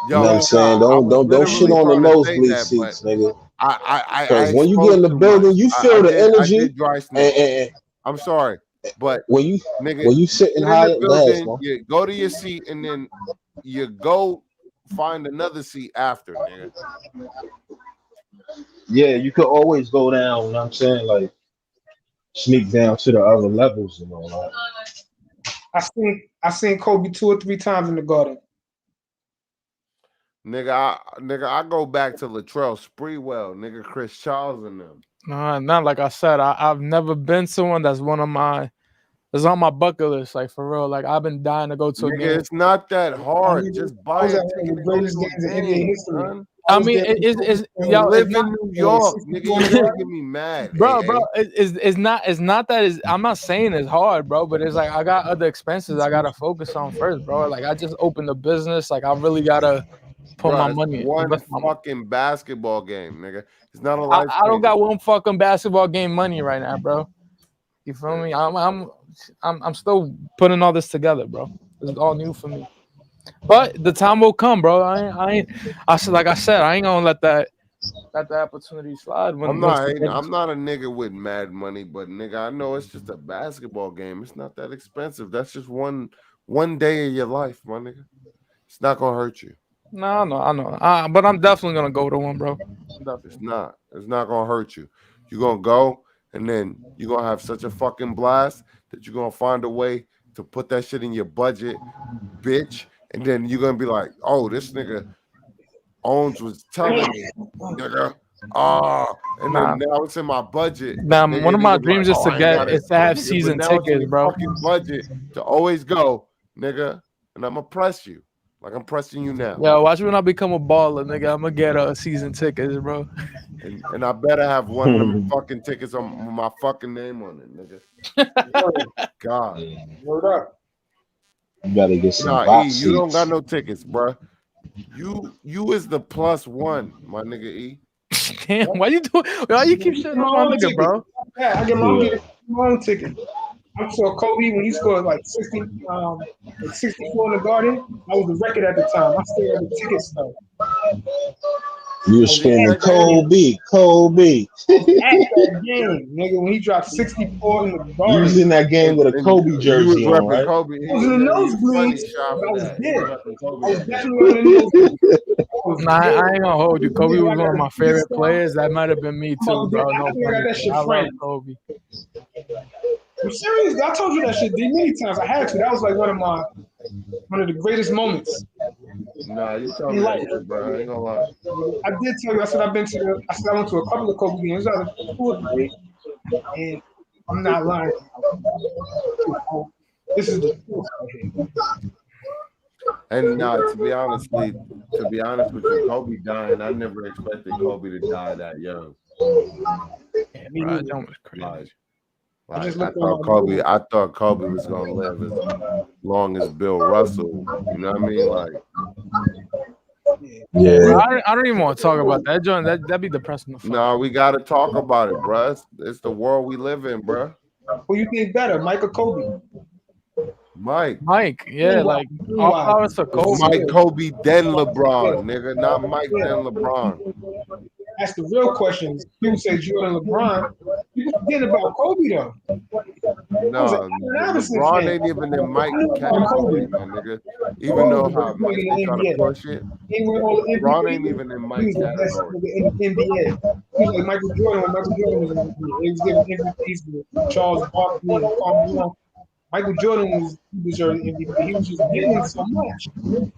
You know what I'm saying? Don't shit on the nosebleed seats, nigga. Because when you get in the building, you feel the energy. And I'm sorry, but when you sitting high, you go to your seat and then you go find another seat after, nigga. Yeah, you could always go down. You know what I'm saying? Like sneak down to the other levels and all that. I seen Kobe 2 or 3 times in the Garden. Nigga, I go back to Latrell Sprewell, nigga, Chris Charles and them. No, not like I said. I've never been to one that's one of my. It's on my bucket list, like for real. Like I've been dying to go to a Nigga, game. It's not that hard. Just buy a ticket the and go greatest to games a in NBA game, history. son. I mean, it's You y'all live it's in not, New York, nigga. You don't get me mad, bro. AA. It's not that it's. I'm not saying it's hard, bro. But it's like I got other expenses I gotta focus on first, bro. Like I just opened a business. Like I really gotta put my money in. One Invest my money. fucking basketball game, nigga. It's not a life. I don't got one fucking basketball game money right now, bro. You feel me? I'm still putting all this together, bro. It's all new for me. But the time will come, bro. I like I said, I ain't gonna let that opportunity slide. I'm not hating. I'm not a nigga with mad money, but nigga, I know it's just a basketball game. It's not that expensive. That's just one day of your life, my nigga. It's not gonna hurt you. No, I know. But I'm definitely gonna go to one, bro. It's not. It's not gonna hurt you. You're gonna go, and then you're gonna have such a fucking blast that you're gonna find a way to put that shit in your budget, bitch. And then you're gonna be like, oh, this nigga Owens was telling me, nigga. And then now it's in my budget. Now, one of my dreams is to have Yeah, season but now it's in tickets, your bro. fucking budget to always go, nigga. And I'm gonna press you. Like I'm pressing you now. Yo, watch when I become a baller, nigga. I'm gonna get season tickets, bro. And I better have one of them fucking tickets on my fucking name on it, nigga. God. Word up. You better get some Nah, box E, seats. you don't got no tickets, bro. You is the +1, my nigga E. Damn, why you keep shitting on my nigga, bro? Yeah, I get my own ticket. I saw Kobe when he scored like 64 in the Garden. That was the record at the time. I still had the ticket stub. You were screaming, Kobe. At that game, nigga, when he dropped 64 in the Garden. You was in that game with a Kobe jersey on, right? Kobe. I was in the nosebleeds. I was there. I was definitely in the nosebleeds. Nah, I ain't gonna hold you. Kobe was one of my favorite players. That might have been me too, bro. No funny. I love Kobe. I'm serious. I told you that shit many times. I had to. That was like one of the greatest moments. Nah, you tell me that shit, bro. I ain't gonna lie. I did tell you. I said I went to a couple of Kobe games. I was 2 or 3, and I'm not lying. This is the truth right here. And to be honest with you, Kobe dying, I never expected Kobe to die that young. Yeah, bro, that was crazy. I thought Kobe was gonna live as long as Bill Russell. You know what I mean? Like, yeah. Bro, I don't even want to talk about that, John. That'd be depressing. No, we gotta talk about it, bro. It's the world we live in, bro. Who you think better, Mike or Kobe? Mike. Yeah, like all flowers for It's Kobe. Mike, Kobe, then LeBron, nigga. Not Mike, then LeBron. That's the real question. People say Jordan, LeBron. People forget about Kobe though. No, LeBron ain't even in Mike category, man, nigga. Even though how much they try to push it, LeBron ain't even in Mike category. In the NBA. He was like Michael Jordan when Michael Jordan was in the NBA. He was giving MVPs to Charles Barkley and Karl Malone. Michael Jordan deserved MVP. He was just giving so much. And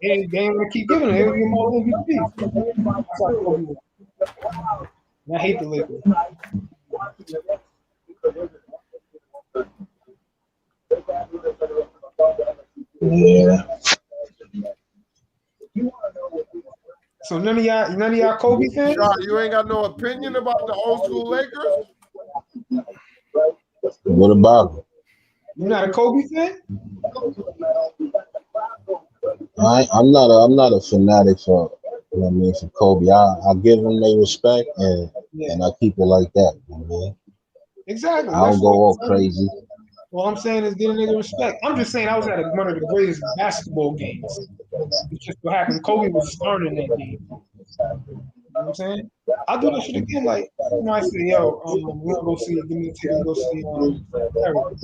they didn't want to keep giving him. They would give him all MVPs. That's how Kobe was. And I hate the Lakers. Yeah. So none of y'all Kobe fans? Sean, you ain't got no opinion about the old school Lakers? What about it? You're not a Kobe fan? I'm not a fanatic for, you know what I mean, for Kobe. I give them their respect and I keep it like that. You know what I mean? Exactly. I don't go all crazy. All I'm saying is give a nigga respect. I'm just saying I was at one of the greatest basketball games. It's just what happened. Kobe was starting that game. You know what I'm saying? I'll do that shit again. Like, you know, I say, yo, we're gonna go see, give me a ticket to go see Eric. I'm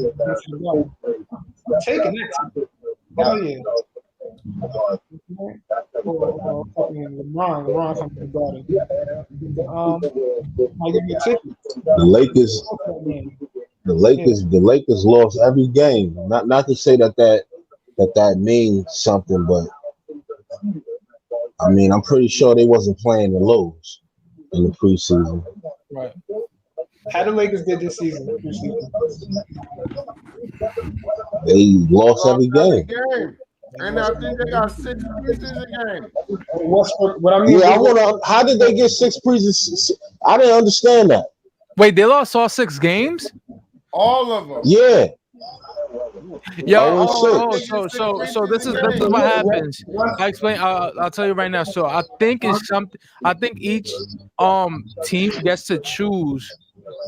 taking that. Hell yeah. Or fucking LeBron coming to the garden. I'll give you a ticket. The Lakers lost every game. Not to say that means something, but I mean, I'm pretty sure they wasn't playing to lose in the preseason. Right. How the Lakers did this season? They lost every game. And I think they got 6 preseason games. What I mean? Yeah, how did they get 6 preseason? I didn't understand that. Wait, they lost all 6 games? All of them. Yeah. Yo, so this is what happens. I explain. I'll tell you right now. So I think it's something. I think each team gets to choose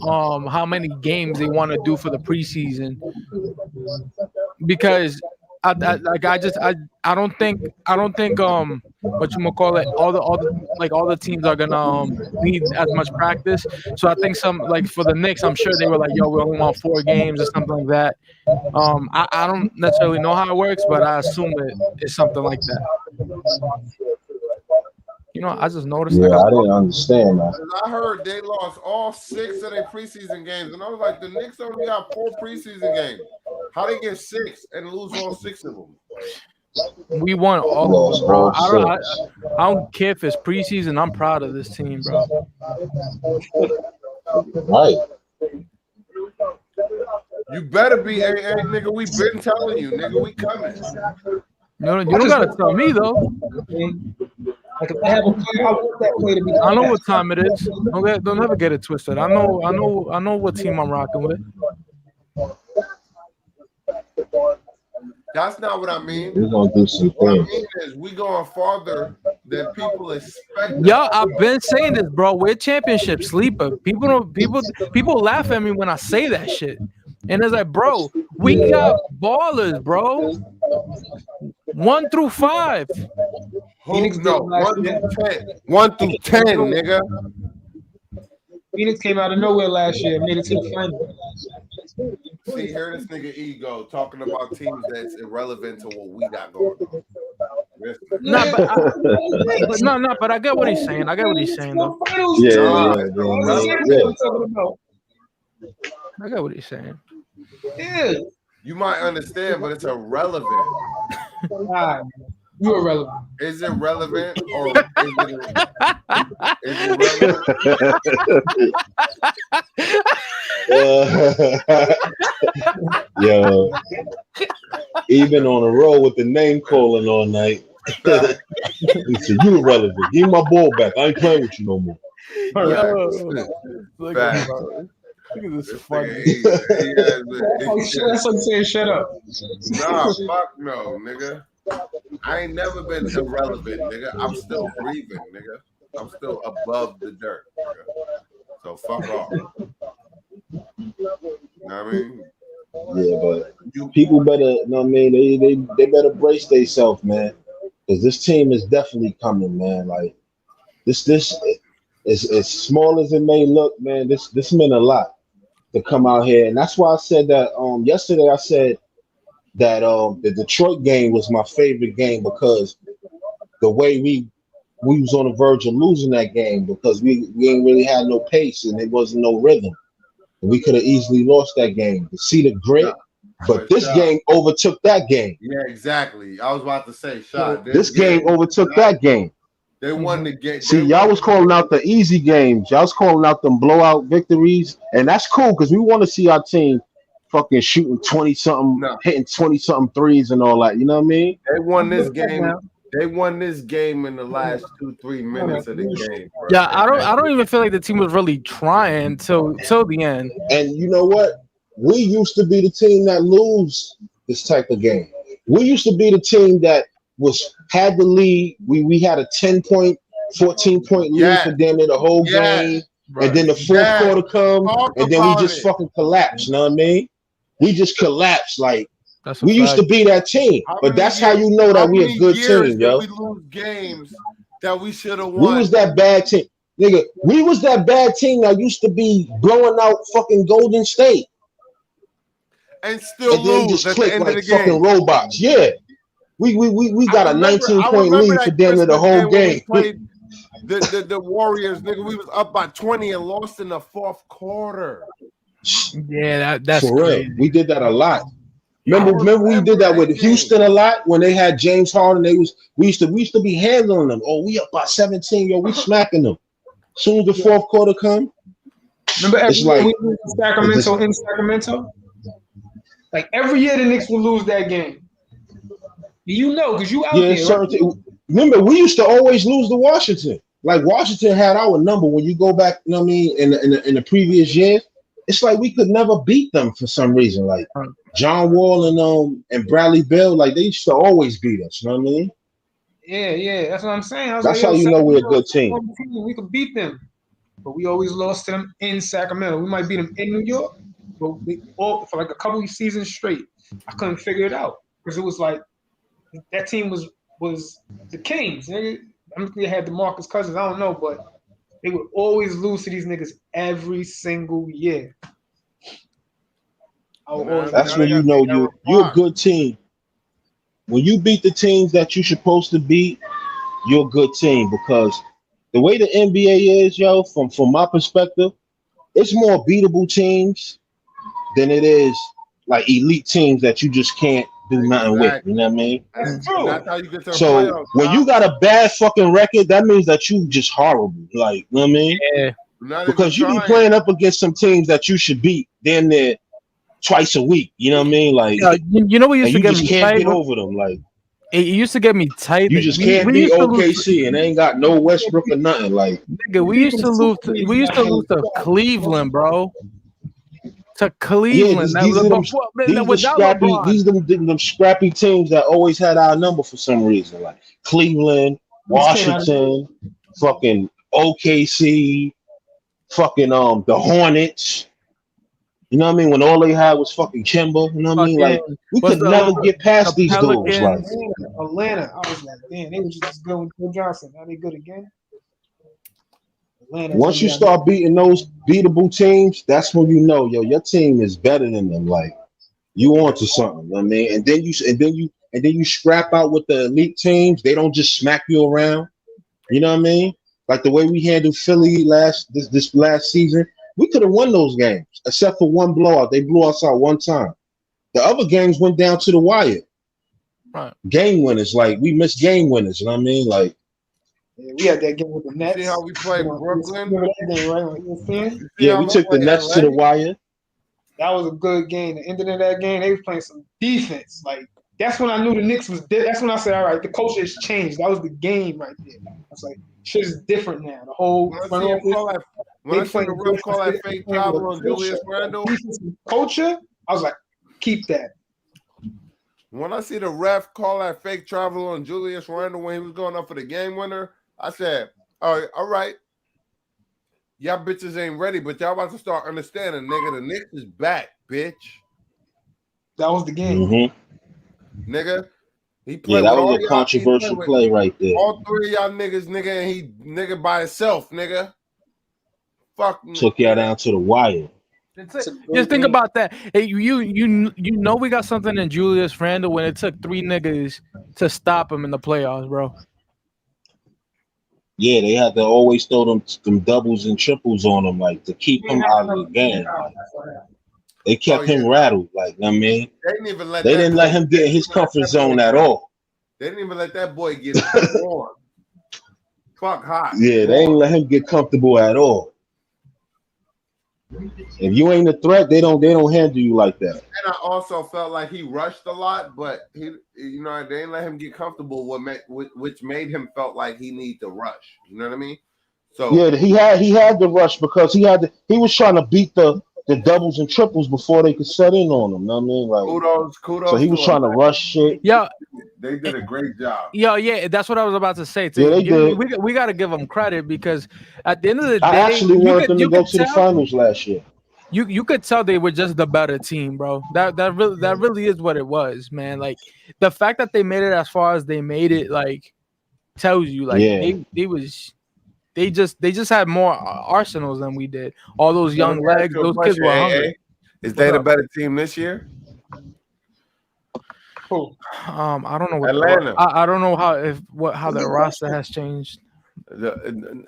how many games they want to do for the preseason, because I don't think what you call it, all the teams are gonna need as much practice. So I think some, like for the Knicks, I'm sure they were like, yo, we only want 4 games or something like that. I don't necessarily know how it works, but I assume it's something like that. You know, I just noticed. Yeah, I didn't understand that. I heard they lost all 6 of their preseason games, and I was like, the Knicks only got 4 preseason games. How they get 6 and lose all 6 of them? We won all of them, bro. I don't care if it's preseason. I'm proud of this team, bro. Right. You better be, hey, nigga. We been telling you, nigga. We coming. You don't gotta tell me though. Like if I have a player, I want that player to be. I know what time it is. Don't ever get it twisted. I know what team I'm rocking with. That's not what I mean. We're gonna do some What I things. mean is we going farther than people expect. Yo, I've been saying this, bro. We're championship sleeper. People laugh at me when I say that shit. And it's like, bro, we got ballers, bro. 1 through 5. Phoenix No, 1 through 10. 1 through 10, nigga. Phoenix came out of nowhere last year and made it to the final. See, hear this nigga ego talking about teams that's irrelevant to what we got going on. But I get what he's saying. I get what he's saying, though. Yeah. I get what he's saying. Yeah. You might understand, but it's irrelevant. You're irrelevant. Is it relevant or is it Yo, even on a roll with the name calling all night. He said, "You irrelevant. Give me my ball back. I ain't playing with you no more." Look at this funny. That's what I'm saying. Shut up. Nah, fuck no, nigga. I ain't never been irrelevant, nigga. I'm still breathing, nigga. I'm still above the dirt, nigga. So fuck off. You know what I mean? Yeah, but people better, you know what I mean? They better brace themselves, man, because this team is definitely coming, man. Like this is as small as it may look, man. This meant a lot to come out here, and that's why I said that yesterday. I said that the Detroit game was my favorite game because the way we was on the verge of losing that game because we ain't really had no pace and it wasn't no rhythm. And we could have easily lost that game. To see the grit, but this game overtook that game. Yeah, exactly. I was about to say, shot. This game overtook that game. They won the game. See, y'all was calling out the easy games. Y'all was calling out them blowout victories, and that's cool because we want to see our team fucking shooting 20-something, hitting 20-something threes and all that. You know what I mean? They won this game. They won this game in the last 2-3 minutes of the game. Bro. Yeah, I don't even feel like the team was really trying till the end. And you know what? We used to be the team that lose this type of game. We used to be the team that had the lead. We had a 10-point, 14-point lead for damn near the whole game. Right. And then the fourth quarter comes, and then we just fucking collapse. You know what I mean? We just collapse. Like, we used to be that team. But that's how you know that we a good team, yo. We lose games that we should have won. We was that bad team. Nigga, we was that bad team that used to be blowing out fucking Golden State. And still and then lose just click at the like fucking game. Robots. Yeah. We got a 19-point lead for damn near the whole game. The Warriors, nigga, we was up by 20 and lost in the fourth quarter. Yeah, that's for crazy. real. We did that a lot. Remember we did that with Houston a lot when they had James Harden. We used to be handling them. Oh, we up by 17, yo, we smacking them. As soon as the fourth quarter come, remember every year we lose in Sacramento? Like every year the Knicks will lose that game. You know, because you out there. Right? Remember, we used to always lose to Washington. Like Washington had our number when you go back, you know what I mean, in the previous years. It's like we could never beat them for some reason. Like John Wall and Bradley Beal, like they used to always beat us. You know what I mean? Yeah, that's what I'm saying. That's how you know we're a good team. We could beat them, but we always lost to them in Sacramento. We might beat them in New York, but for like a couple of seasons straight, I couldn't figure it out because it was like that team was the Kings. I think they had DeMarcus Cousins. I don't know, but they would always lose to these niggas every single year. That's when you know you're a good team. When you beat the teams that you're supposed to beat, you're a good team because the way the NBA is, yo, from my perspective, it's more beatable teams than it is like elite teams that you just can't do nothing with. You know what I mean? That's how you get to so when you got a bad fucking record, that means that you just horrible. Like, you know what I mean? Yeah. Because you be playing up against some teams that you should beat damn near twice a week. You know what I mean? Like, you know what used to get me can't tight get over them. Like, it used to get me tight. You just can't be OKC and they ain't got no Westbrook or nothing. Like, nigga, we used to lose to Cleveland, bro. To Cleveland. Yeah, these them scrappy teams that always had our number for some reason. Like Cleveland, Washington, fucking OKC, fucking the Hornets. You know what I mean? When all they had was fucking Kemba, you know what I mean? Like we could never get past these dudes. Like Atlanta, I was like, damn, they were just as good with Phil Johnson. Now they good again. Once you start beating those beatable teams, that's when you know, yo, your team is better than them. Like you on to something. You know what I mean? And then you scrap out with the elite teams. They don't just smack you around. You know what I mean? Like the way we handled Philly this last season. We could have won those games, except for one blowout. They blew us out one time. The other games went down to the wire. Right. Game winners, like we missed game winners. You know what I mean? Like we had that game with the Nets. See how we played Brooklyn? Yeah, we took the Nets to the wire. That was a good game. The ending of that game, they was playing some defense. Like that's when I knew the Knicks was. That's when I said, all right, the culture has changed. That was the game right there. I was like, shit is different now. The whole when I see the ref call that fake travel on Julius Randle culture, I was like, keep that. When I see the ref call that fake travel on Julius Randle when he was going up for the game winner, I said, all right. Y'all bitches ain't ready, but y'all about to start understanding, nigga. The Knicks is back, bitch. That was the game. Mm-hmm. Nigga. He Yeah, played that with was all a y'all. controversial play right there. All three of y'all niggas, nigga, and he nigga by himself, nigga. Fuck. Took y'all down to the wire. Just think about that. Hey, you know we got something in Julius Randle when it took 3 niggas to stop him in the playoffs, bro. Yeah, they had to always throw them doubles and triples on him, like to keep him out of the game. Like, they kept him rattled, like I mean. They didn't even let. They didn't let him get in his comfort zone at all. They didn't even let that boy get warm. Fuck hot. Yeah, they didn't let him get comfortable at all. If you ain't a threat, they don't handle you like that. And I also felt like he rushed a lot, but they didn't let him get comfortable. Which made him felt like he need to rush. You know what I mean? So yeah, he had to rush because he was trying to beat the doubles and triples before they could set in on him. You know what I mean? Like kudos. So he was trying to rush shit. Yeah, they did a great job. Yeah, that's what I was about to say. Yeah, they did. We got to give them credit because at the end of the day, I actually wanted them to go to the finals last year. You could tell they were just the better team, bro. That really is what it was, man. Like the fact that they made it as far as they made it, like tells you, like they just had more arsenals than we did. All those young legs, those kids were hungry. Is they the better team this year? I don't know what Atlanta. I don't know how their roster has changed.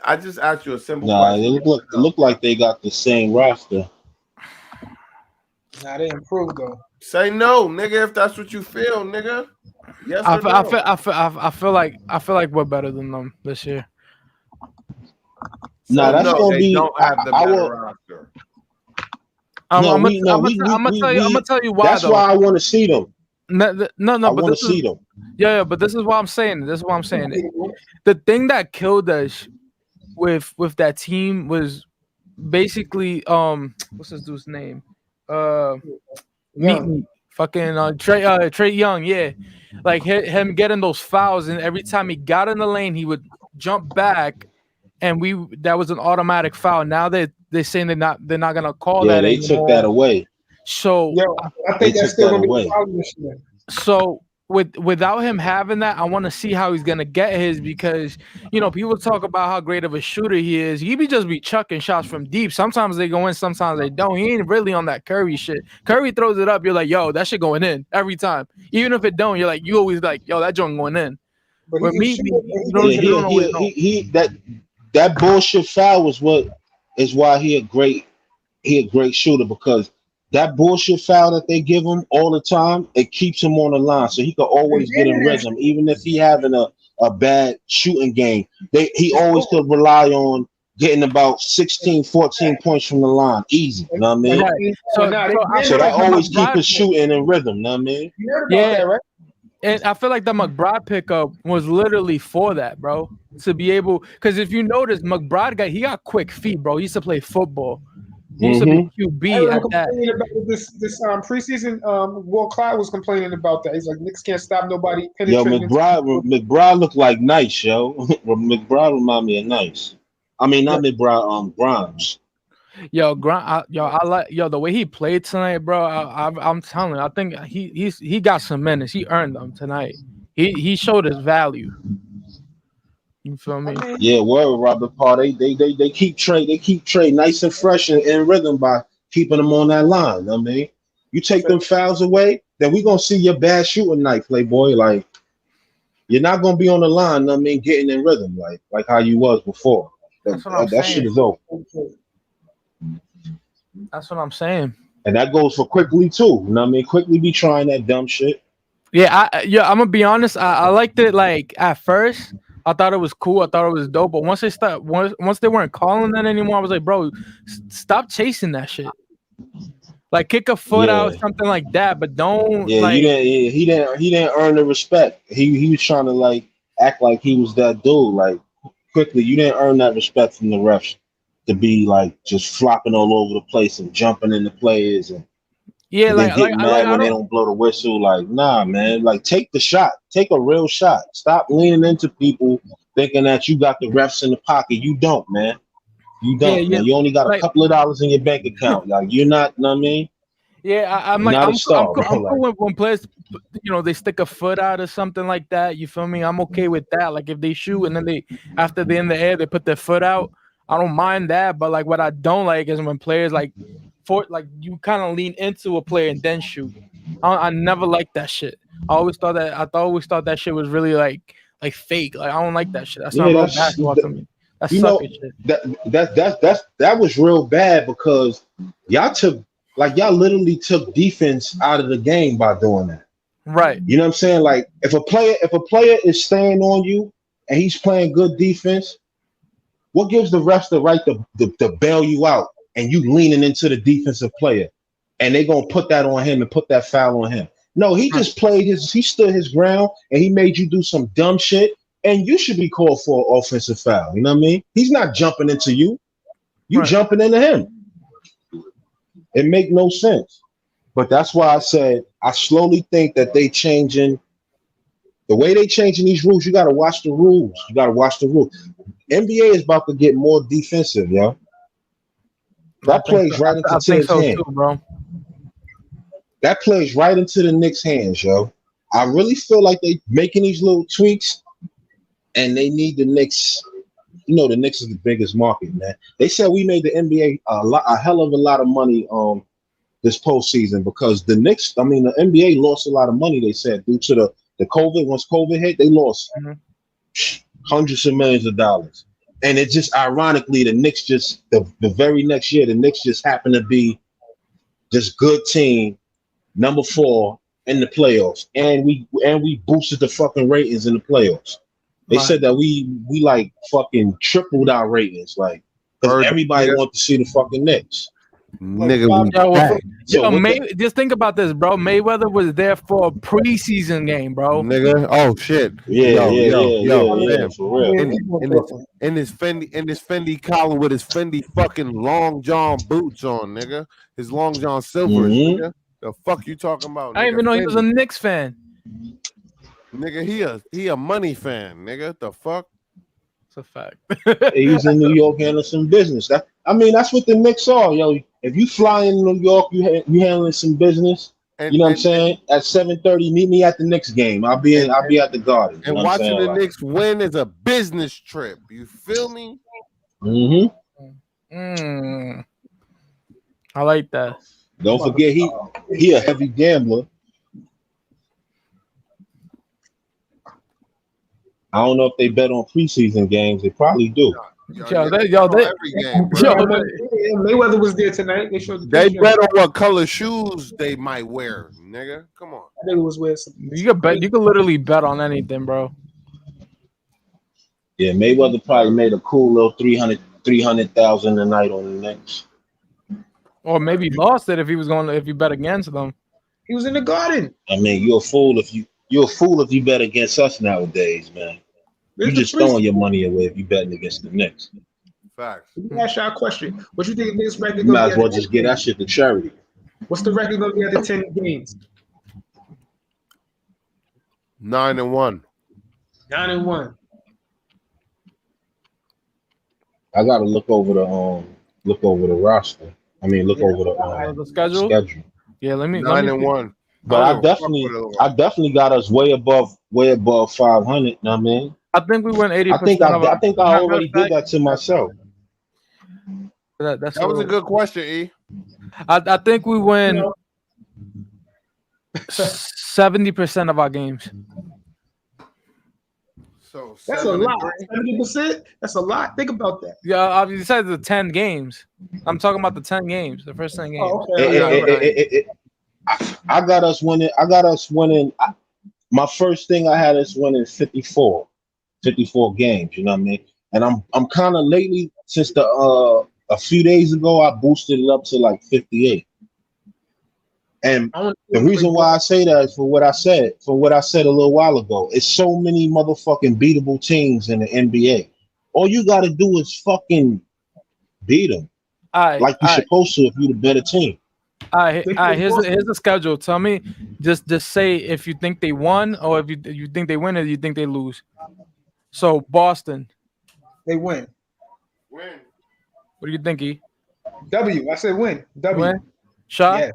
I just asked you a simple question. It looked like they got the same roster. Nah, they improved though. Say no, nigga, if that's what you feel, nigga. Yes or no? I feel like we're better than them this year. No, that's gonna be. Don't have the better roster. I'm gonna tell you why. That's why I want to see them. No. I want to see them. Yeah, but this is what I'm saying. The thing that killed us with that team was basically what's this dude's name? Fucking Trey Young, yeah. Like him getting those fouls, and every time he got in the lane, he would jump back, and that was an automatic foul. Now they're saying they're not gonna call that anymore. Yeah, they took that away. So I think that's still gonna be a problem this year. So without him having that, I want to see how he's gonna get his, because people talk about how great of a shooter he is. He just be chucking shots from deep. Sometimes they go in, sometimes they don't. He ain't really on that Curry shit. Curry throws it up, you're like, yo, that shit going in every time. Even if it don't, you're like, you always like, yo, that joint going in. But with me, that bullshit foul is why he a great shooter, because that bullshit foul that they give him all the time, it keeps him on the line, so he could always get in rhythm, even if he having a bad shooting game. He always could rely on getting about 16, 14 points from the line, easy. You know what I mean? Right. So that always keep his shooting in rhythm. You know what I mean? You heard about that, right? And I feel like the McBride pickup was literally for that, bro. To be able, because if you notice, McBride he got quick feet, bro. He used to play football. He used to be QB at that. About this preseason, Will Clyde was complaining about that. He's like, Knicks can't stop nobody. Yo, McBride looked like Nice, yo. McBride remind me of Nice. I mean, not McBride, Grimes. Yo, I like the way he played tonight, bro. I'm telling you, I think he got some minutes. He earned them tonight. He showed his value. You feel me? Yeah, word, Robert Parr. They keep Trey nice and fresh and in rhythm by keeping them on that line. I mean, you take them fouls away, then we gonna see your bad shooting night, Playboy. Like, you're not gonna be on the line. I mean, getting in rhythm like how you was before. That shit is over. That's what I'm saying. And that goes for Quickly too. You know what I mean? Quickly be trying that dumb shit. Yeah, I'm gonna be honest. I liked it. Like at first, I thought it was cool. I thought it was dope. But once they weren't calling that anymore, I was like, bro, stop chasing that shit. Like kick a foot out, something like that. But don't. Yeah, like, he didn't earn the respect. He was trying to like act like he was that dude. Like Quickly, you didn't earn that respect from the refs to be like just flopping all over the place and jumping into players and then getting mad when they don't blow the whistle. Like, nah, man. Like, take the shot. Take a real shot. Stop leaning into people thinking that you got the refs in the pocket. You don't, man. You don't. Man. You only got a couple of dollars in your bank account. Like, you're not. Know what I mean? Yeah, I'm You're like not a I'm star, bro. cool Like, when players, they stick a foot out or something like that. You feel me? I'm okay with that. Like if they shoot and then after they're in the air they put their foot out. I don't mind that. But like what I don't like is when players like you kind of lean into a player and then shoot. I never liked that shit. Always thought that shit was really like fake. Like I don't like that shit. That's not yeah, real basketball to me. That's you know sucker shit. that was real bad because y'all literally took defense out of the game by doing that. Right. You know what I'm saying? Like if a player is staying on you and he's playing good defense, what gives the refs the right to bail you out and you leaning into the defensive player and they gonna put that on him and put that foul on him? No, he just he stood his ground and he made you do some dumb shit and you should be called for an offensive foul. You know what I mean? He's not jumping into you. You Right. jumping into him. It make no sense. But that's why I said I slowly think that they changing the way they changing these rules. You got to watch the rules. You got to watch the rules. NBA is about to get more defensive, yo. That plays right into I think Tibbs' so hand. too, bro. That plays right into the Knicks' hands, yo. I really feel like they making these little tweaks, and they need the Knicks. You know, the Knicks is the biggest market, man. They said we made the NBA a hell of a lot of money this postseason because the NBA lost a lot of money. They said due to the COVID. Once COVID hit, they lost hundreds of millions of dollars. And it just ironically, the Knicks just the very next year, the Knicks just happened to be this good team, number 4 in the playoffs, and we boosted the fucking ratings in the playoffs. They said that we like fucking tripled our ratings, like because everybody wants to see the fucking Knicks. Nigga, just think about this, bro. Mayweather was there for a preseason game, bro. Nigga, oh shit. Yeah, Yo, for real. In this Fendi collar with his Fendi fucking long john boots on, nigga. His long john silvers, nigga. The fuck you talking about? I didn't even know he was a Knicks fan. Nigga, he a money fan, nigga. The fuck? It's a fact. He's in New York handling some business. That's what the Knicks are, yo. If you fly in New York, you handling some business. You know what I'm saying? At 7:30, meet me at the Knicks game. I'll be at the Garden. And watching the Knicks win is a business trip. You feel me? I like that. Don't forget he a heavy gambler. I don't know if they bet on preseason games. They probably do. Mayweather was there tonight. They bet on what color shoes they might wear, nigga. Come on. I think it was wearing some. You could bet. You could literally bet on anything, bro. Yeah, Mayweather probably made a cool little 300,000 a night on the Knicks. Or maybe lost it if you bet against them. He was in the Garden. I mean, you're a fool if you bet against us nowadays, man. You just throwing your money away if you betting against the Knicks. Facts. Let me ask y'all a question. What you think this record? You might as well just get that shit to charity. What's the record gonna be after 10 games? 9-1. 9-1. I gotta look over the roster. I mean, look over the schedule. Yeah, let me 9-1. But I definitely got us way above 500. You know what I mean? I think we went 80%. I think I already did that to myself. That was a good question, E. I think we win 70% of our games. So that's a lot. 70%. That's a lot. Think about that. Yeah, you said the 10 games. I'm talking about the 10 games. The first 10 games. Oh, okay. I got us winning. My first thing I had us winning 54 games. You know what I mean? And I'm kind of lately since a few days ago I boosted it up to like 58. And the reason why I say that is for what I said a little while ago. It's so many motherfucking beatable teams in the NBA. All you got to do is fucking beat them, like you're supposed to if you're the better team. All right. Here's the schedule. Tell me, just say if you think they won or if you think they win or you think they lose. So Boston, they win. What do you think, E? W. I said win. W. Win. Shot. Yeah.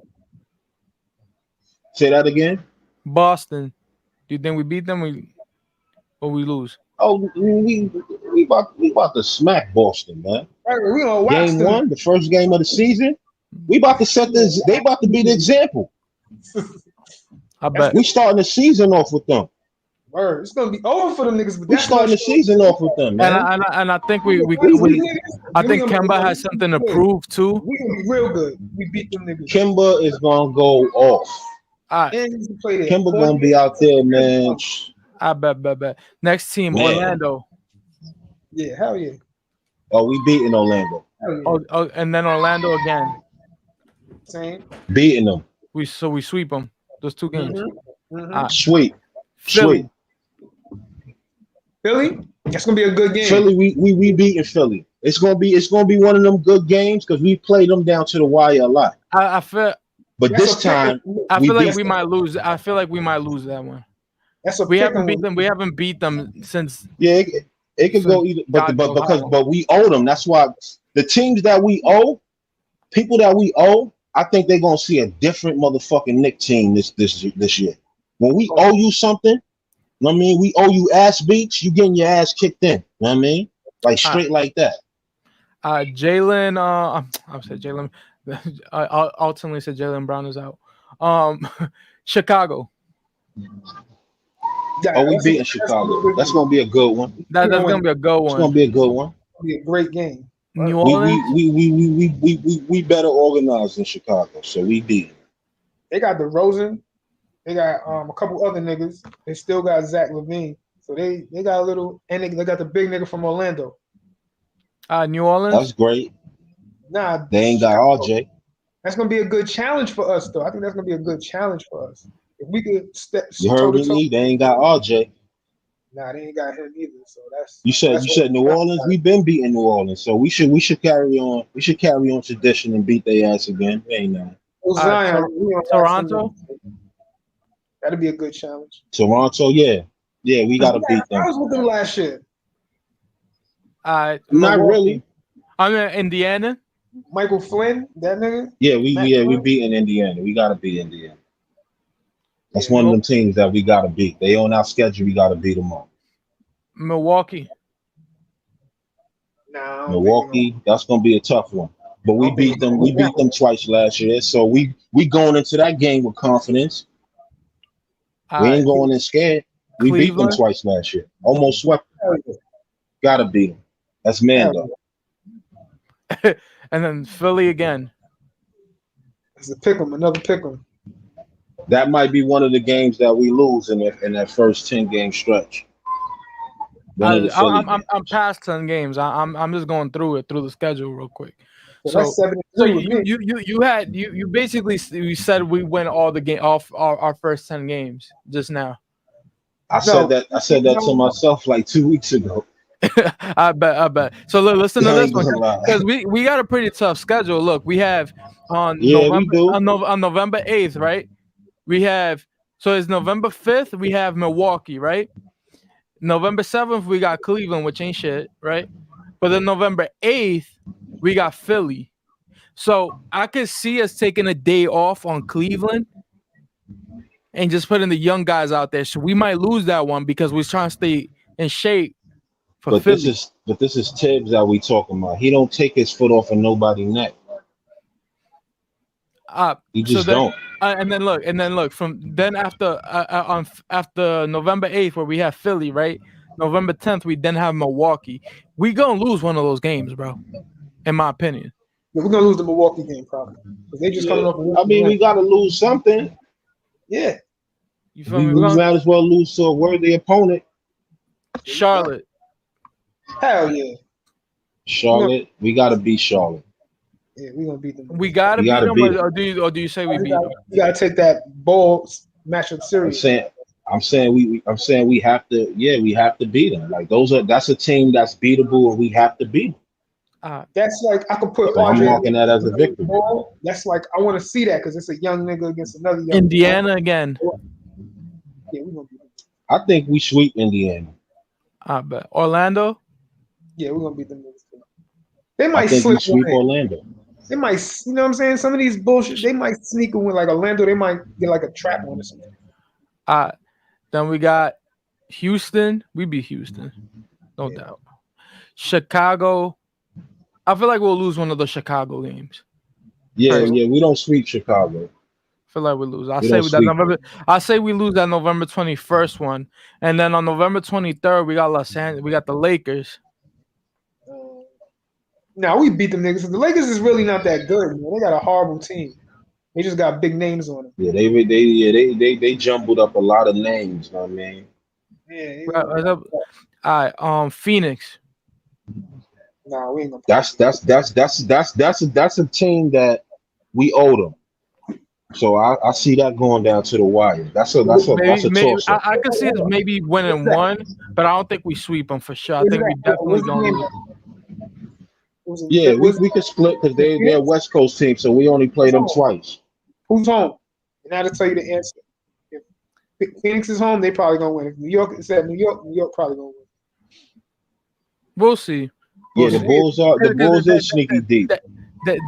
Say that again. Boston. Do you think we beat them or we lose? Oh, we about to smack Boston, man. Right, we gonna watch Game them. 1, the first game of the season. We about to set this. They about to be the example. I bet. We starting the season off with them. Word. It's gonna be over for them niggas. But We that's starting the season off with them, man. And I think we I think Kemba has something to prove too. We gonna be real good. We beat them niggas. Kimba is gonna go off. All right. And he play there. Kimba gonna be out there, man. I bet. Next team, Man. Orlando. Yeah, hell yeah. Oh, we beating Orlando. Hell yeah. Oh, and then Orlando again. Same. Beating them. We sweep them. Those 2 games. Sweet. Philly. Sweet. Philly? That's gonna be a good game. Philly, we beating Philly. It's gonna be one of them good games because we played them down to the wire a lot. I feel. But That's this time, I feel like beat we might lose. I feel like we might lose that one. That's a We pick haven't 'em. beat them. We haven't beat them since. Yeah, it could go either, but we owe them. That's why the teams that we owe, people that we owe, I think they're gonna see a different motherfucking Knick team this year. When we owe you something, you know what I mean? We owe you ass beats, you getting your ass kicked in. You know what I mean? Like straight like that. Jalen. I said Jalen. I ultimately said Jalen Brown is out. Chicago. Yeah, Oh, we beating Chicago. That's gonna be a good one. That's gonna be a good It's one. gonna be a good one. It'll be a great game. New Orleans. We better organized in Chicago, so we beat. They got DeRozan. They got a couple other niggas. They still got Zach LaVine. So they got a little, and they got the big nigga from Orlando. New Orleans. That's great. Nah, They ain't got RJ. That's gonna be a good challenge for us, though. I think that's gonna be a good challenge for us. If we could step You heard me? They ain't got RJ. Nah, they ain't got him either. So that's You said New Orleans. We've been beating New Orleans, so we should carry on. We should carry on tradition and beat their ass again. They ain't nothing. Toronto. That'd be a good challenge. Toronto, yeah, we gotta beat them. I was with them last year. Not Milwaukee. really. I'm in Indiana. Michael Flynn, that nigga. Yeah, we beating Indiana. We gotta beat Indiana. That's one of them teams that we gotta beat. They on our schedule. We gotta beat them all. Milwaukee. Nah, Milwaukee. That's gonna be a tough one. But we beat them. We beat them twice last year. So we going into that game with confidence. We ain't going in scared. We beat them twice last year. Almost swept. Gotta beat them. That's man though. And then Philly again. It's a pick 'em, another pick 'em. That might be one of the games that we lose in that first 10-game stretch. I'm past 10 games. I'm just going through the schedule real quick. So you basically said we win all the game off our first 10 games just now. I said that to myself like 2 weeks ago. I bet. So listen to this one because we got a pretty tough schedule. Look, we have on November 8th, right? We have it's November 5th. We have Milwaukee, right? November 7th, we got Cleveland, which ain't shit, right? But then November 8th, we got Philly. So I could see us taking a day off on Cleveland and just putting the young guys out there. So we might lose that one because we're trying to stay in shape for Philly. This is Tibbs that we talking about. He don't take his foot off of nobody's neck. He just don't. And then look from then after November 8th where we have Philly, right? November 10th we then have Milwaukee. We gonna lose one of those games, bro. In my opinion. Yeah, we're gonna lose the Milwaukee game probably. They just coming off. I mean, we gotta lose something. Yeah. You feel me? We might as well lose to a worthy opponent. Charlotte. Hell yeah. Charlotte. We gotta beat Charlotte. Yeah, we're gonna beat them. We gotta beat them, or do you say we beat them? You gotta take that ball matchup serious. I'm saying we have to. Yeah, we have to beat them. Like that's a team that's beatable, and we have to beat them. That's like I could put. So I'm marking that as a victory. That's like I want to see that because it's a young nigga against another young. Indiana again. Yeah, we're gonna beat them. I think we sweep Indiana. I bet Orlando. Yeah, we're gonna beat them. They might slip. We sweep Orlando. They might, you know what I'm saying? Some of these bullshit, they might sneak in with like Orlando. They might get like a trap on or something. Then we got Houston. We beat Houston, no doubt. Chicago. I feel like we'll lose one of the Chicago games. Yeah, we don't sweep Chicago. I feel like we lose. I We say we lose that November 21st one, and then on November 23rd we got Los Angeles. We got the Lakers. Now we beat them niggas. The Lakers is really not that good, man. They got a horrible team. They just got big names on them. Yeah, they jumbled up a lot of names, you know what I mean? Yeah. All right, Phoenix. Nah, we ain't gonna. That's a team that we owe them. So I see that going down to the wire. That's a toss up. I could see us maybe winning one, but I don't think we sweep them for sure. I think we definitely don't lose. Yeah, we could split because they're a West Coast team, so we only play them twice. Who's home? And now to tell you the answer. If Phoenix is home, they probably gonna win. If New York is at New York probably gonna win. We'll see. Yeah, the Bulls are sneaky deep.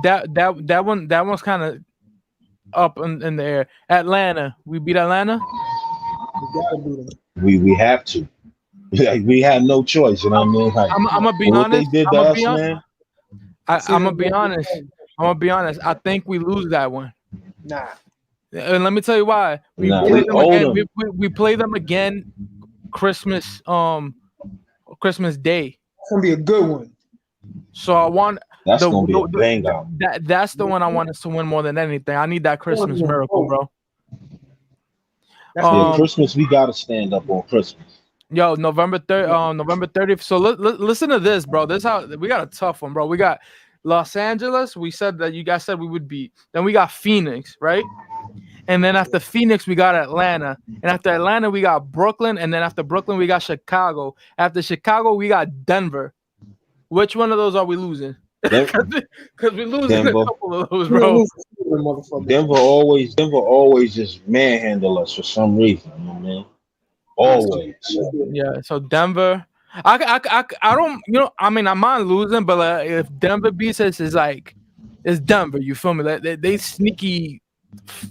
That one's kind of up in the air. Atlanta, we beat Atlanta. We gotta beat them. We have to. Like, we had no choice, you know what I mean? Like, I'm gonna be honest. They did to us, man. I'm gonna be honest. I think we lose that one. Nah. And let me tell you why. We play them again Christmas Day. It's gonna be a good one. So I want that's gonna be a banger. That's the one I want us to win more than anything. I need that Christmas miracle, bro. Christmas, we gotta stand up on Christmas. Yo, November 30th. So listen to this, bro. This how we got a tough one, bro. We got Los Angeles. We said that you guys said we would beat. Then we got Phoenix, right? And then after Phoenix, we got Atlanta. And after Atlanta, we got Brooklyn. And then after Brooklyn, we got Chicago. After Chicago, we got Denver. Which one of those are we losing? Because we're losing a couple of those, bro. Denver always just manhandle us for some reason, you know, man. Always. Yeah. So Denver, I don't, you know, I mean, I mind losing, but if Denver beats us, it's Denver. You feel me? Like they sneaky,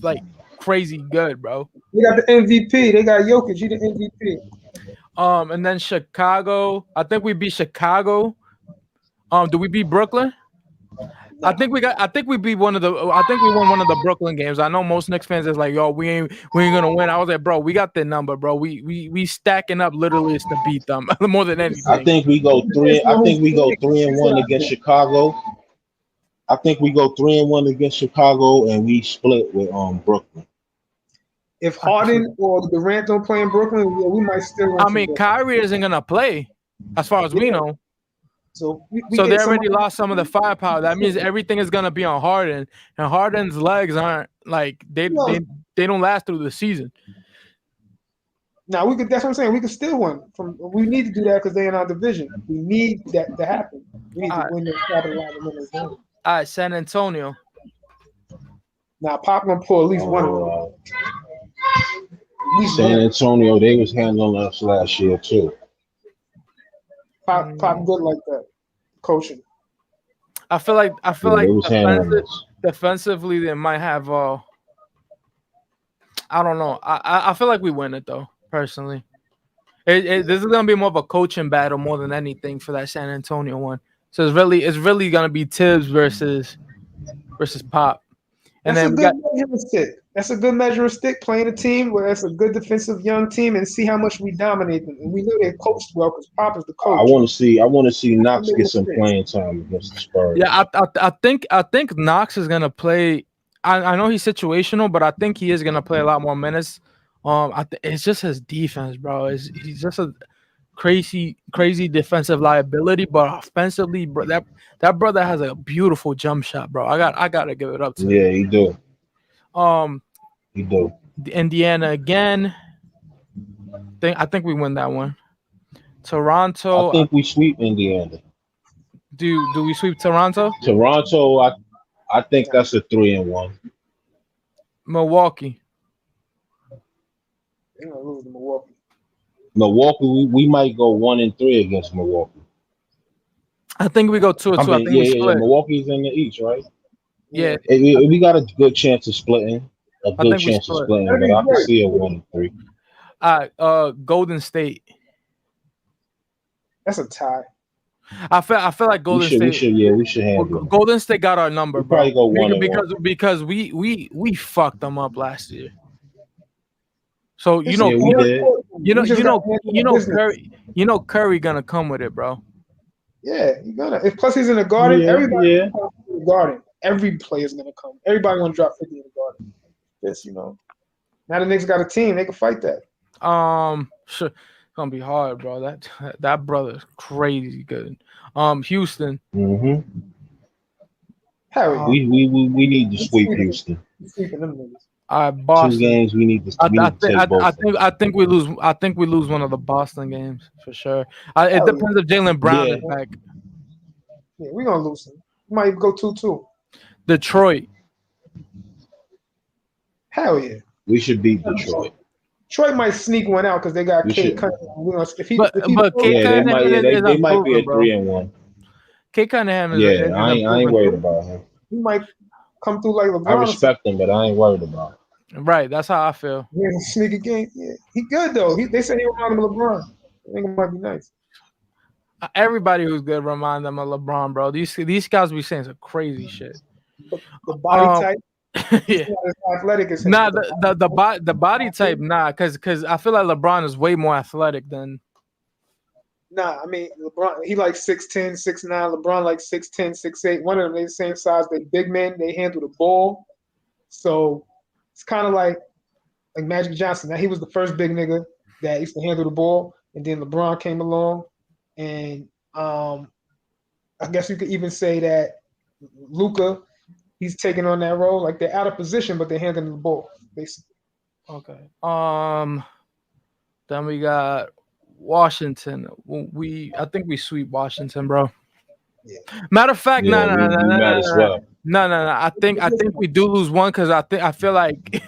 like crazy good, bro. They got the MVP. They got Jokic. He the MVP. And then Chicago. I think we beat Chicago. Do we beat Brooklyn? I think we beat one of the. I think we won one of the Brooklyn games. I know most Knicks fans is like, yo, we ain't gonna win. I was like, bro, we got the number, bro. We stacking up literally is to beat them more than anything. I think we go 3-1 against Chicago. I think we go 3-1 against Chicago, and we split with Brooklyn. If Harden or Durant don't play in Brooklyn, yeah, we might still. I mean, Kyrie isn't gonna play, as far as we know. So they already lost some of the firepower. That means everything is gonna be on Harden, and Harden's legs aren't like they don't last through the season. Now we could. That's what I'm saying. We could still win. We need to do that because they're in our division. We need that to happen. We need to win this capitalize and win this game. All right, San Antonio. Now Pop gonna pull at least one of them. San Antonio, they was handling us last year too. Pop good like that, coaching. I feel like defensively they might have. I don't know. I feel like we win it though. Personally, this is gonna be more of a coaching battle more than anything for that San Antonio one. So it's really gonna be Tibbs versus Pop. And that's then that's a good measure of stick playing a team where it's a good defensive young team and see how much we dominate them. And we know they're coached well because Pop is the coach. I want to see Knox get some playing time against the Spurs. Yeah, I think Knox is gonna play. I know he's situational, but I think he is gonna play a lot more minutes. It's just his defense, bro. He's just a crazy defensive liability, but offensively, bro, that brother has a beautiful jump shot, bro. I gotta give it up to him. Yeah, he do. He do. Indiana again. I think we win that one. Toronto. I think we sweep Indiana. Do we sweep Toronto? Toronto, I think that's a 3-1. Milwaukee. They're gonna lose to Milwaukee. Milwaukee, we might go 1-3 against Milwaukee. I think we go 2-2. I think we split. Milwaukee's in the East, right? Yeah, We got a good chance of splitting. A I good think we chance of split. splitting, That'd but be I can great. see a 1-3. Golden State. That's a tie. I feel like We Golden should, State. we should handle it. Golden State got our number, We probably bro. go 1-1. Because we fucked them up last year. So It's Yeah, we did. We just got to handle business. Curry gonna come with it, bro. Yeah, you gonna. If plus he's in the Garden, everybody Yeah. comes to the Garden. Every player's gonna come. Everybody want to drop 50 in the Garden. Yes, Now the Knicks got a team. They can fight that. Sure, it's gonna be hard, bro. That brother's crazy good. Houston. Mm-hmm. Harry, We need to sweep Houston. sweeping them niggas. All right, 2 Boston. games we need to take both. I think we lose. I think we lose one of the Boston games for sure. It depends if Jaylen Brown Yeah. is back. Yeah, we gonna lose them. We might even go 2-2. Detroit. Hell yeah. We should beat Detroit. Troy might sneak one out because they got We Cade should. Cunningham. If he But Cade Yeah, they might. Yeah, Cunningham they is might be a improving, bro. 3-1. Cade Cunningham is. Yeah, I ain't worried about him. he might come through like LeBron. I respect him, but I ain't worried about him. Right, that's how I feel. Yeah, sneak a game. Yeah, he good though. They say he remind him of LeBron. I think it might be nice. Everybody who's good remind them of LeBron, bro. These guys be saying some crazy shit. The body type. Yeah. He's not as athletic as him. Nah, the body type, nah, because I feel like LeBron is way more athletic than. Nah, I mean LeBron. He like 6'10", 6'9". LeBron like 6'10", 6'8". One of them they the same size. They big men. They handle the ball. So it's kind of like Magic Johnson. Now he was the first big nigga that used to handle the ball, and then LeBron came along, and I guess you could even say that Luka, he's taking on that role. Like they're out of position, but they're handling the ball, basically. Okay. Then we got Washington. I think we sweep Washington, bro. Yeah. Matter of fact, Yeah, we might as well. No. I think we do lose one because I feel like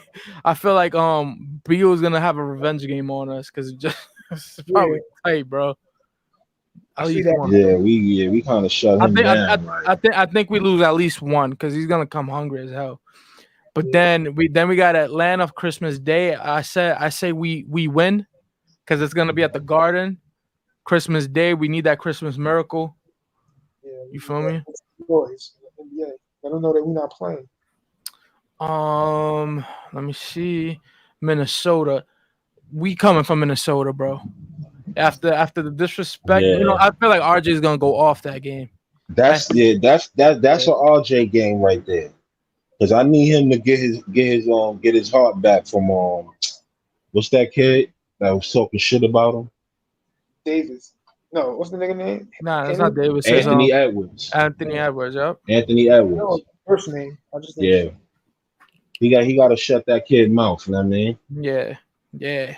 Beal is gonna have a revenge game on us because it's probably tight, bro. At least one. Yeah, we kind of shut him down. I think we lose at least one because he's gonna come hungry as hell. But then we got Atlanta Christmas Day. I say we win because it's gonna be at the Garden. Christmas Day, we need that Christmas miracle. Yeah, You feel me? Boys, NBA. I don't know that we're not playing. Let me see. Minnesota. We coming from Minnesota, bro. After the disrespect, I feel like RJ is gonna go off that game. That's an RJ game right there. Because I need him to get his heart back from what's that kid that was talking shit about him? Davis. No, what's the nigga name? Nah, that's not Davis. Anthony Edwards. Anthony Edwards, yep. Anthony Edwards. No, first name. I just He got to shut that kid mouth, you know what I mean? Yeah.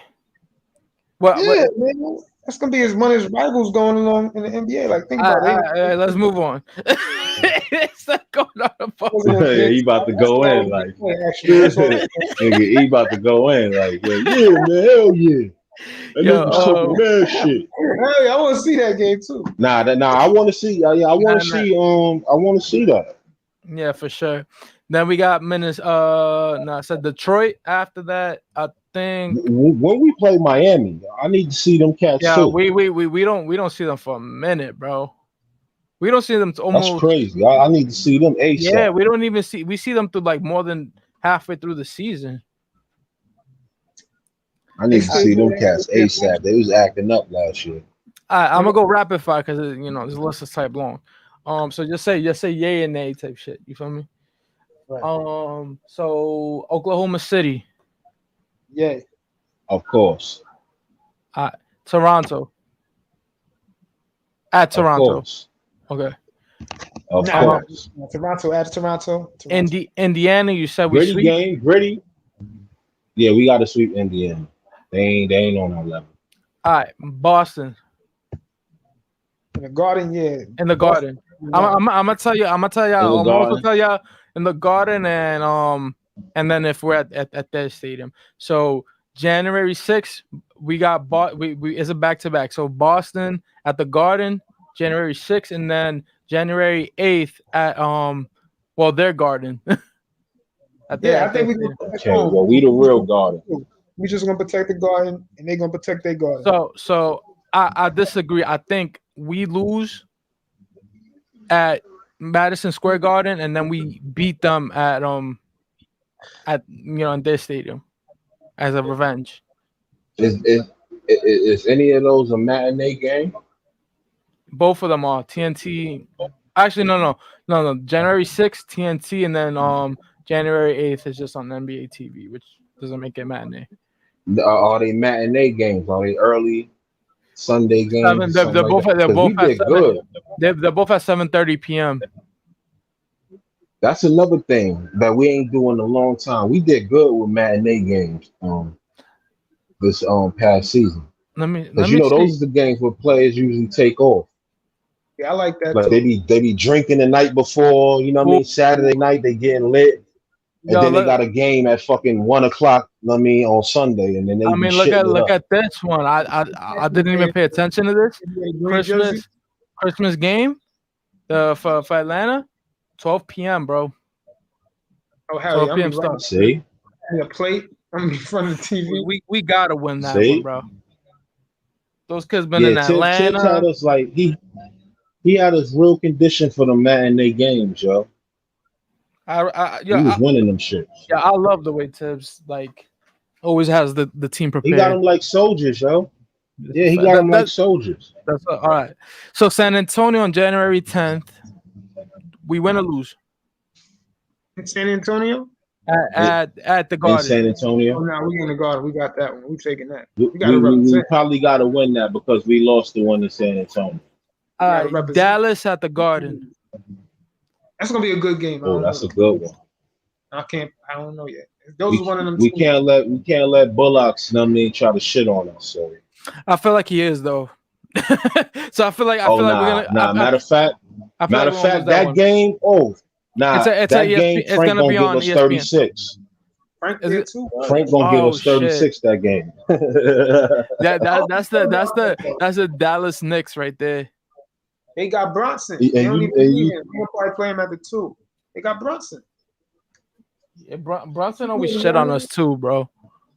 Well, man. That's gonna be one of his rivals going along in the NBA. Like, think about it. Let's move on. It's not going on He about to go in, like nigga, he about to go in, like, yeah, man, hell yeah. That nigga was talking mad shit. Hey, I want to see that game too. Nah, I want to see. I want to see. I want to see that. Yeah, for sure. Then we got I said Detroit. After that, I think when we play Miami, I need to see them cats. Yeah, too. we don't see them for a minute, bro. We don't see them almost. That's crazy. I need to see them ASAP. Yeah, we don't even see. We see them through like more than halfway through the season. I need to see them cats ASAP. They was acting up last year. I'm gonna go rapid fire because this list is type long. So just say yay and nay type shit. You feel me? Right. So Oklahoma City. Yay. Of course. Toronto. At Toronto. Of course. Okay. Of course. Toronto at Toronto. Indiana. You said we sweep. Game. Gritty. Yeah, we got to sweep Indiana. They ain't on our level. All right, Boston. In the Garden, yeah. In the Garden. I'm gonna tell you. I'm gonna tell y'all. I'm also tell y'all in the Garden and then if we're at their stadium. So January 6th, we got we it's a back-to-back. So Boston at the Garden, January 6th, and then January 8th Well, their garden. I think we're gonna Okay, well, we the real Garden. We just gonna protect the garden, and they're gonna protect their garden. So I disagree. I think we lose at Madison Square Garden, and then we beat them at in their stadium as a revenge. Is any of those a matinee game? Both of them are TNT. Actually, no. January 6th TNT, and then January 8th is just on NBA TV, which doesn't make it matinee. Are they matinee games? Are they early Sunday games? They're both at 7:30 p.m. That's another thing that we ain't doing in a long time. We did good with matinee games this past season. Let me Because see. those are the games where players usually take off. Yeah, I like that. Like too. they be drinking the night before, you know what I mean? Saturday night they getting lit. And then they got a game at fucking 1 o'clock, you know what I mean, on Sunday, and then they look at this one. I didn't even pay attention to this. Christmas game, for Atlanta, 12 p.m. bro. Oh hell 12 p.m. yeah! start. See, a plate. I'm in front of the TV. We gotta win that one, bro. Those kids been in Tibbs Atlanta. had us like he had us real conditioned for the matinee games, yo. He was winning them shit. Yeah, I love the way Tibbs always has the team prepared. He got them like soldiers, yo. Yeah, he got them like soldiers. That's all right. So San Antonio on January 10th, we win or lose? In San Antonio? At the Garden. In San Antonio? Oh, no, we in the Garden. We got that one. We taking that. We probably got to win that because we lost the one in San Antonio. Dallas at the Garden. That's gonna be a good game. Oh, that's a good one. I don't know yet. Those are one of them. We can't let Bullocks, you know what I mean, try to shit on us. So I feel like he is though. So I feel like we're gonna. Matter of fact, that game. Oh, that game. Frank gonna give us 36. Frank gonna give us 36 that game. That's the Dallas Knicks right there. They got Brunson. They don't even need him. They'll probably play him at the 2. They got Brunson. Yeah, Brunson always shit on us too, bro.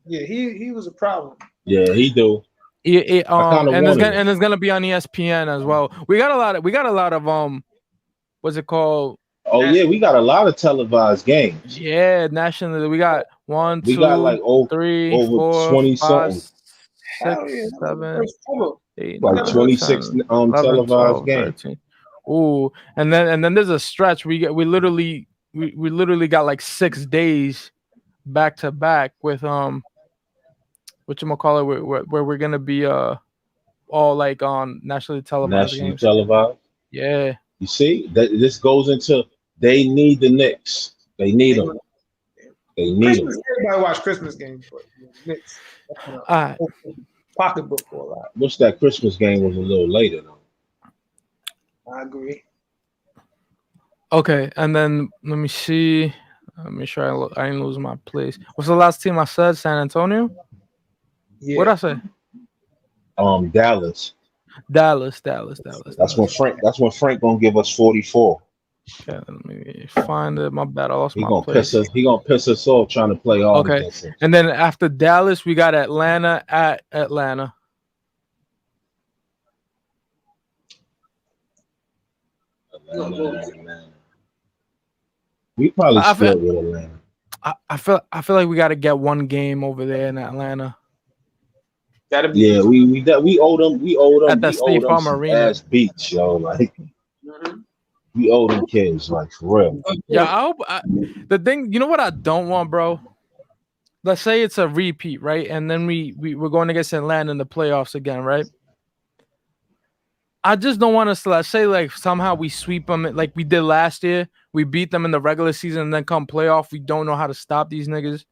Yeah, he was a problem. Yeah, he do. And it's gonna be on ESPN as well. We got a lot of what's it called? Oh yeah, we got a lot of televised games. Yeah, nationally we got 1, 2, got like 3, over 4, 20 5, something. 6, 7, 8, like 26 televised 12, games. 13. Ooh, and then there's a stretch we literally got like 6 days back to back with whatchamacallit, where we're gonna be all like on nationally televised games. Televised. Yeah. You see that this goes into they need the Knicks. They need them. They need them. Everybody watch Christmas games, but Knicks. Pocketbook for a lot. Wish that Christmas game was a little later though. I agree. Okay, and then let me see. Let me make sure I didn't lose my place. What's the last team I said? San Antonio? Yeah. What'd I say? Dallas. Dallas. That's when Frank gonna give us 44. Okay, let me find it. My bad. I lost He my gonna place. He gonna piss us off trying to play all. Okay, and then after Dallas, we got Atlanta at Atlanta. We probably split with Atlanta. I feel like we got to get one game over there in Atlanta. Yeah, we owe them at that State Farm Arena. Ass beats, yo, like we owe them kids, like for real. Yeah, I hope. The thing, you know what I don't want, bro. Let's say it's a repeat, right? And then we're going against Atlanta in the playoffs again, right? I just don't want us to, let's say, like somehow we sweep them like we did last year. We beat them in the regular season, and then come playoff, we don't know how to stop these niggas.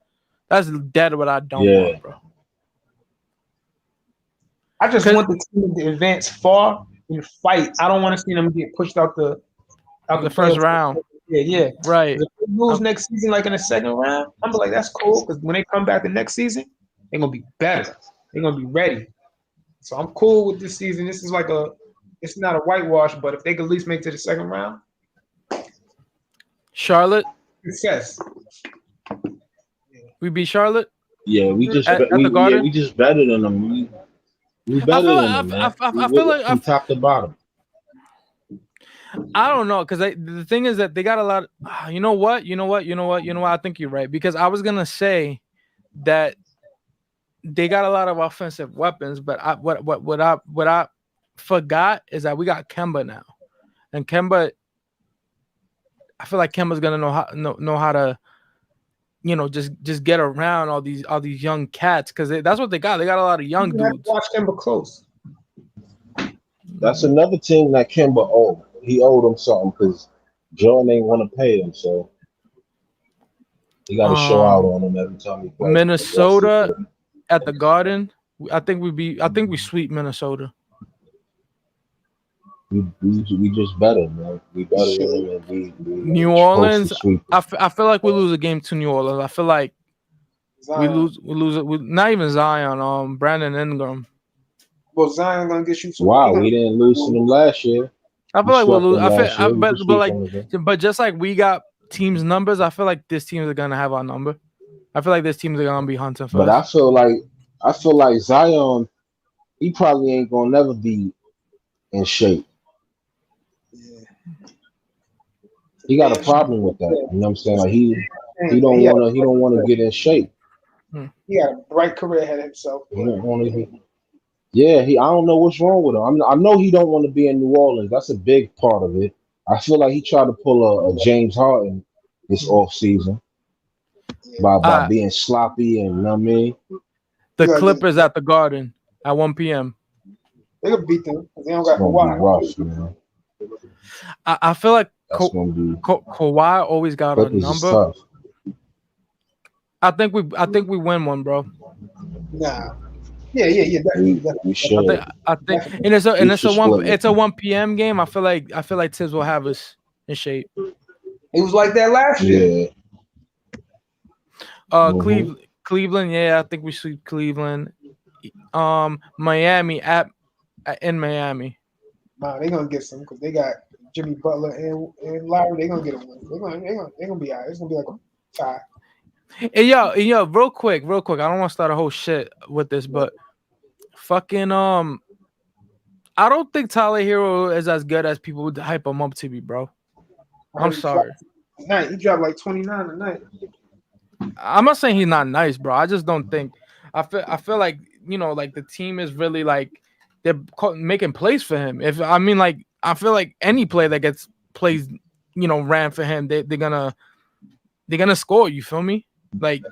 That's dead what I don't want, bro. I just want the team to advance far and fight. I don't want to see them get pushed out the first round. Yeah. Right. If they lose next season, like in the second round, I'm like, that's cool, because when they come back the next season, they're gonna be better. They're gonna be ready. So I'm cool with this season. This is like it's not a whitewash, but if they could at least make it to the second round. Charlotte. Success. We beat Charlotte. Yeah, we just At the we Garden. just better than them. We I better feel than them, man. I feel like From top to bottom. I don't know, because the thing is that they got a lot. You know what? I think you're right, because I was gonna say that they got a lot of offensive weapons, but what I forgot is that we got Kemba now, and Kemba. I feel like Kemba's gonna know how to, just get around all these young cats, because that's what they got. They got a lot of young dudes. Watch Kemba close. That's another team that Kemba owed. He owed them something because Jordan ain't want to pay him, so he got to show out on him every time he plays. Minnesota at the Garden. I think we sweep Minnesota. We just better, man. We better than them. We New Orleans. I feel like we lose a game to New Orleans. I feel like Zion. we lose it. Not even Zion. Brandon Ingram. Well, Zion gonna get you. Wow, we didn't lose to them last year. I feel like we'll lose. But just like we got teams' numbers, I feel like this teams are gonna have our number. I feel like this teams are gonna be hunting for us. But I feel like Zion, he probably ain't gonna never be in shape. He got a problem with that. You know what I'm saying? Like he don't want to get in shape. He got a bright career ahead of himself. He don't want to. Yeah, I don't know what's wrong with him. I know he don't want to be in New Orleans. That's a big part of it. I feel like he tried to pull a James Harden this off season by being sloppy, and you know what I mean. The Clippers at the Garden at 1 p.m. They gonna beat them because they don't got Kawhi. Man. I feel like Kawhi always got Clippers a number. I think we win one, bro. Nah. Yeah. We should. I think, and it's a 1 p.m. game. I feel like Tibbs will have us in shape. It was like that last year. Yeah. Cleveland. Yeah, I think we sweep Cleveland. Miami in Miami. Nah, they're gonna get some because they got Jimmy Butler and Lowry. They're gonna get a win. They're gonna be all right. It's gonna be like a tie. And yo, real quick. I don't want to start a whole shit with this, but fucking I don't think Tyler Hero is as good as people would hype him up to be, bro. I'm sorry. He dropped like 29 tonight. I'm not saying he's not nice, bro. I just don't think. I feel like, like the team is really like they're making plays for him. I feel like any play that gets plays, ran for him, they're gonna score. You feel me? Like,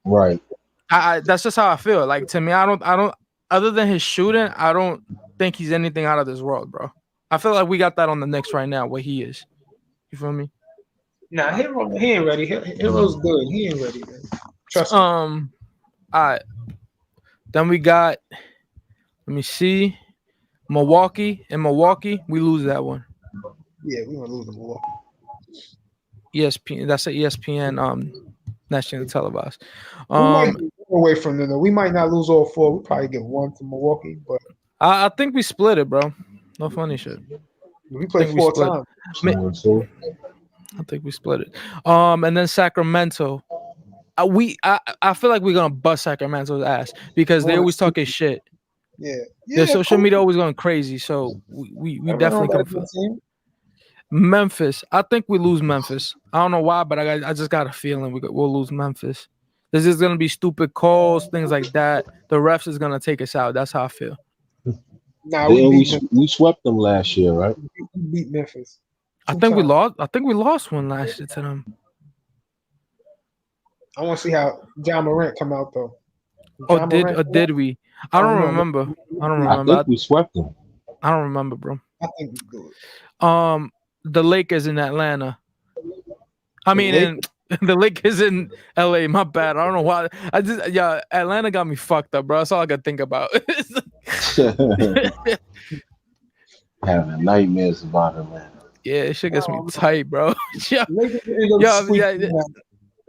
right. That's just how I feel. Like, to me, I don't. Other than his shooting, I don't think he's anything out of this world, bro. I feel like we got that on the Knicks right now, where he is. You feel me? Nah, he ain't ready. Hero's good. He ain't ready, man. Trust me. All right. Then we got. Let me see. Milwaukee. In Milwaukee, we lose that one. Yeah, we gonna lose the Milwaukee. ESPN. That's an ESPN. Nationally televised. We might get away from them. We might not lose all four. We probably get one to Milwaukee, but I think we split it, bro. No funny shit. We played 4 times. I think we split it. And then Sacramento. I feel like we're gonna bust Sacramento's ass because they always talking shit. Yeah. Their social media always going crazy. So we definitely can. Memphis. I think we lose Memphis. I don't know why, but I just got a feeling we'll lose Memphis. There's just gonna be stupid calls, things like that. The refs is gonna take us out. That's how I feel. Nah, we swept them last year, right? We beat Memphis. I think we lost one last year to them. I want to see how John Morant come out though. Did we? I don't remember. I think we swept them. I don't remember, bro. I think we do. The Lakers in Atlanta. The Lakers in LA. My bad. I don't know why. Atlanta got me fucked up, bro. That's all I could think about. Having nightmares about Atlanta. Yeah, shit gets me tight, bro.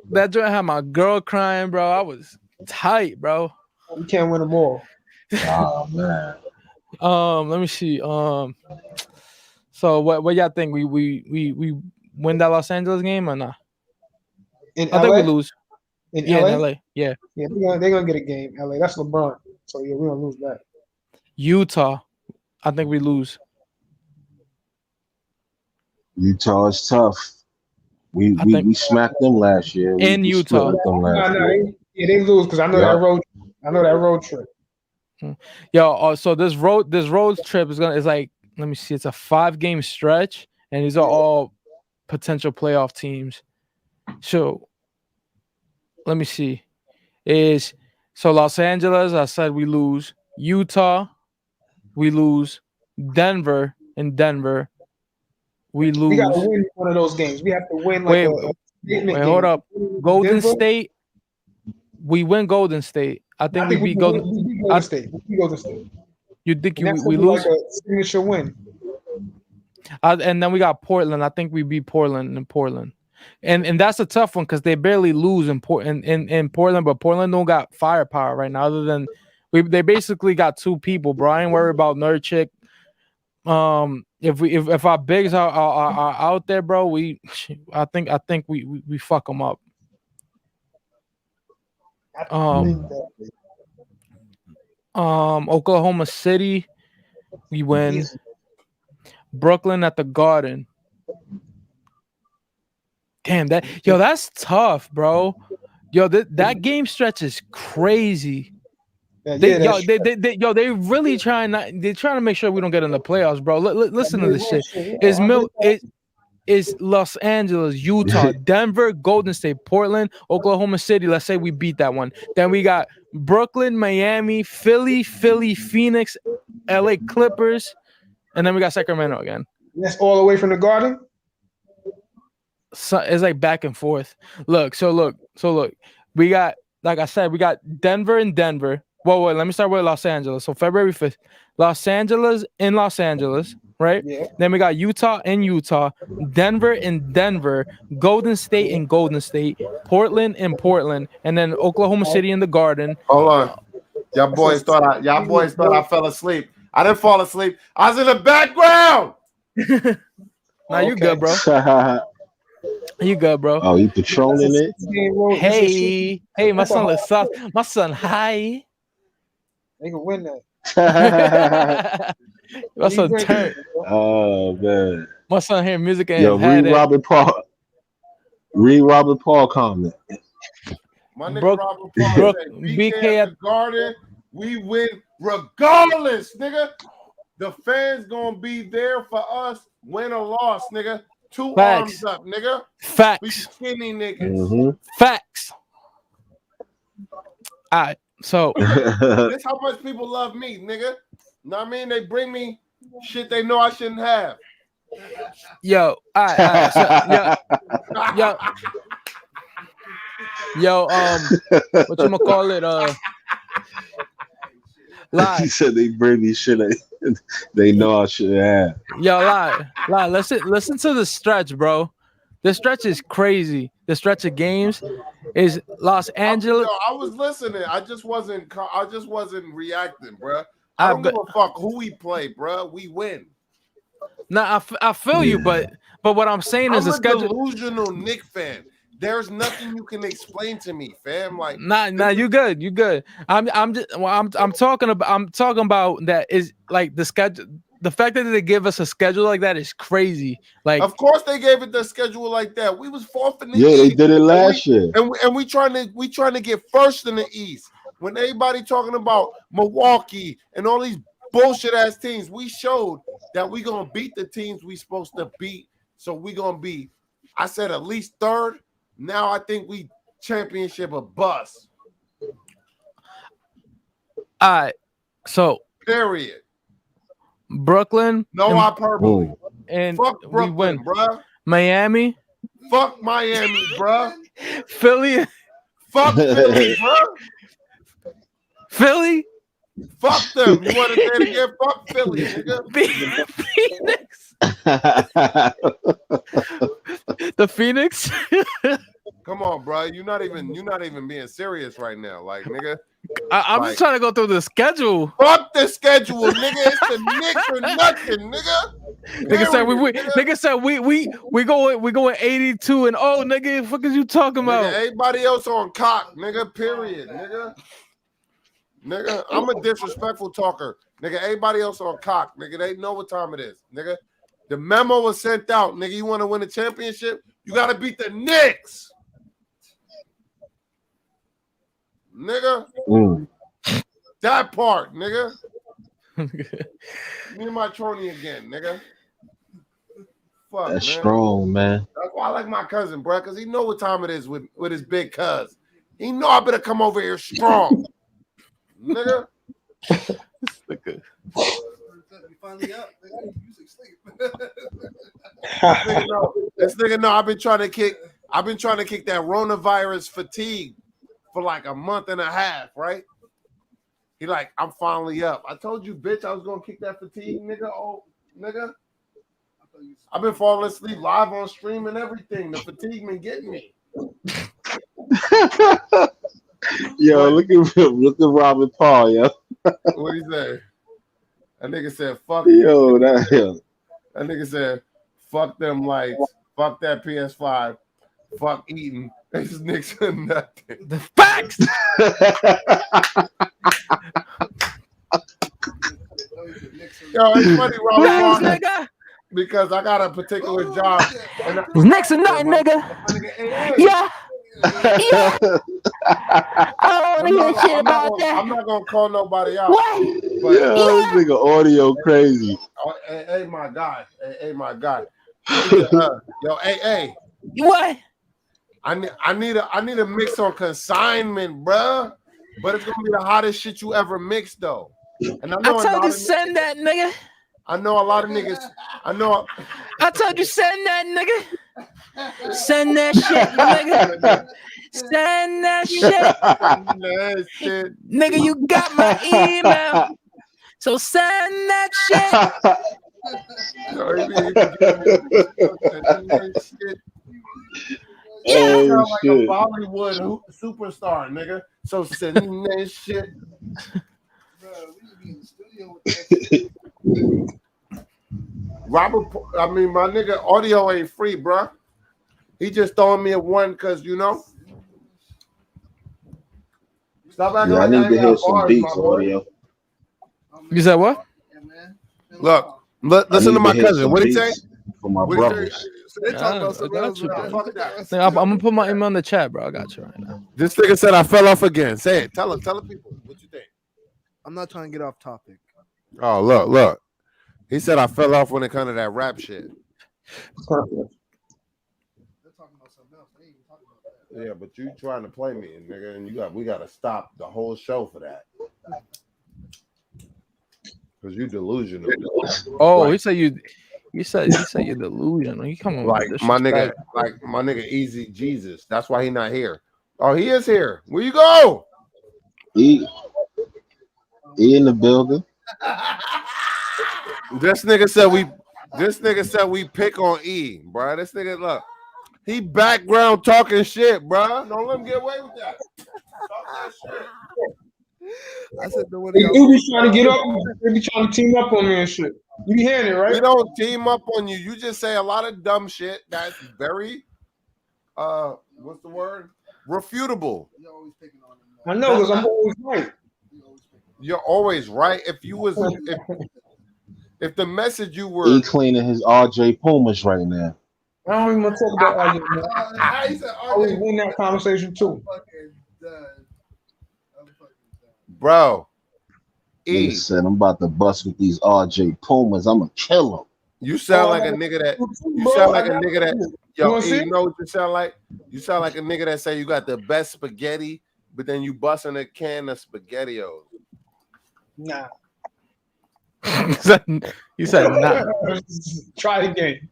That joint had my girl crying, bro. I was tight, bro. We can't win them all. Oh man. Let me see. So what y'all think? We win that Los Angeles game or not? In I think we LA? lose. In Yeah, LA? in LA. Yeah. Yeah, they're gonna get a game. LA. That's LeBron. So yeah, we're gonna lose that. Utah. I think we lose. Utah is tough. We I think we smacked them last year. in We split Utah. with them last year. They lose because I know Yeah. that road. I know that road trip. Yo, so this road trip is like, let me see, it's a 5-game stretch, and these are all potential playoff teams. So let me see. So Los Angeles, I said we lose. Utah, we lose. Denver, we lose. We got to win one of those games. We have to win like Wait, a statement hold game. up. Golden Denver? State, we win Golden State. I think we beat Golden. We beat Golden State. We beat Golden State. You think And that's we gonna be lose? like a signature win. And then we got Portland. I think we beat Portland. And that's a tough one because they barely lose in Portland, but Portland don't got firepower right now. Other than they basically got 2 people. Bro, I ain't worried about Nurkic. If our bigs are out there, bro, I think we fuck them up. Oklahoma City, we win. Brooklyn at the Garden. Damn, that's tough, bro. Yo, that game stretch is crazy. They really they're trying to make sure we don't get in the playoffs, bro. Listen to this shit. It's Los Angeles, Utah, Denver, Golden State, Portland, Oklahoma City. Let's say we beat that one. Then we got Brooklyn, Miami, Philly, Phoenix, LA Clippers, and then we got Sacramento again. That's all the way from the Garden. So it's like back and forth. Look. We got, like I said, we got Denver and Denver. Wait, let me start with Los Angeles. So February 5th, Los Angeles, right? Yeah. Then we got Utah in Utah, Denver in Denver, Golden State in Golden State, Portland in Portland, and then Oklahoma City in the Garden. Hold on. Y'all boys thought I fell asleep. I didn't fall asleep. I was in the background. Nah, you good, bro. You good, bro. Oh, you patrolling it? Hey, my son looks soft. My son, hi. They can win that. My son turn. Oh man. My son hear music and Yo, read Robert Paul comment. My nigga Robert Paul said, BK at the Garden, we win regardless, nigga. The fans gonna be there for us, win or loss, nigga. 2 arms up, nigga. Facts. We skinny niggas. Mm-hmm. Facts. All right, so this how much people love me, nigga. Know what I mean? They bring me shit they know I shouldn't have. Yo, all right, so, what you call it? Lie. He said they bring me shit they know I should have. Yo, lie. Listen to the stretch, bro. The stretch is crazy. The stretch of games is Los Angeles. I was listening. I just wasn't reacting, bro. I don't give a fuck who we play, bro. We win. Nah, I feel you, but what I'm saying is I'm the schedule. Delusional Knick fan. There's nothing you can explain to me, fam. Like, nah, you good. I'm talking about that is like the schedule. The fact that they give us a schedule like that is crazy. Like, of course they gave it the schedule like that. We was fourth in the East. They did it last year. And we trying to get first in the East. When everybody talking about Milwaukee and all these bullshit ass teams, we showed that we gonna beat the teams we supposed to beat. So we gonna be, I said at least third. Now I think we championship a bus. All right, so period. Brooklyn. No hyperbole. And fuck Brooklyn, we win. Bruh. Miami. Fuck Miami, bruh. Philly. Fuck Philly, bruh. Philly. Fuck them. You want to say it again? Fuck Philly, nigga. Phoenix. The Phoenix. Come on, bro. You're not even being serious right now, like, nigga. I'm just trying to go through the schedule. Fuck the schedule, nigga. It's the Knicks or nothing, nigga. Nigga said we going 82 and oh nigga, fuck is you talking Nigga, about? everybody else on cock, nigga. Period, nigga. Nigga, I'm a disrespectful talker. Nigga, everybody else on cock. Nigga, they know what time it is. Nigga, the memo was sent out. Nigga, you want to win a championship? You got to beat the Knicks. Nigga. That part, nigga. Me and my Troney again, nigga. Fuck, That's man. strong, man. That's why I like my cousin, bro, because he know what time it is with his big cuz. He know I better come over here strong. Nigga. This nigga know I've been trying to kick that coronavirus fatigue for like a month and a half, right? He like, I'm finally up. I told you, bitch, I was gonna kick that fatigue, nigga. Oh, nigga. I've been falling asleep live on stream and everything. The fatigue been getting me. Yo, look at Robert Paul, yo. What he say? That nigga said, fuck. Yo, that nigga said, fuck them lights, fuck that PS5, fuck eating. This nigga said nothing. The facts. Yo, it's funny, Robert Paul, because I got a particular job. And Knicks are nothing, nigga. Yeah. Yeah. I don't want to hear shit about that. I'm not gonna call nobody out. What? But, this nigga audio crazy. Hey, my guy. Hey, my guy. Yo, hey. What? I need a mix on consignment, bruh. But it's gonna be the hottest shit you ever mixed, though. And I know I told you send that, nigga. I know a lot of niggas. I told you send that, nigga. Send that shit, nigga. Send that shit. Nigga, you got my email. So send that shit. Yeah, like a Bollywood superstar, nigga. So send that shit. Robert, I mean, my nigga, audio ain't free, bro. He just throwing me a one because, you know. Stop acting I like need to hear some bars, beats, audio. You said what? Look, listen to my cousin. What did he say? For my brothers. They talking about some else. Fuck that. I'm gonna put my email in the chat, bro. I got you right now. This nigga said I fell off again. Say it. Tell the people what you think. I'm not trying to get off topic. Oh, look. He said I fell off when it comes to that rap shit. Yeah, but you trying to play me, nigga, and we got to stop the whole show for that. Because you delusional. Oh, like, he said you're delusional. He come on, like my nigga Easy Jesus. That's why he not here. Oh, he is here. Where you go? He in the building. This nigga said we pick on E, bro. This nigga, look, he background talking shit, bro. Don't let him get away with that. Talk that shit. I said the one. You be trying to get up. They be trying to team up on me and shit. You be hearing it, right? We don't team up on you. You just say a lot of dumb shit that's very, what's the word? Refutable. I know, because I'm always right. You're always right. If the message you were he cleaning his RJ Pumas right now. I don't even want to talk about RJ. I was in that conversation too. Bro, He said, I'm about to bust with these RJ Pumas. I'm gonna kill him. You sound like a nigga that yo, you know what you sound like? You sound like a nigga that say you got the best spaghetti, but then you busting a can of SpaghettiOs. Nah. You said nah. Try it again.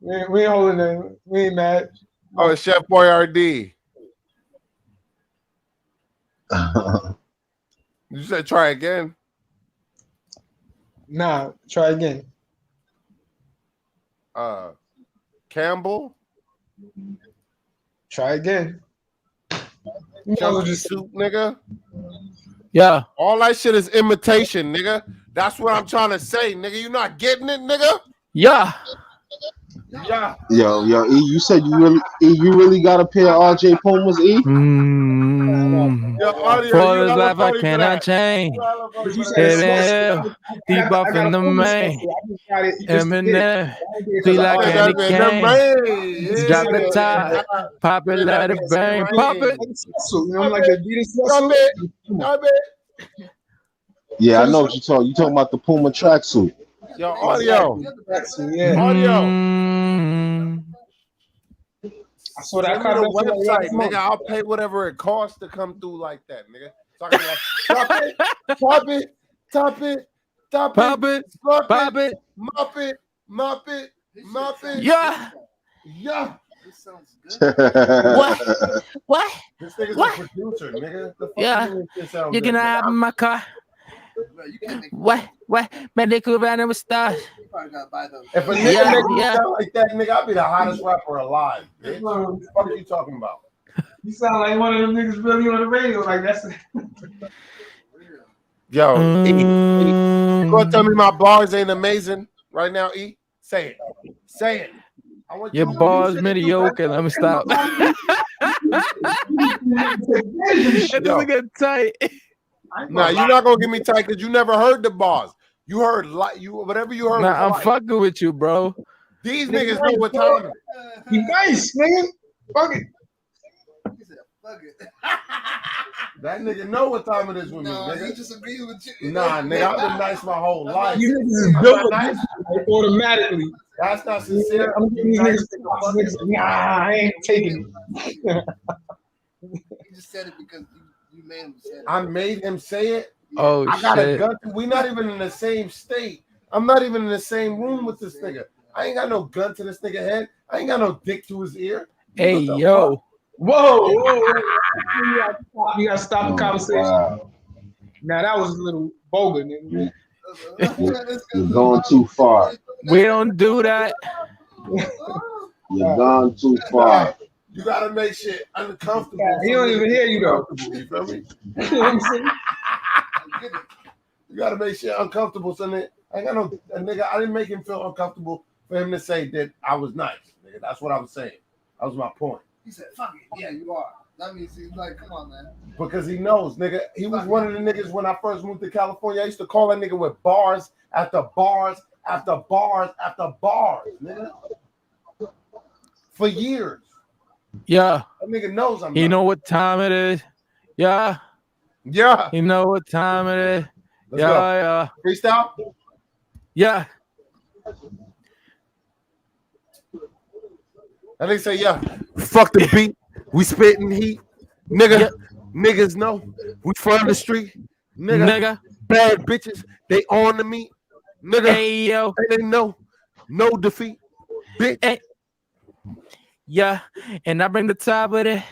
we ain't holding it. We ain't mad. Oh, it's Chef Boyardee. You said try again. Nah, try again. Campbell. Try again. Chunky soup, nigga. Yeah. All that shit is imitation, nigga. That's what I'm trying to say, nigga. You not getting it, nigga? Yeah. Yeah. Yo, E, you said you really got a pair of RJ Pumas, E? Yo, audio, For you this hella life I funny for cannot that. change. You hella funny But you for said that. sauce. Deep off in the main. I just got it just to get it. Eminem. I don't get it Sweet to like the candy That cane. man, Drop the yeah. top. Pop it, let it bang. Pop it. You know, I'm like the Adidas Drop sweatsuit. it. Drop it. Yeah, I know what you're talking. You talking about the Puma tracksuit? Yo, audio. Yeah. Audio. I saw that Send me the comment like website, last month. nigga. I'll pay whatever it costs to come through like that, nigga. Talking about drop it, top it, top it, top Pop it, it. slurp Pop it, it. mop it, mop it, mop it. Yeah. Yeah. This sounds good. What? This nigga's What? a producer, nigga. The fuck Yeah. you mean this sound You good, can nigga? have my car. Bro, you can't make What? Man, they could run with stars. you probably gotta buy those. If a nigga Yeah, make me yeah. sound like that, nigga, I'll be the hottest rapper alive. Bitch. What the fuck are you talking about? You sound like one of them niggas really on the radio. Like that's Yo, E, you gonna tell me my bars ain't amazing right now, E? Say it. Say it. I want Your you to bars say it. mediocre. Let me stop. It doesn't get tight. Nah, you're not gonna get me tight because you never heard the bars. You heard whatever you heard. Nah, I'm was fucking with you, bro. These niggas know what time it is. he nice, nigga. Fuck it. He said, fuck it. That nigga know what time it is with me, No, he nigga. just agreed with you. Nah, nigga, I've been nice my whole life. You niggas is I'm built not nice. automatically. That's not sincere. I'm giving these You niggas, nice nigga, these niggas, nah, I ain't taking it. He just said it because you made him say it. I made him say it. Oh, I got a shit. gun. We not even in the same state. I'm not even in the same room with this nigga. I ain't got no gun to this nigga head. I ain't got no dick to his ear. Hey, What the yo. fuck? Whoa. You gotta stop the conversation. Wow. Now that was a little vulgar, nigga. You're going too far. We don't do that. You're gone too far. You gotta make shit uncomfortable. He don't even hear you though. You feel me? You know what I'm saying? You gotta make shit uncomfortable. So that I ain't got no a nigga. I didn't make him feel uncomfortable for him to say that I was nice. Nigga, that's what I was saying. That was my point. He said, fuck it. Yeah, you are. That means he's like, come on, man. Because he knows, nigga. He was one of the niggas when I first moved to California. I used to call that nigga with bars after bars after bars after bars, nigga. For years. Yeah. That nigga knows I'm He not. know what time it is. Yeah. Yeah. He know what time it is. Let's go. Yeah. Freestyle? Yeah. And they say, yeah, fuck the beat. We spitting heat. Nigga, Yeah. niggas know. We from the street. Nigga, bad bitches. They on to me. Nigga, Hey, yo. they know. No defeat. Bitch. Hey. Yeah, and I bring the top with it.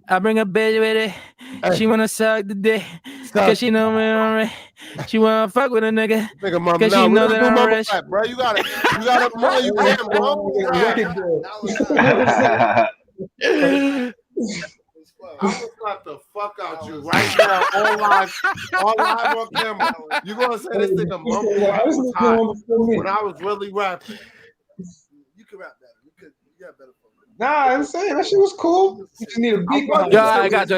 I bring a bitch with it. Hey. She wanna suck the dick. Stop. Cause she know me already. She wanna fuck with a nigga. Nigga, mama, Cause nah, she we know don't that do I'm mama rich. rap, bro. You gotta more. You can't, bro. That was I'm gonna slap the fuck out you right now, all live on camera. You gonna say this nigga mumble was hot when I was really rapping? You can rap better. You got better. Nah, I'm saying that shit was cool. You just need a beat behind Yeah, it. I got you.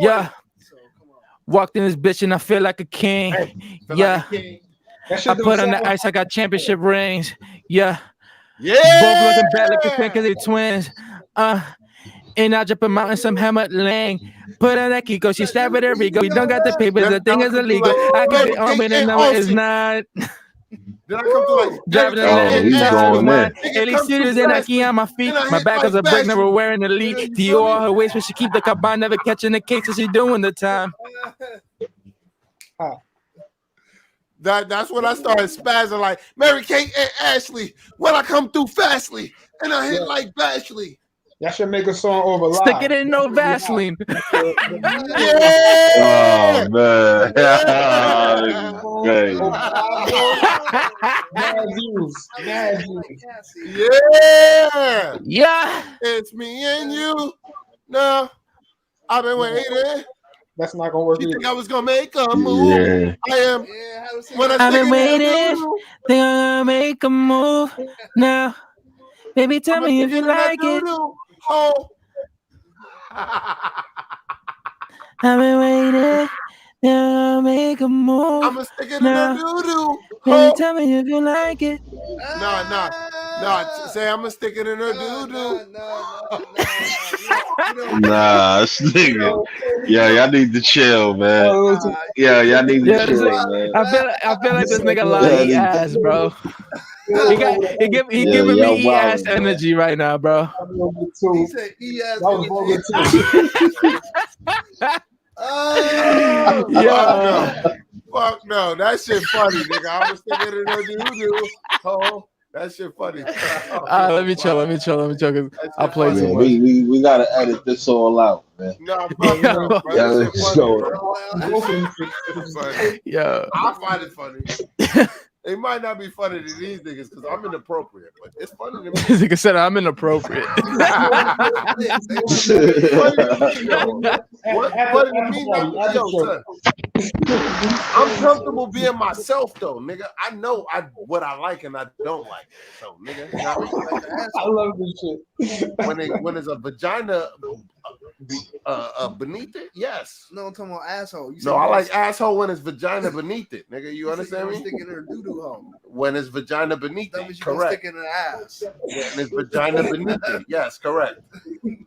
Yeah. So come on. Walked in this bitch and I feel like a king. Feel Yeah. like a king. That shit I don't put on the sound- ice, I got championship rings. Yeah. Yeah. Both looking bad like the twin cause they twins. And I jump a mountain, some hammer lane. Put on that Kiko, she stabbed with her Rico. We don't got the papers, the thing is illegal. I got the arm, but no, it's not. Did I come through like Driving the Oh, land, he's going mine. there. Ellie Studios and Nike on my feet. And I My hit back like is a brick, never fashion. wearing the Yeah, lead. you Dior feel me? all her waist, but she keep the combine, never catching the cake, so she doing the time. That's when I started spazzing like Mary Kate and Ashley. When I come through fastly and I hit like Bashley. Y'all should make a song over live. Stick it in no Vaseline. Yeah. Oh man. Great. Mad views. Mad views. Yeah. Yeah. It's me and you. No, I've been waiting. That's not gonna work You either. think I was gonna make a move? Yeah. I am. Yeah, how to say When I that? I've stick been it in the waiting. doo-doo, Think I'm gonna make a move now. Baby, tell I'ma me stick if it you in that like it. doo-doo hole. I've been waiting. Think I'm gonna make a move I'ma stick it in the now. doo-doo Baby, hole. tell me if you like it. Say I'ma stick it in her doo-doo. Nah, this nigga. Yeah, y'all need to chill, man. Yeah, y'all need to Yeah, chill, man. I feel like this nigga love Yeah, eat ass, bro. He Yeah, giving y'all me eat ass wildin', man. energy right now, bro. He said he has That was vulgar too. Oh, Yeah. Fuck no. That shit funny, nigga. I'ma stick it in her doo-doo hole. That shit funny. Let me chill. 'Cause I'll play funny. too Yeah, much. we gotta edit this all out, man. Nah, fuck no, bro. Yeah, That shit let's funny, go. bro. Both of them It's funny. Yeah. I find it funny. It might not be funny to these niggas because I'm inappropriate, but it's funny to me. As I said, I'm inappropriate. What funny to me? Yo, son. I'm comfortable being myself though, nigga. I know what I like and I don't like. So, nigga, you know what I mean? I love this shit. When there's a vagina beneath it, yes. No, I'm talking about asshole. You No, I like asshole when it's vagina beneath it, nigga. You understand me? Sticking in her doo-doo hole. When it's vagina beneath That it, means you gonna correct. stick it in her ass. When it's vagina beneath it, yes, correct.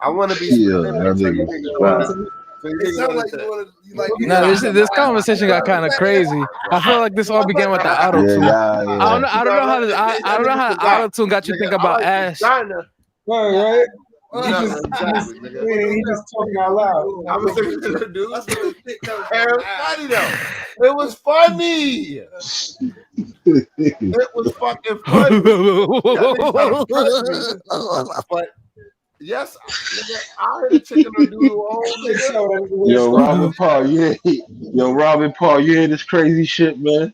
I want to be Yeah, specific. that So you nigga. niggas Wow. wanna- so you It niggas sounds wanna like say- you want to. You like. No, this conversation got kind of crazy. I feel like this all began with the auto Yeah, tune. yeah. I don't know how to, I don't know how auto tune got you Nigga, think I about like ass. vagina. Right? No, exactly, nigga. He just talking out loud. I was thinking, dude, That's what his dick comes it from. was funny though. It was funny. It was fucking funny. Y'all niggas gotta press me. But yes, nigga, I heard a chicken or doodle hole, nigga. Yo, Robin Paul, you hear this crazy shit, man?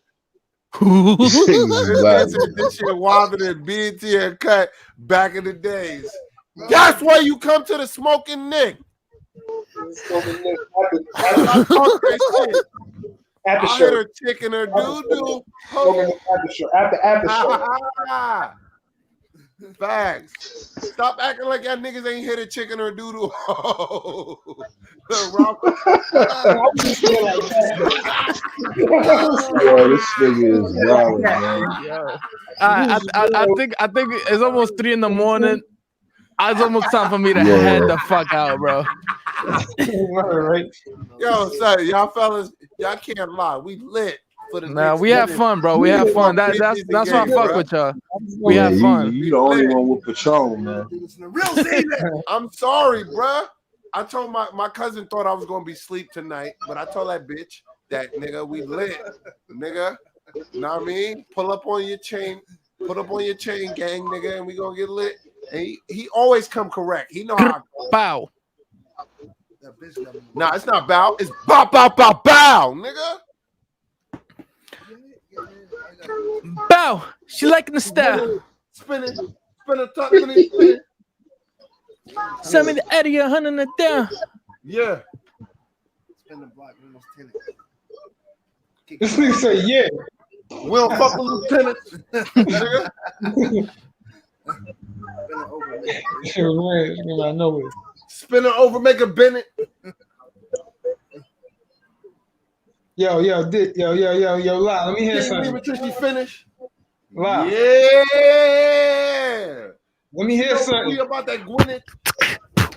This nigga said this shit wilder than BT and cut back in the days. That's why you come to the Smoking Knick. I talk that shit. At the I show. heard a chicken or doo-doo. At the show. Facts. Stop acting like y'all niggas ain't hit a chicken or doo-doo. Yo, this nigga is wild, man. I think it's almost 3 a.m. It's almost time for me to Yeah. head the fuck out, bro. Right. Yo, son, y'all fellas, y'all can't lie. We lit for the Nah, next we have minute. fun, bro. We have fun. That's why I fuck with y'all. We Yeah, have fun. You the only one with Patron, man. I'm sorry, bruh. I told my cousin thought I was gonna be asleep tonight, but I told that bitch that nigga we lit, nigga. Know what I mean? Pull up on your chain, put up on your chain, gang, nigga, and we gonna get lit. And he always come correct. He know how. Bow. Nah, it's not bow. It's bow, bow, bow, bow, nigga. Bow. She liking the style. Spin it, tuck, spin it. Send me the Eddie 100 it down. Yeah. Spin the block, almost 10. This nigga say, yeah. We don't fuck with lieutenants, nigga. Spin it over, make a Bennett. Yo, lie. Let me hear something. Until she finish. Lie. Yeah. Let me hear something. We about that Gwyneth.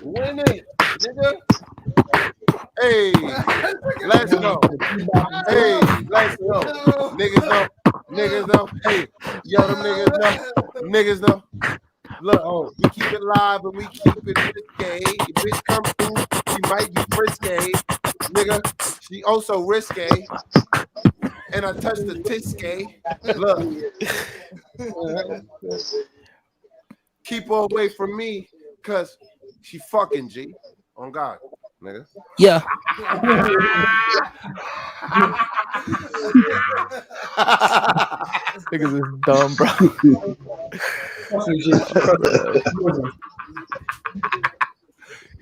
Win it, nigga. Hey, let's go. Hey, let's go. Niggas know. Hey, yo, them niggas know. Look, we keep it live and we keep it risque. Your bitch come through, she might be frisky. Nigga, she also risque. And I touched the tisque. Look. Keep her away from me, cause she fucking G. On God, nigga. Yeah. Niggas is dumb, bro.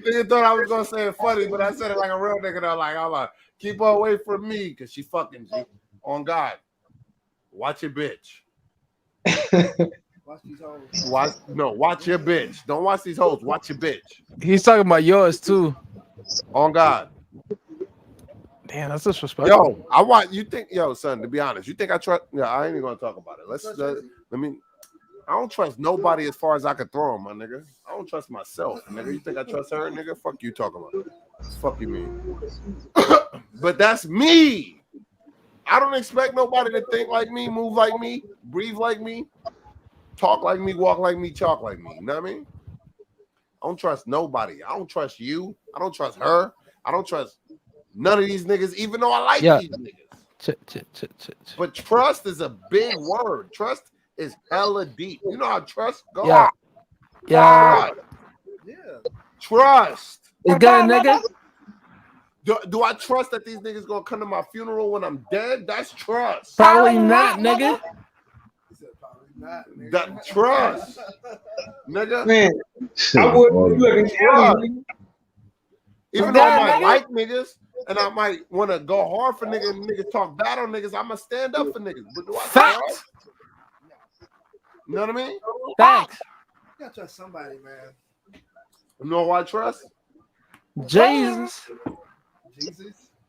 Nigga thought I was gonna say it funny, but I said it like a real nigga. Though, like I'm like, keep her away from me, cause she fucking G. On God, watch your bitch. Watch these hoes. Watch your bitch. Don't watch these hoes. Watch your bitch. He's talking about yours too. On God. Damn, that's disrespectful. Yo, I want you think, son, to be honest, you think I trust? Yeah, I ain't even gonna talk about it. I don't trust nobody as far as I can throw them, my nigga. I don't trust myself, nigga. You think I trust her, nigga? Fuck you talking about. Fuck you mean. But that's me. I don't expect nobody to think like me, move like me, breathe like me, talk like me, walk like me, talk like me. You know what I mean? I don't trust nobody. I don't trust you. I don't trust her. I don't trust none of these niggas, even though I like these niggas. But trust is a big word. Trust is hella deep. You know how trust goes? Yeah. Trust. Is good, nigga? Do I trust that these niggas gonna come to my funeral when I'm dead? That's trust. Probably not, nigga. That trust, nigga. Man, I would look. Even though I might like niggas and I might want to go hard for niggas and niggas talk bad on niggas, I'ma stand up for niggas. But do I trust? You know what I mean? Facts. You gotta trust somebody, man. You know who I trust? Jesus.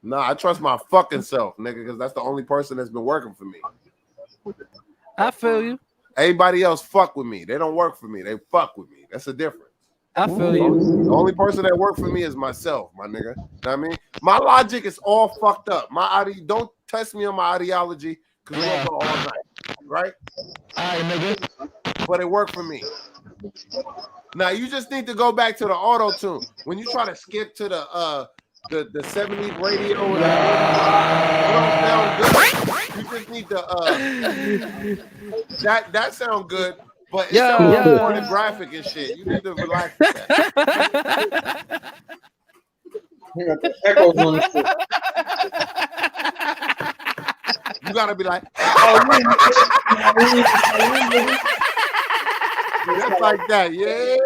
Nah, I trust my fucking self, nigga, because that's the only person that's been working for me. I feel you. Everybody else fuck with me. They don't work for me. They fuck with me. That's the difference. I feel you. The only person that work for me is myself, my nigga. Know what I mean? My logic is all fucked up. Don't test me on my ideology because we'll go all night, right? All right, nigga. But it worked for me. Now you just need to go back to the auto tune. When you try to skip to the 70s radio, and you don't sound good. You just need to that sound good, but it sounds pornographic and shit. You need to relax with that. Echoes on the shit. You gotta be like, just like that, yeah.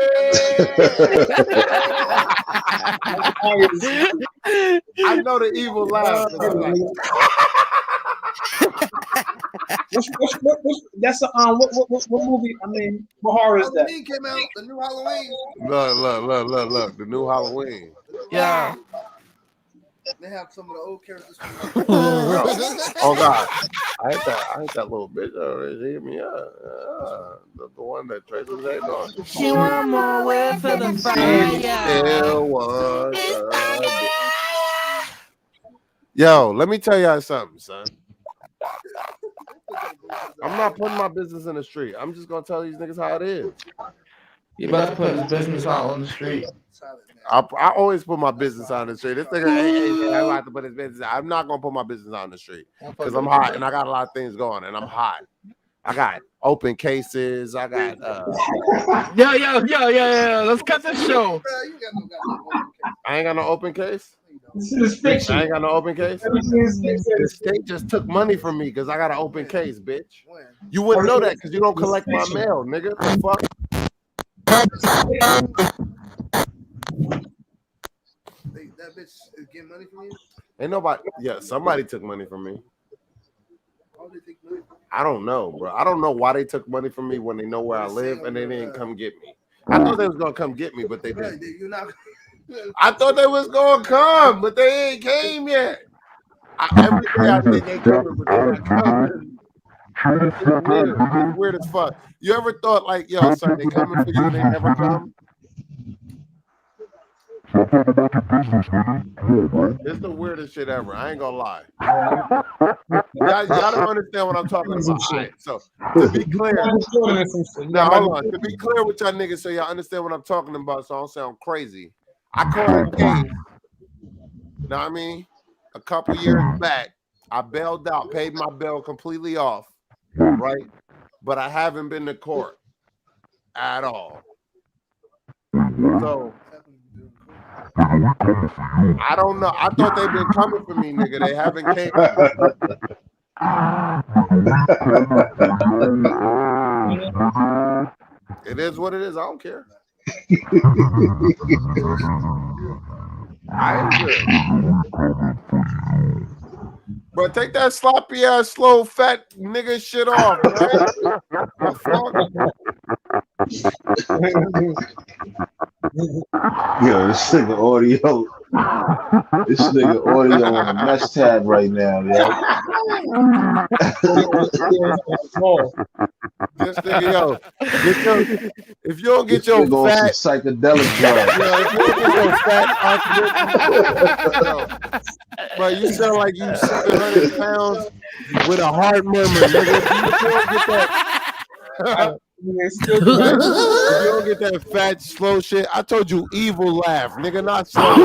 I know the evil laugh. That's what movie? I mean, what horror is that? Halloween came out. The new Halloween. Look, the new Halloween. Yeah. They have some of the old characters. Oh God, I hate that little bitch. She hit me up. The one that Tracy was on. She want more way for the fire. Still was. Yo, let me tell y'all something, son. I'm not putting my business in the street. I'm just gonna tell these niggas how it is. You about to put his business out on the street. I always put my business out on the street. This nigga I like to put his business. I'm not gonna put my business out on the street because I'm hot and I got a lot of things going and I'm hot. I got open cases. I got Yo. Let's cut this show. I ain't got no open case. This is fiction. I ain't got no open case. The state just took money from me because I got an open case, bitch. You wouldn't know that because you don't collect my mail, nigga. The fuck? That bitch is getting money from you? Ain't nobody. Yeah, somebody took money from me. How did they take money from you? I don't know, bro. I don't know why they took money from me when they know where I live and they didn't come get me. I thought they was gonna come get me, but they didn't. You're not. I thought they was gonna come, but they ain't came yet. Every day I think they coming, but they're not coming. It's weird. It's weird as fuck. You ever thought like, yo, son, they coming for you and they never come? It's the weirdest shit ever. I ain't gonna lie. Y'all don't understand what I'm talking about. All right, so to be clear, now hold on. To be clear with y'all niggas, so y'all understand what I'm talking about, so I don't sound crazy. I caught a case. Know what I mean? A couple years back, I bailed out, paid my bail completely off, right? But I haven't been to court at all. So I don't know. I thought they've been coming for me, nigga. They haven't came. It is what it is. I don't care. I ain't good. Bro, take that sloppy ass, slow, fat nigga shit off, man. The fuck? Yo, this nigga audio. This nigga audio on the mess tab right now, yo. This nigga, yo, if you don't get This your nigga on fat, some psychedelic drugs. yo, if you don't get your fat yo, bro, you sound like you 700 pounds with a hard murmur, nigga. If you don't get that, if you don't get that fat, slow shit, I told you evil laugh, nigga, not slow.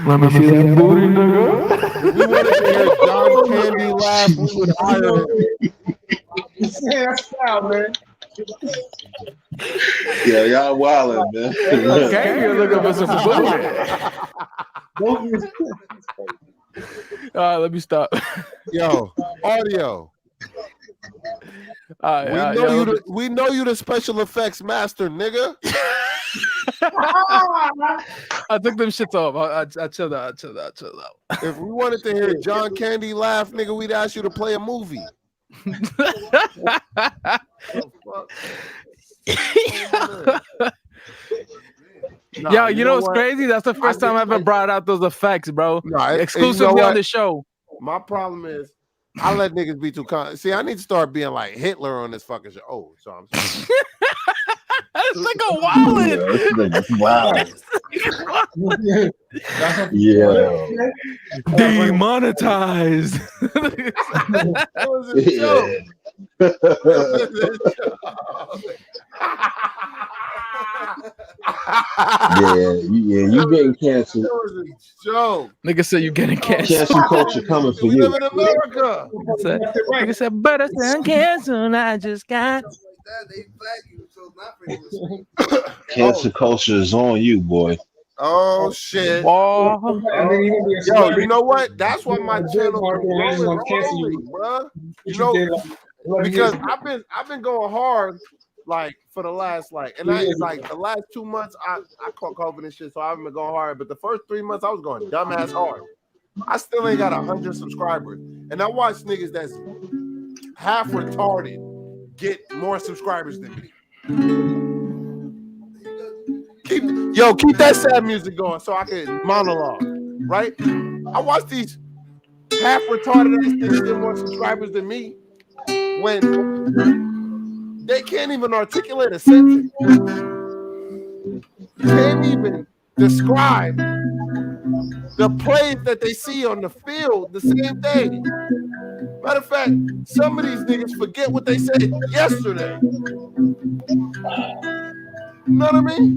Let me see that booty, nigga. If we wanted to hear John Candy laugh, we would hire him. That's foul, man. Yeah, y'all wildin', man. Okay, you're looking for some booty. Let me stop. Yo, audio. We know you the special effects master, nigga. I took them shits off. I chilled out. If we wanted to hear John Candy laugh, nigga, we'd ask you to play a movie. Yo, you know what's crazy? That's the first time I ever brought out those effects, bro. Exclusively on the show. My problem is I let niggas be too See, I need to start being like Hitler on this fucking show. Oh, so I'm sorry. It's like a wallet. Wow. Yeah. Demonetized. That was a joke. You getting canceled. That was a joke. Nigga said you getting canceled. Cancel culture coming for We you. live in America. Nigga said, but I said canceled. I just got. They flag you, so it's not for you to speak. Cancel culture is on you, boy. Oh shit. Oh. Yo, you know what? That's why my channel is growing, bro. You know, because I've been going hard like for the last and I like the last 2 months I caught COVID and shit, so I haven't been going hard. But the first 3 months I was going dumbass hard. I still ain't got 100 subscribers, and I watch niggas that's half retarded get more subscribers than me. Keep that sad music going so I can monologue, right? I watch these half retarded ass niggas get more subscribers than me when they can't even articulate a sentence. Can't even describe the plays that they see on the field the same day. Matter of fact, some of these niggas forget what they said yesterday. You know what I mean?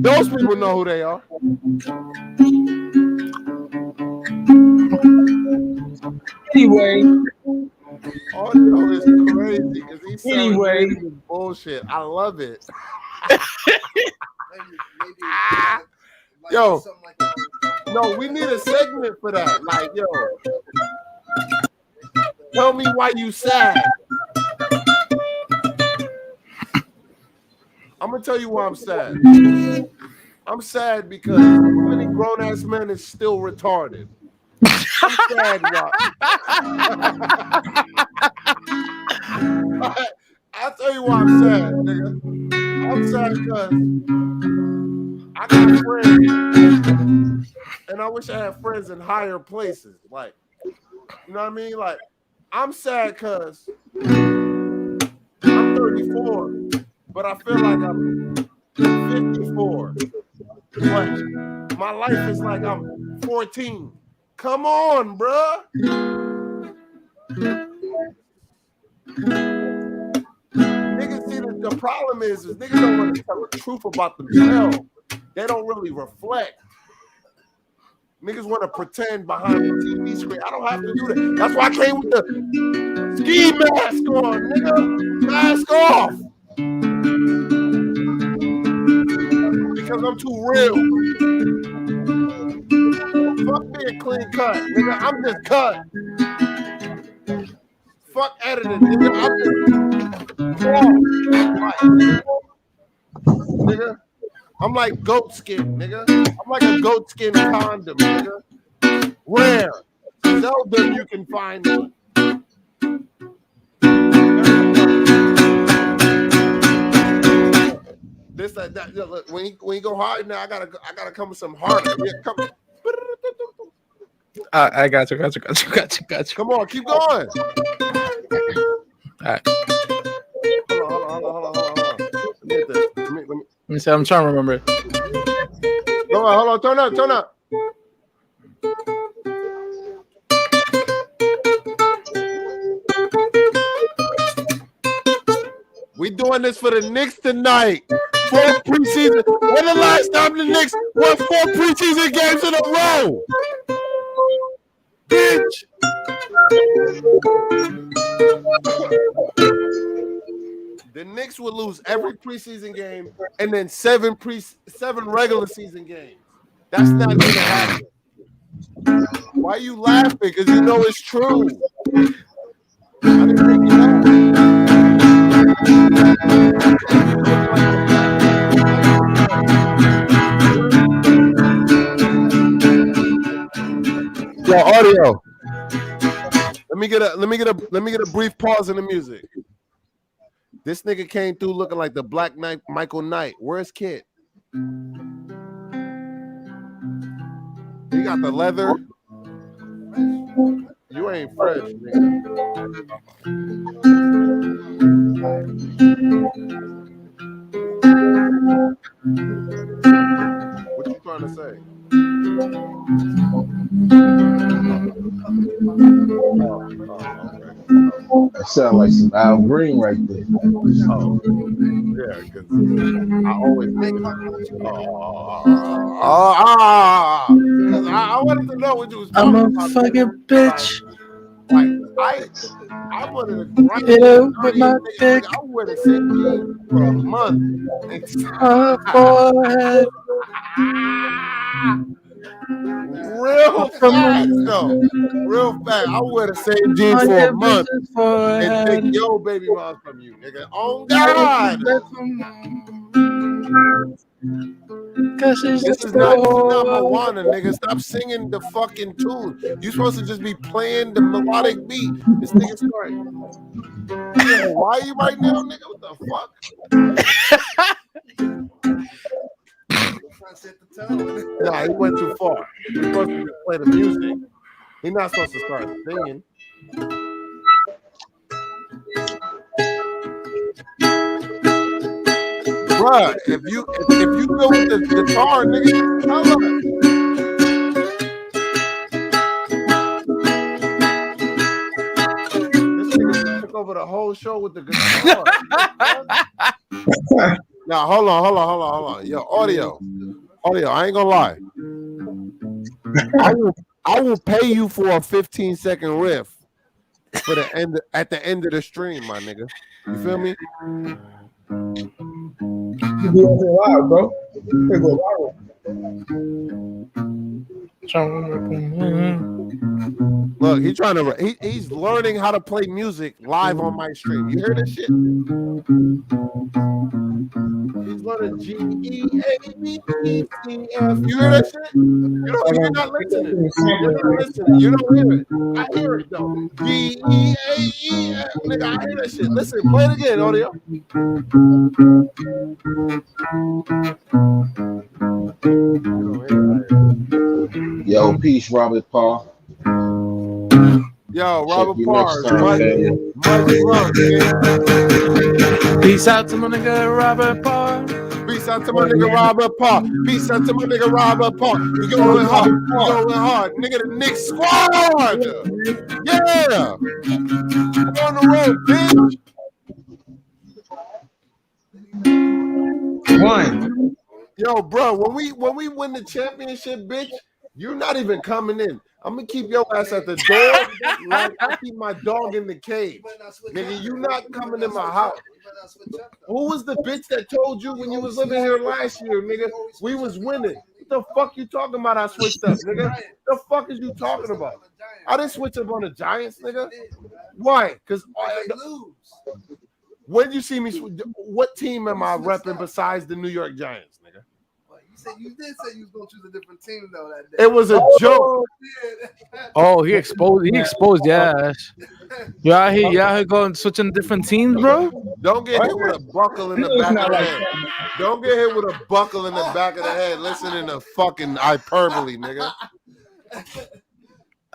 Those people know who they are. Anyway. Audio is crazy because he's selling bullshit. I love it. Yo, no, we need a segment for that. Like, yo, tell me why you sad. I'm gonna tell you why I'm sad. I'm sad because too many grown ass men is still retarded. I'm sad why. I'll tell you why I'm sad, nigga. I'm sad because I got friends, and I wish I had friends in higher places. Like, you know what I mean? Like, I'm sad because I'm 34, but I feel like I'm 54. But my life is like I'm 14. Come on, bruh. Niggas see the problem is niggas don't want to tell the truth about themselves. They don't really reflect. Niggas want to pretend behind the TV screen. I don't have to do that. That's why I came with the ski mask on, nigga. Mask off. Because I'm too real. Fuck being clean cut, nigga. I'm just cut. fuck editing, nigga. Nigga. I'm like goat skin, nigga. I'm like a goat skin condom, nigga. Rare. Seldom you can find me. This that look, when you go hard now, I gotta come with some harder. Yeah, come. I got you. Come on, keep going. All right. Hold on. Let me hit this. Let me see. I'm trying to remember it. Go on, hold on. Turn up. We doing this for the Knicks tonight. 4 preseason. When the last time the Knicks won 4 preseason games in a row? Bitch. The Knicks would lose every preseason game and then 7 regular season games. That's not gonna happen. Why are you laughing? Because you know it's true. I didn't make it up. Yo, audio. Let me get a brief pause in the music. This nigga came through looking like the Black Knight, Michael Knight. Where's Kid? He got the leather. You ain't fresh, nigga. What you trying to say? That sound like some Al Green right there. Oh, yeah, because I always make it. I wanted to know what you was talking about. I'm a fucking bitch. Like, I'm one of the With my dick. I wear the same jeans for a month. Forehead. Real fast, though. Real fast. I wear the same jeans for a month and take your baby mom from you, nigga. Oh, God. This is not Moana, nigga. Stop singing the fucking tune. You supposed to just be playing the melodic beat. This nigga started. Why are you right now, nigga? What the fuck? Nah, he went too far. He's supposed to just play the music. He's not supposed to start singing. Bruh, if you go with the guitar, nigga, tell us. This nigga took over the whole show with the guitar. Now, hold on. Yo, audio, I ain't gonna lie. I will pay you for a 15-second riff for the end at the end of the stream, my nigga. You feel me? You do it live, bro. You go viral. Look, he's learning how to play music live on my stream. You hear this shit? He's learning G E A B E C F. You hear that shit? You're not listening. You don't hear it. I hear it though. G E A E F. Nigga, I hear that shit. Listen, play it again, audio. Yo, peace, Robert Paul. Yo, Robert Parr. Much love, man. Peace out to my nigga Robert Parr. Peace out to my nigga Robert Parr. Peace out to my nigga Robert Parr. We going hard. Nigga, the Knicks squad. Yeah. We're on the road, bitch. One. Yo, bro, when we win the championship, bitch, you're not even coming in. I'm gonna keep your ass at the door like I keep my dog in the cage. Nigga, you not coming in my house. Who was the bitch that told you when you was living here last year, nigga? We was winning. What the fuck you talking about? I switched up, nigga. The fuck is you talking about? I didn't switch up on the Giants, nigga. Why? Because when did you see me? What team am I repping besides the New York Giants, nigga? You did say you was gonna choose a different team though that day. It was a joke. Oh, he exposed yeah. You out here going switching different teams, bro? Don't get hit with a buckle in the back of the head. Don't get hit with a buckle in the back of the head listening to fucking hyperbole, nigga.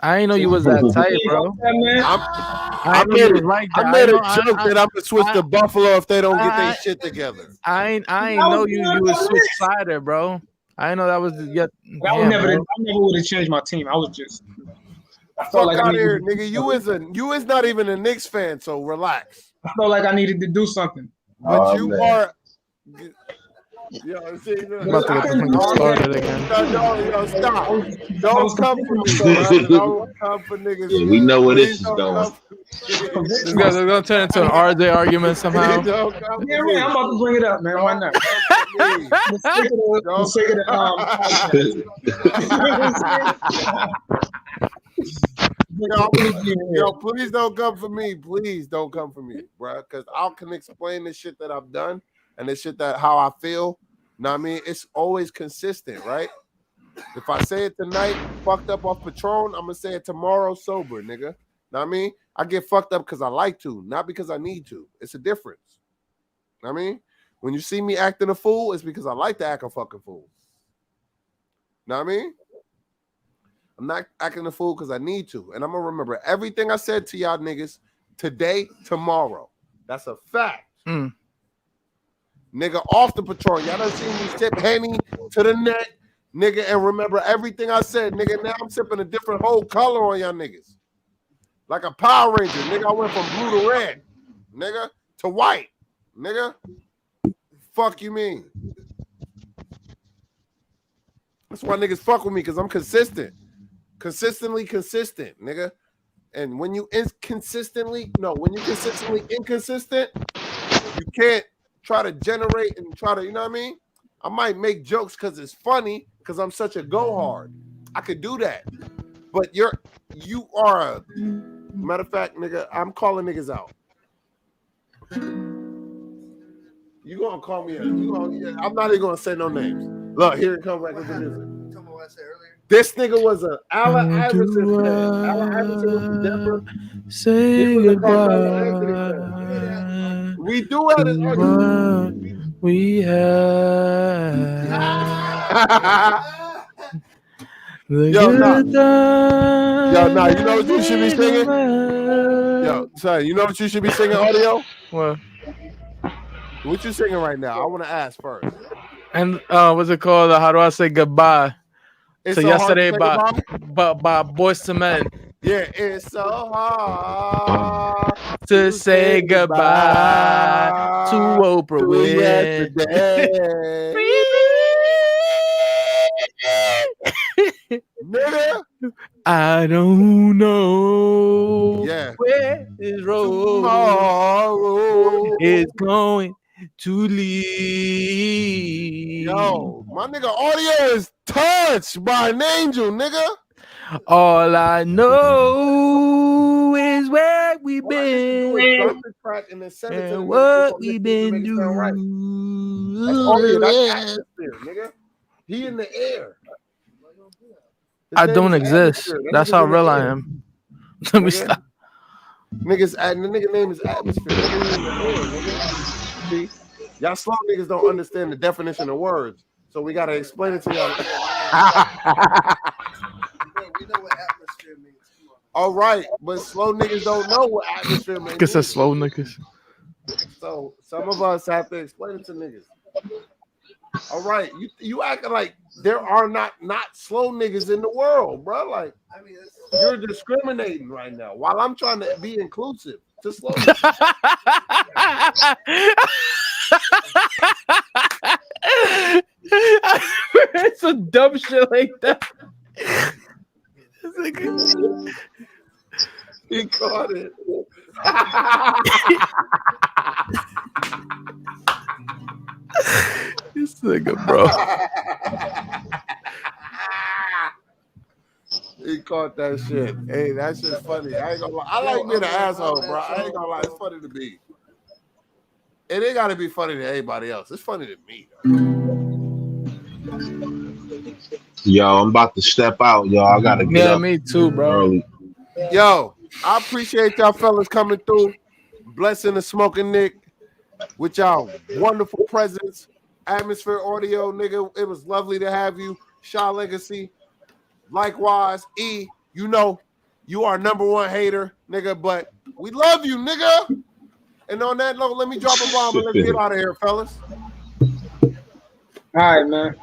I ain't know you was that tight, bro. I made a joke that I'm gonna switch to Buffalo if they don't get their shit together. I ain't know you was switch sider, bro. I didn't know that was yet. I never would have changed my team. I was just fuck out of here, nigga. You is not even a Knicks fan, so relax. I felt like I needed to do something. But you are. Yo, see, about to get the thing started again. Yo, stop. Don't come for me, bro. Don't come for niggas. Yeah, we know where this is going. This guy's gonna turn into an RJ argument somehow. Yeah, man, I'm about to bring it up, man. Why not? Yo, please don't come for me. Please don't come for me, bro. Because I can explain the shit that I've done and the shit that how I feel. Know what I mean? It's always consistent, right? If I say it tonight, fucked up off Patron, I'm gonna say it tomorrow sober, nigga. Know what I mean? I get fucked up because I like to, not because I need to. It's a difference. Know what I mean? When you see me acting a fool, it's because I like to act a fucking fool. Know what I mean? I'm not acting a fool because I need to. And I'm going to remember everything I said to y'all niggas today, tomorrow. That's a fact. Nigga, off the Patron. Y'all done seen me sip Henny to the neck, nigga, and remember everything I said. Nigga, now I'm sipping a different whole color on y'all niggas. Like a Power Ranger. Nigga, I went from blue to red. Nigga, to white. Nigga. Fuck you mean? That's why niggas fuck with me, because I'm consistent. Consistently consistent, nigga. And when you consistently inconsistent, you can't try to generate and try to, you know what I mean? I might make jokes because it's funny, because I'm such a go hard. I could do that. But you are a matter of fact, nigga, I'm calling niggas out. You gonna call me I'm not even gonna say no names. Look, here it comes back with the music. This nigga was an Allen Iverson fan. Allen Iverson was in Denver. Say goodbye. We do have this argument. We have. Yo, nah, you know what you should be singing? Yo, son, you know what you should be singing, audio? What? What you singing right now? I want to ask first. And what's it called? How do I say goodbye? It's so yesterday by Boyz II Men. Yeah, it's so hard to say goodbye to Oprah Winfrey. Nigga, I don't know where this road is going to lead. Yo, my nigga audio is touched by an angel, nigga. All I know is where we've been and what we've been doing. That's audio, that's atmosphere, nigga. He in the air. I don't exist. That's how real I am. Let me stop. Niggas, the nigga name is atmosphere. Nigga. See, y'all slow niggas don't understand the definition of words, so we gotta explain it to y'all. We know what atmosphere means. All right, but slow niggas don't know what atmosphere means. Because it's slow niggas. So some of us have to explain it to niggas. All right, you acting like there are not slow niggas in the world, bro. Like, I mean, you're discriminating right now while I'm trying to be inclusive to slow niggas. It's a dumb shit like that. He caught it. This nigga, bro. He caught that shit. Hey, that shit's funny. I ain't gonna lie. I like being an asshole, bro. I ain't gonna lie. It's funny to me. It ain't gotta be funny to anybody else. It's funny to me, though. Yo, I'm about to step out, y'all. I gotta get up. Me too, bro. Early. Yo, I appreciate y'all fellas coming through. Blessing the Smoking Knick with y'all wonderful presence. Atmosphere Audio, nigga. It was lovely to have you. Shaw Legacy. Likewise, E, you know, you are #1 hater, nigga, but we love you, nigga. And on that note, let me drop a bomb and let's get out of here, fellas. All right, man.